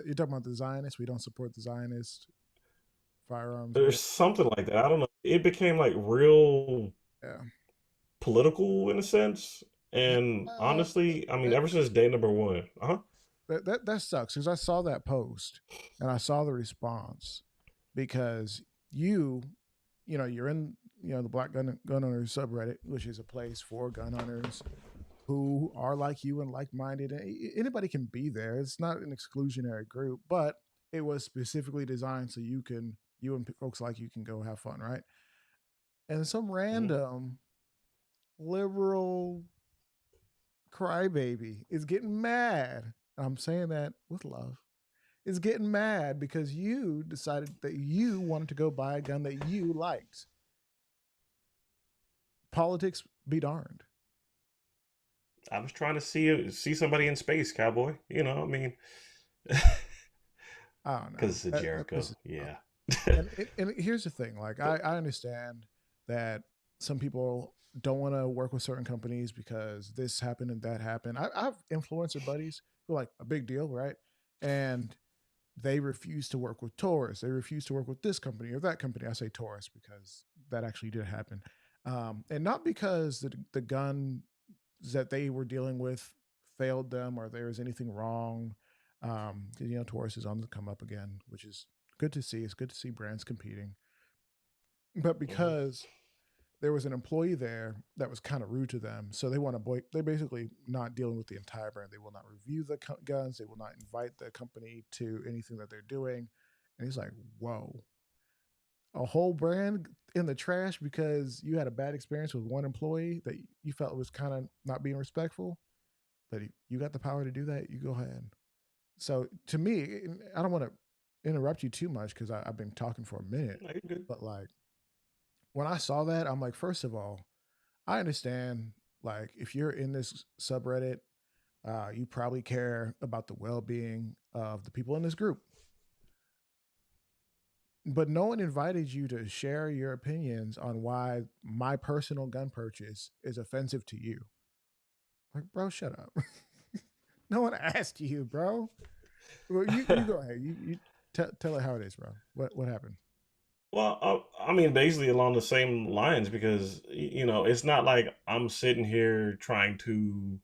You're talking about the Zionists. We don't support the Zionist firearms. There's something like that. I don't know. It became like real Yeah. political in a sense. And Yeah. honestly, I mean, That, ever since day number one, that sucks because I saw that post and I saw the response because you, you're in, the Black Gun Owners subreddit, which is a place for gun owners who are like you and like minded. Anybody can be there. It's not an exclusionary group, but it was specifically designed so you and folks like you can go have fun, right? And some Mhm. random liberal crybaby is getting mad. I'm saying that with love. Is getting mad because you decided that you wanted to go buy a gun that you liked. Politics be darned. I was trying to see somebody in space, cowboy. I mean, I don't because know. it's a That Jericho. pisses me off. Yeah. And here's the thing: like, But I understand that some people don't want to work with certain companies because this happened and that happened. I have influencer buddies who are like a big deal, right? And they refuse to work with Taurus. They refuse to work with this company or that company. I say Taurus because that actually did happen, and not because the gun that they were dealing with failed them or there was anything wrong. Taurus is on the come up again, which is good to see. It's good to see brands competing, but mhm. because there was an employee there that was kind of rude to them, so they want to They're basically not dealing with the entire brand. They will not review the guns. They will not invite the company to anything that they're doing. And he's like, "Whoa, a whole brand in the trash because you had a bad experience with one employee that you felt was kind of not being respectful." But you got the power to do that. You go ahead. So to me, I don't want to interrupt you too much because I've been talking for a minute. No, you're good. But like when I saw that, I'm like, first of all, I understand. Like if you're in this subreddit, you probably care about the well-being of the people in this group. But no one invited you to share your opinions on why my personal gun purchase is offensive to you. Like, bro, shut up. No one asked you, bro. Well, you go ahead. You tell it how it is, bro. What happened? Well, I mean, basically along the same lines because it's not like I'm sitting here trying to,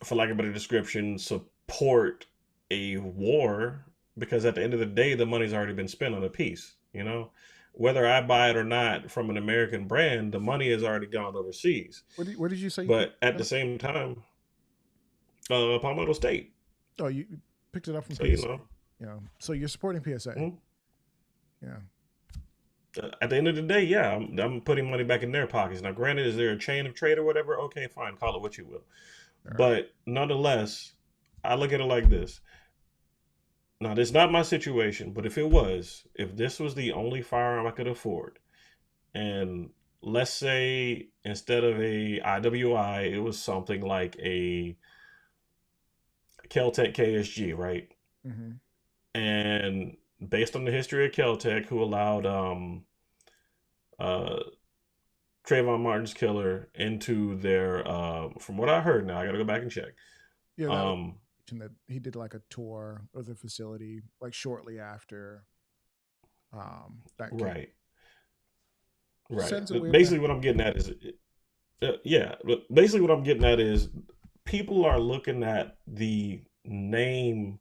for lack of a better description, support a war because at the end of the day, the money's already been spent on a piece. Whether I buy it or not from an American brand, the money has already gone overseas. Where did you say you picked But at it the up? same time, Palmetto State. Oh, you picked it up from So PSA. So you're supporting PSA. mm, Yeah. at the end of the day, yeah, I'm putting money back in their pockets. Now, granted, is there a chain of trade or whatever? Okay, fine, call it what you will. All right. But nonetheless, I look at it like this. Now, this is not my situation, but if this was the only firearm I could afford, and let's say instead of a IWI, it was something like a Keltec KSG, right? Mm-hmm. And based on the history of Keltec, who allowed uh, Trayvon Martin's killer into their, from what I heard, now I got to go back and check. Yeah, that was Um, that he did like a tour of the facility like shortly after that came. right, right. Sends a weird Basically, message. what I'm getting at is, yeah, but basically what I'm getting at is people are looking at the name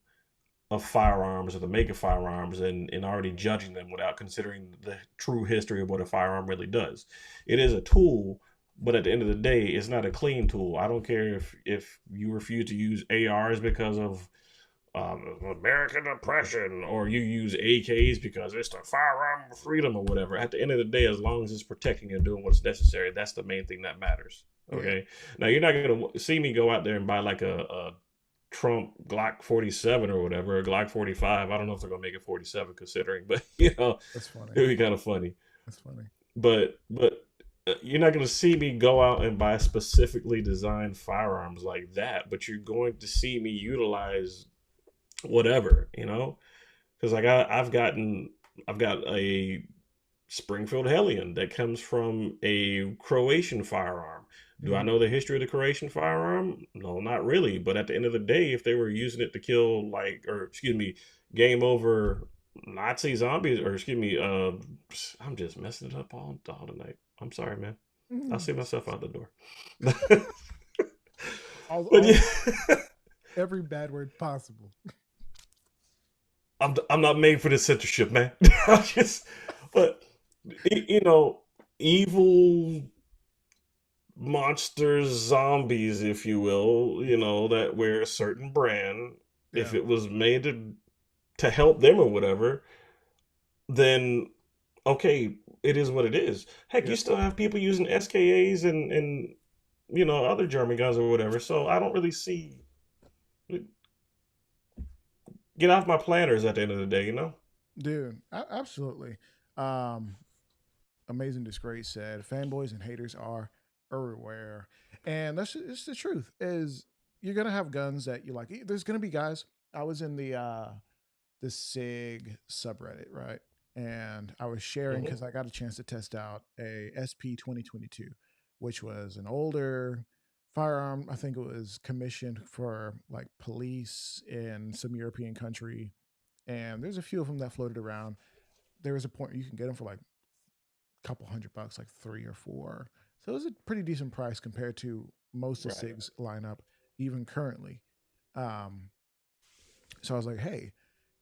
of firearms or the make of firearms and already judging them without considering the true history of what a firearm really does. It is a tool, but at the end of the day, it's not a clean tool. I don't care if you refuse to use ARs because of American oppression, or you use AKs because it's the firearm of freedom or whatever. At the end of the day, as long as it's protecting and doing what's necessary, that's the main thing that matters. Yeah. Okay. Now you're not gonna see me go out there and buy like a Trump Glock 47 or whatever, a Glock 45. I don't know if they're gonna make it 47 considering, but That's funny. it would be kind of funny. That's funny. But you're not gonna see me go out and buy specifically designed firearms like that. But you're going to see me utilize whatever, because I've got a Springfield Hellion that comes from a Croatian firearm. Do I Mm-hmm. know the history of the Croatian firearm? No, not really. But at the end of the day, if they were using it to kill, like, or excuse me, game over Nazi zombies, or excuse me, I'm just messing it up all tonight. I'm sorry, man. I'll Mm-hmm. see myself out the door. But All yeah, every bad word possible. I'm not made for this censorship, man. I just, but you know, evil monsters, zombies, if you will, that wear a certain brand. If Yeah. it was made to help them or whatever, then okay, it is what it is. Heck, Yeah. you still have people using SKAs and other German guns or whatever. So I don't really see get off my planners at the end of the day. Dude, absolutely. Um, Amazing Disgrace said, fanboys and haters are everywhere. And that's it's the truth is you're going to have guns that you like. There's going to be guys. I was in the SIG subreddit, right? And I was sharing Hmm. because I got a chance to test out a SP 2022, which was an older firearm. I think it was commissioned for like police in some European country. And there's a few of them that floated around. There was a point you can get them for like a couple $100, like three or four. So it was a pretty decent price compared to most of Right. SIG's lineup, even currently. Um, so I was like, hey,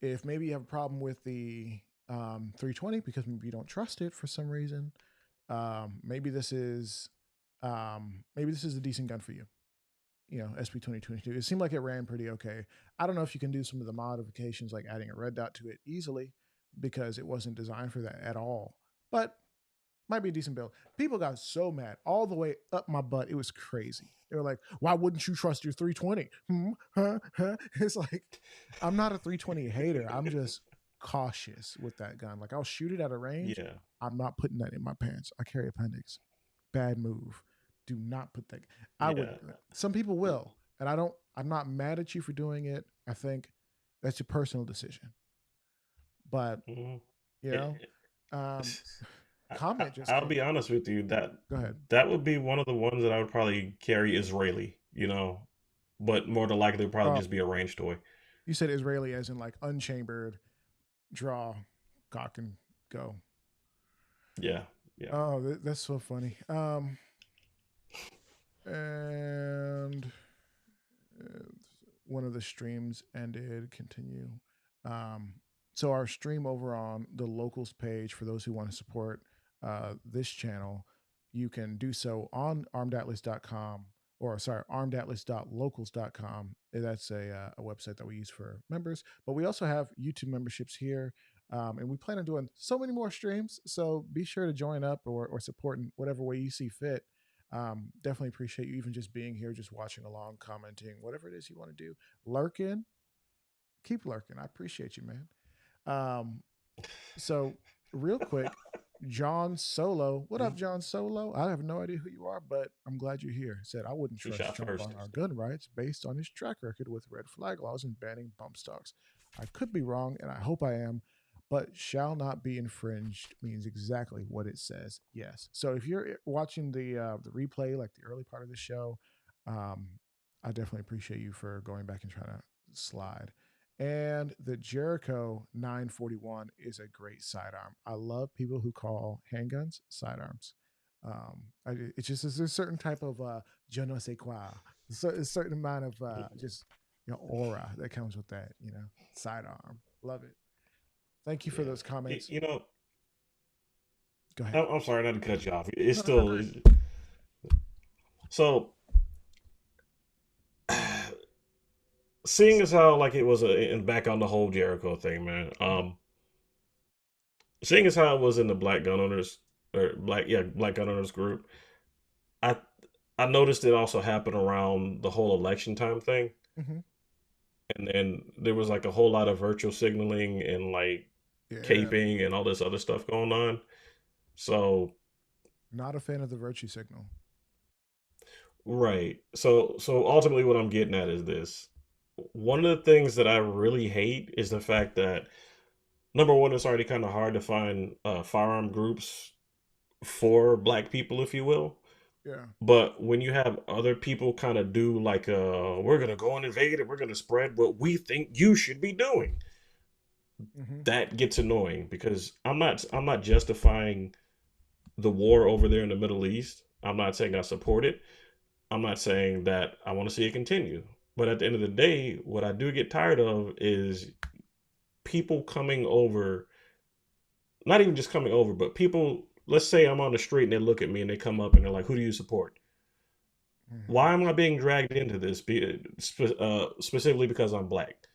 if maybe you have a problem with the 320 because maybe you don't trust it for some reason, maybe this is a decent gun for you. You know, SP 2022. It seemed like it ran pretty okay. I don't know if you can do some of the modifications like adding a red dot to it easily because it wasn't designed for that at all. But might be a decent build. People got so mad all the way up my butt. It was crazy. They were like, "Why wouldn't you trust your 320?" Huh? Huh? It's like I'm not a 320 hater. I'm just cautious with that gun. Like I'll shoot it at a range. Yeah. I'm not putting that in my pants. I carry appendix. Bad move. Do not put that. I would. Yeah. Some people will, and I don't. I'm not mad at you for doing it. I think that's your personal decision. But Mhm. you know, um, comment just I'll came. be honest with you that Go ahead. that would be one of the ones that I would probably carry Israeli, but more than likely it'd probably Oh, just be a range toy. you said Israeli as in like unchambered, draw, cock and go. Yeah, yeah. Oh, that's so funny. And uh, one of the streams ended. Continue. Um, so our stream over on the locals page for those who want to support this channel, you can do so on armedatlas.com or sorry, armedatlas.locals.com. That's a website that we use for members, but we also have YouTube memberships here. And we plan on doing so many more streams. So be sure to join up or support in whatever way you see fit. Definitely appreciate you even just being here, just watching along, commenting, whatever it is you want to do. Lurking, keep lurking. I appreciate you, man. Um, so real quick, John Solo. What up, Mhm. John Solo? I have no idea who you are, but I'm glad you're here. Said I wouldn't He trust shot Trump first. on our gun rights based on his track record with red flag laws and banning bump stocks. I could be wrong, and I hope I am, but shall not be infringed means exactly what it says. Yes. So if you're watching the replay, like the early part of the show, um, I definitely appreciate you for going back and trying to slide. And the Jericho 941 is a great sidearm. I love people who call handguns sidearms. It's just there's a certain type of je ne sais quoi, a certain amount of just aura that comes with that. Sidearm. Love it. Thank you for Yeah. those comments. You know, Go ahead. I'm sorry not to cut you off. It's No, no, go still ahead. so seeing as how like it was and back on the whole Jericho thing, man. Mhm. Seeing as how it was in the Black Gun Owners or Black Gun Owners group, I I noticed it also happened around the whole election time thing, Mhm. and then there was like a whole lot of virtual signaling and like Yeah. caping and all this other stuff going on. So Not a fan of the virtue signal. right, so ultimately, what I'm getting at is this. One of the things that I really hate is the fact that number one, it's already kind of hard to find firearm groups for black people, if you will. Yeah. But when you have other people kind of do like, we're gonna go and invade and we're gonna spread what we think you should be doing, Mhm. that gets annoying because I'm not justifying the war over there in the Middle East. I'm not saying I support it. I'm not saying that I want to see it continue. But at the end of the day, what I do get tired of is people coming over, not even just coming over, but people, let's say I'm on the street and they look at me and they come up and they're like, who do you support? Mhm. Why am I being dragged into this? Specifically because I'm black.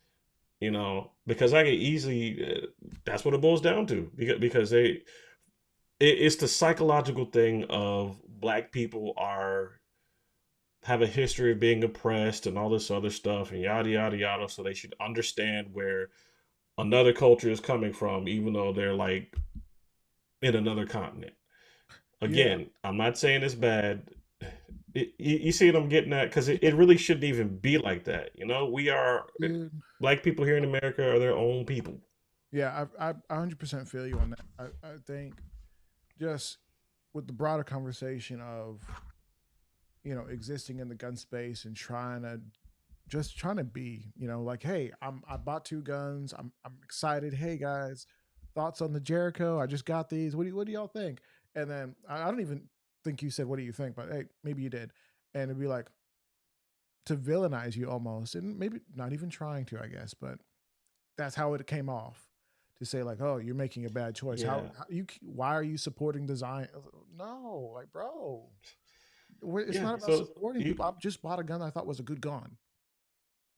because I get easily. That's what it boils down to because it's the psychological thing of black people are have a history of being oppressed and all this other stuff and yada yada yada. So they should understand where another culture is coming from, even though they're like in another continent. Yeah. Again, I'm not saying it's bad. You see what I'm getting at? Because it really shouldn't even be like that. We are Dude. black people here in America are their own people. Yeah, I 100% feel you on that. I think just with the broader conversation of existing in the gun space and trying to be like, hey, I bought two guns. I'm excited. Hey guys, thoughts on the Jericho? I just got these. What do y'all think? And then I don't even think you said what do you think, but hey, maybe you did, and it'd be like to villainize you almost, and maybe not even trying to, I guess, but that's how it came off. To say like, oh, you're making a bad choice. Yeah, How you? Why are you supporting design? No, like, bro, it's yeah. not about So supporting people. you I just bought a gun that I thought was a good gun.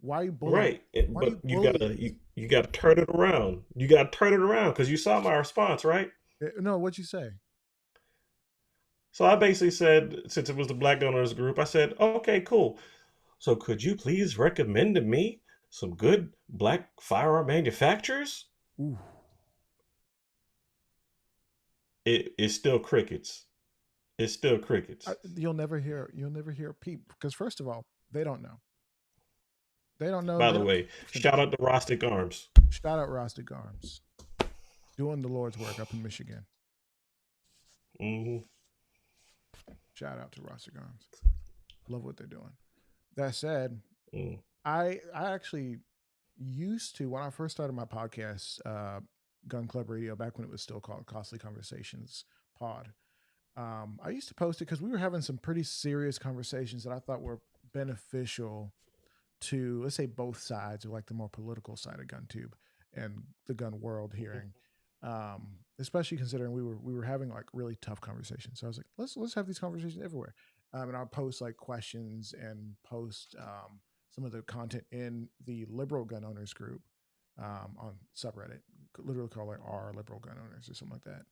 Why are you bullying? right, Why are but you you bullying? gotta you gotta turn it around. You gotta turn it around because you saw my response, right? No, what'd you say? So I basically said, since it was the Black Donors group, I said, okay, cool. So could you please recommend to me some good black firearm manufacturers? Ooh, It's still crickets. It's still crickets. you'll never hear peep because first of all, they don't know. They don't know. By They the don't way, have to shout know. out to Rostic Arms. Shout out Rustic Arms doing the Lord's work up in Michigan. Hmm. Shout out to Rustic Arms. Love what they're doing. That said, Mm. I actually used to when I first started my podcast, Gun Club Radio, back when it was still called Costly Conversations Pod. I used to post it because we were having some pretty serious conversations that I thought were beneficial to, let's say, both sides, or like the more political side of GunTube and the gun world hearing. Especially considering we were having like really tough conversations. So I was like, let's have these conversations everywhere. And I'll post like questions and post some of the content in the liberal gun owners group on subreddit, literally called like our liberal gun owners or something like that.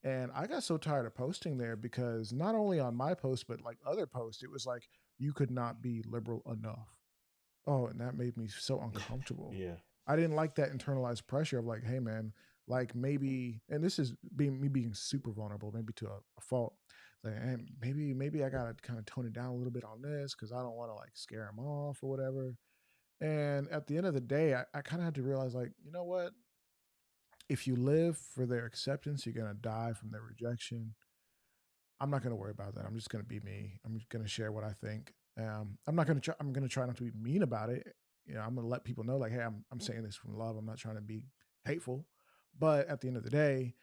And I got so tired of posting there because not only on my post, but like other posts, it was like you could not be liberal enough. Oh, and that made me so uncomfortable. Yeah. I didn't like that internalized pressure of like, hey man, like maybe, and this is being super vulnerable, maybe to a fault. Like, hey, maybe I gotta kind of tone it down a little bit on this because I don't want to like scare him off or whatever. And at the end of the day, I kind of had to realize like, you know what? If you live for their acceptance, you're gonna die from their rejection. I'm not going to worry about that. I'm just going to be me. I'm going to share what I think. I'm not going to try. I'm going to try not to be mean about it. I'm going to let people know, like, hey, I'm saying this from love. I'm not trying to be hateful. But at the end of the day,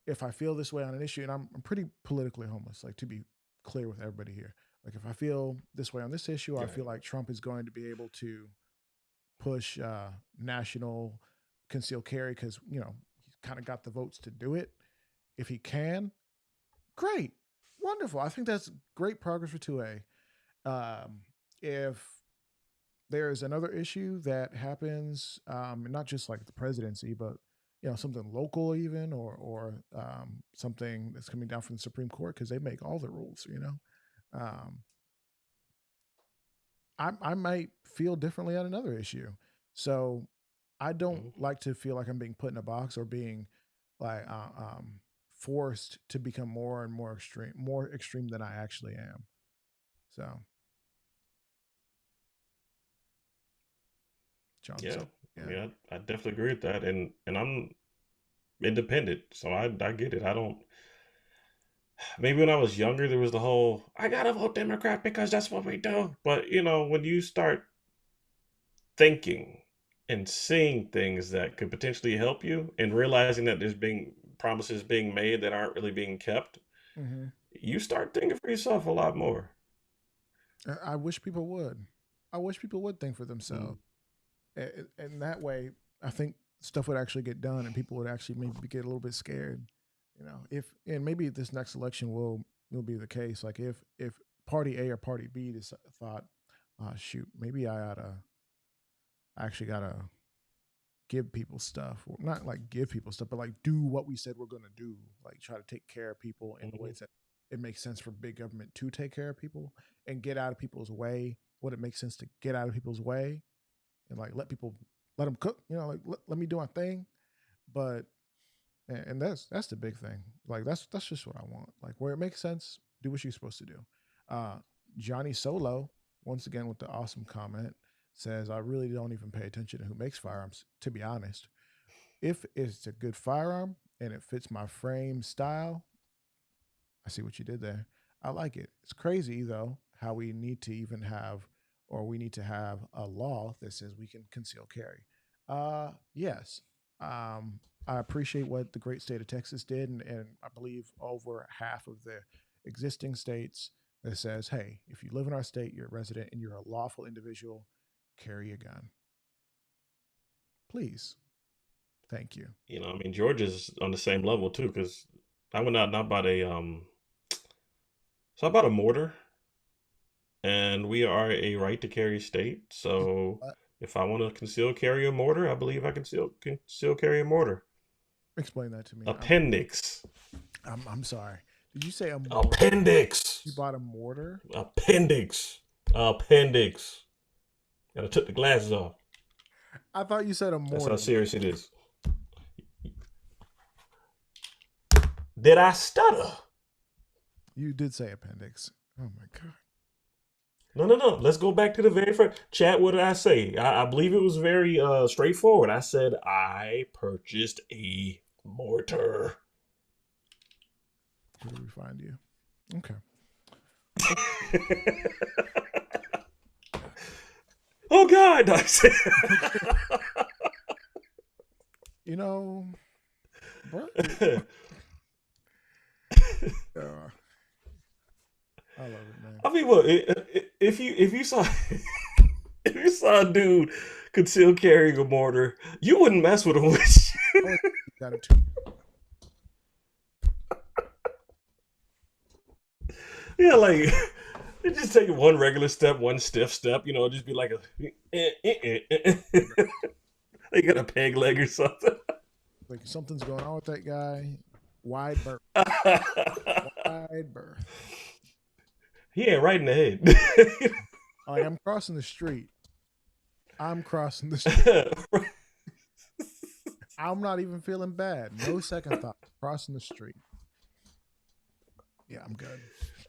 if I feel this way on an issue, and I'm pretty politically homeless, like to be clear with everybody here, like if I feel this way on this issue, or I Right. feel like Trump is going to be able to push national concealed carry because he's kind of got the votes to do it. If he can, great, wonderful. I think that's great progress for 2A. If there's another issue that happens, not just like the presidency, but something local even, or something that's coming down from the Supreme Court because they make all the rules. Um, I might feel differently on another issue. So I don't Mhm. like to feel like I'm being put in a box or being like forced to become more extreme than I actually am. So, John, Yeah. so I yeah. mean, I definitely agree with that, and I'm independent, so I get it. I don't. Maybe when I was younger, there was the whole "I gotta vote Democrat because that's what we do." But when you start thinking and seeing things that could potentially help you, and realizing that there's being promises being made that aren't really being kept, Hmm. you start thinking for yourself a lot more. I wish people would. I wish people would think for Mm. themselves. And that way, I think stuff would actually get done, and people would actually maybe get a little bit scared. If and maybe this next election will be the case. Like if Party A or Party B thought, shoot, maybe I actually gotta. give people stuff, or not like give people stuff, but like do what we said we're going to do, like try to take care of people in the Hmm. ways that it makes sense for big government to take care of people and get out of people's way what it makes sense to get out of people's way, and like let them cook, like let me do my thing. But and that's the big thing. Like that's just what I want. Like where it makes sense, do what you're supposed to do. Uh, Johnny Solo, once again with the awesome comment, says I really don't even pay attention to who makes firearms. To be honest, if it's a good firearm and it fits my frame style, I see what you did there. I like it. It's crazy though how we need to even have, or we need to have a law that says we can conceal carry. Yes. I appreciate what the great state of Texas did, and I believe over half of the existing states that says, hey, if you live in our state, you're a resident and you're a lawful individual, carry a gun. Please. Thank you. I mean, Georgia's on the same level too, because I went out and I bought so I bought a mortar, and we are a right to carry state. So What? if I want to conceal carry a mortar, I believe I can still carry a mortar. Explain that to me. Appendix. I'm sorry. Did you say a mortar? Appendix. You bought a mortar? Appendix. Appendix. And I took the glasses off. I thought you said a That's how mortar. serious it is. Did I stutter? You did say appendix. Oh my god. No, no, no. Let's go back to the very first chat. What did I say? I believe it was very straightforward. I said I purchased a mortar. Where do we find you? Okay. Oh God! I said. You know, bro. Uh, I love it, man. I mean, what if you saw if you saw a dude conceal carrying a mortar, you wouldn't mess with him. Oh, you got it too. Yeah, like you just take one regular step, one stiff step. Just be like you got a peg leg or something. Like something's going on with that guy. Wide berth. Wide berth. He ain't right in the head. Like I'm crossing the street. I'm crossing the street. I'm not even feeling bad. No second thought. Crossing the street. Yeah, I'm good.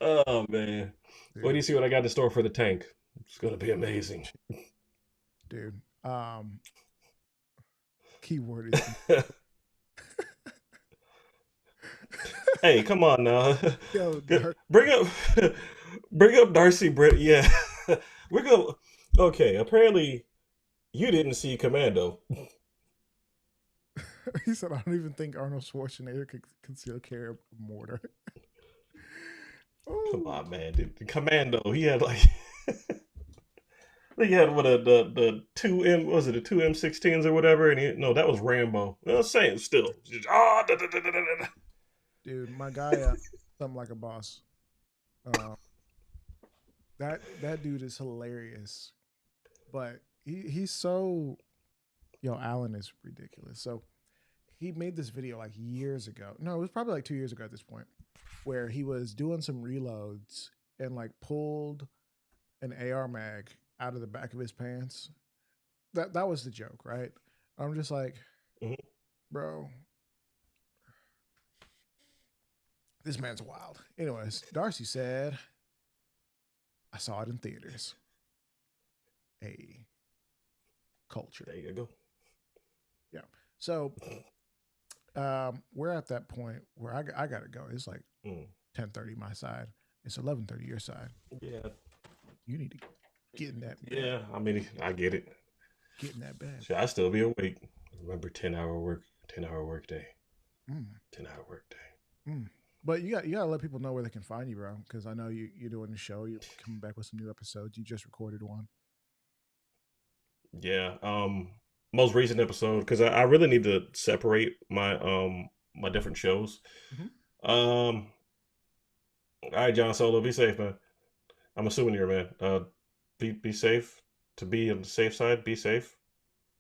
Oh man. Wait do you Dude. see what I got in store for the tank? It's gonna be amazing. Dude. Keyword is Hey, come on now. yo, Dirk. Bring up bring up Darcy Britt. Yeah. We're going Okay, apparently you didn't see Commando. He said, I don't even think Arnold Schwarzenegger could conceal carry a mortar. Come Oh, on, man. The Commando, he had like he had what the two M was it the two M16s or whatever, and no, that was Rambo. Same still. Just, da, da, da, da, da, da. dude, my guy, something like a boss. Um, that dude is hilarious, but he's so Alan is ridiculous. So he made this video like years ago. No, it was probably like 2 years ago at this point, where he was doing some reloads and like pulled an AR mag out of the back of his pants. That was the joke, right? I'm just like, Mhm. bro, this man's wild. Anyways, Darcy said, I saw it in theaters. A culture. There you go. Yeah. So we're at that point where I gotta go. It's like Mm. 10:30 my side. It's 11:30 your side. Yeah, You need to get in that bed. yeah. I mean, I get it. Get in that bed. Should I still be awake? Remember, 10-hour work day, Mm, 10-hour work day. mm. But you gotta let people know where they can find you, bro. Because I know you're doing the show. You're coming back with some new episodes. You just recorded one. Yeah. Most recent episode because I really need to separate my different shows. Mm-hmm. Um. All right, John Solo, be safe, man. I'm assuming you're a man. Be safe. To be on the safe side, be safe.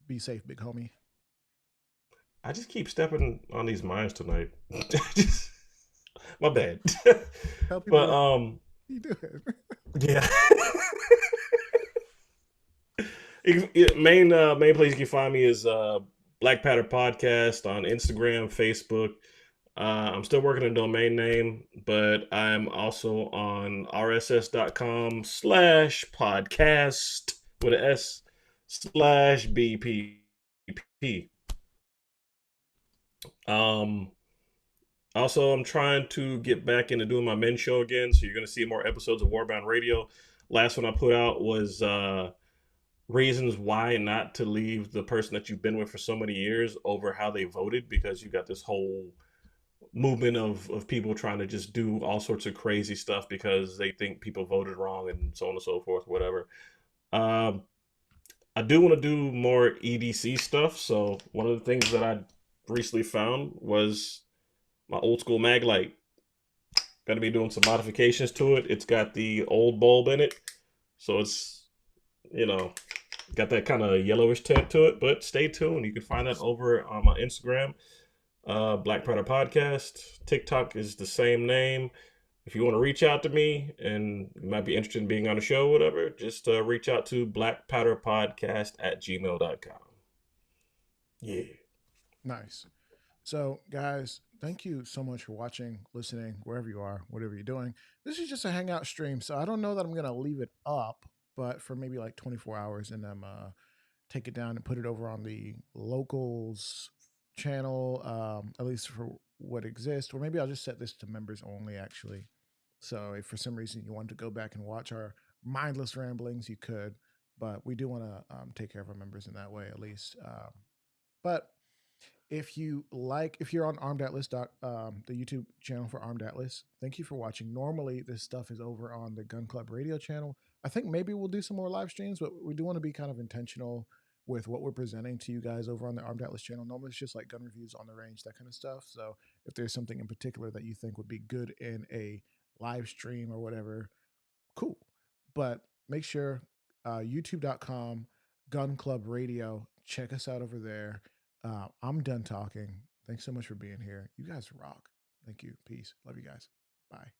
Be safe, big homie. I just keep stepping on these mines tonight. My bad. Tell people But what you do it. yeah. Main place you can find me is Black Patter Podcast on Instagram, Facebook. I'm still working a domain name, but I'm also on rss.com/podcast with an S/BPP. Um, Also, I'm trying to get back into doing my men's show again, so you're going to see more episodes of Warbound Radio. Last one I put out was reasons why not to leave the person that you've been with for so many years over how they voted, because you got this whole movement of people trying to just do all sorts of crazy stuff because they think people voted wrong and so on and so forth, whatever. Um, I do want to do more EDC stuff. So one of the things that I recently found was my old school mag light. Going to be doing some modifications to it. It's got the old bulb in it, so it's, you know, got that kind of yellowish tint to it. But stay tuned. You can find that over on my Instagram, Black Powder Podcast. TikTok is the same name. If you want to reach out to me and you might be interested in being on the show, whatever, just reach out to blackpowderpodcast@gmail.com. Yeah. Nice. So, guys, thank you so much for watching, listening, wherever you are, whatever you're doing. This is just a hangout stream, so I don't know that I'm gonna leave it up, but for maybe like 24 hours, and then take it down and put it over on the locals channel, at least for what exists. Or maybe I'll just set this to members only, actually. So if for some reason you want to go back and watch our mindless ramblings, you could. But we do want to take care of our members in that way, at least. But if you're on Armed Atlas the YouTube channel for Armed Atlas, thank you for watching. Normally this stuff is over on the Gun Club Radio channel. I think maybe we'll do some more live streams, but we do want to be kind of intentional with what we're presenting to you guys over on the Armed Atlas channel. Normally it's just like gun reviews on the range, that kind of stuff. So if there's something in particular that you think would be good in a live stream or whatever, cool. But make sure youtube.com, Gun Club Radio, check us out over there. I'm done talking. Thanks so much for being here. You guys rock. Thank you. Peace. Love you guys. Bye.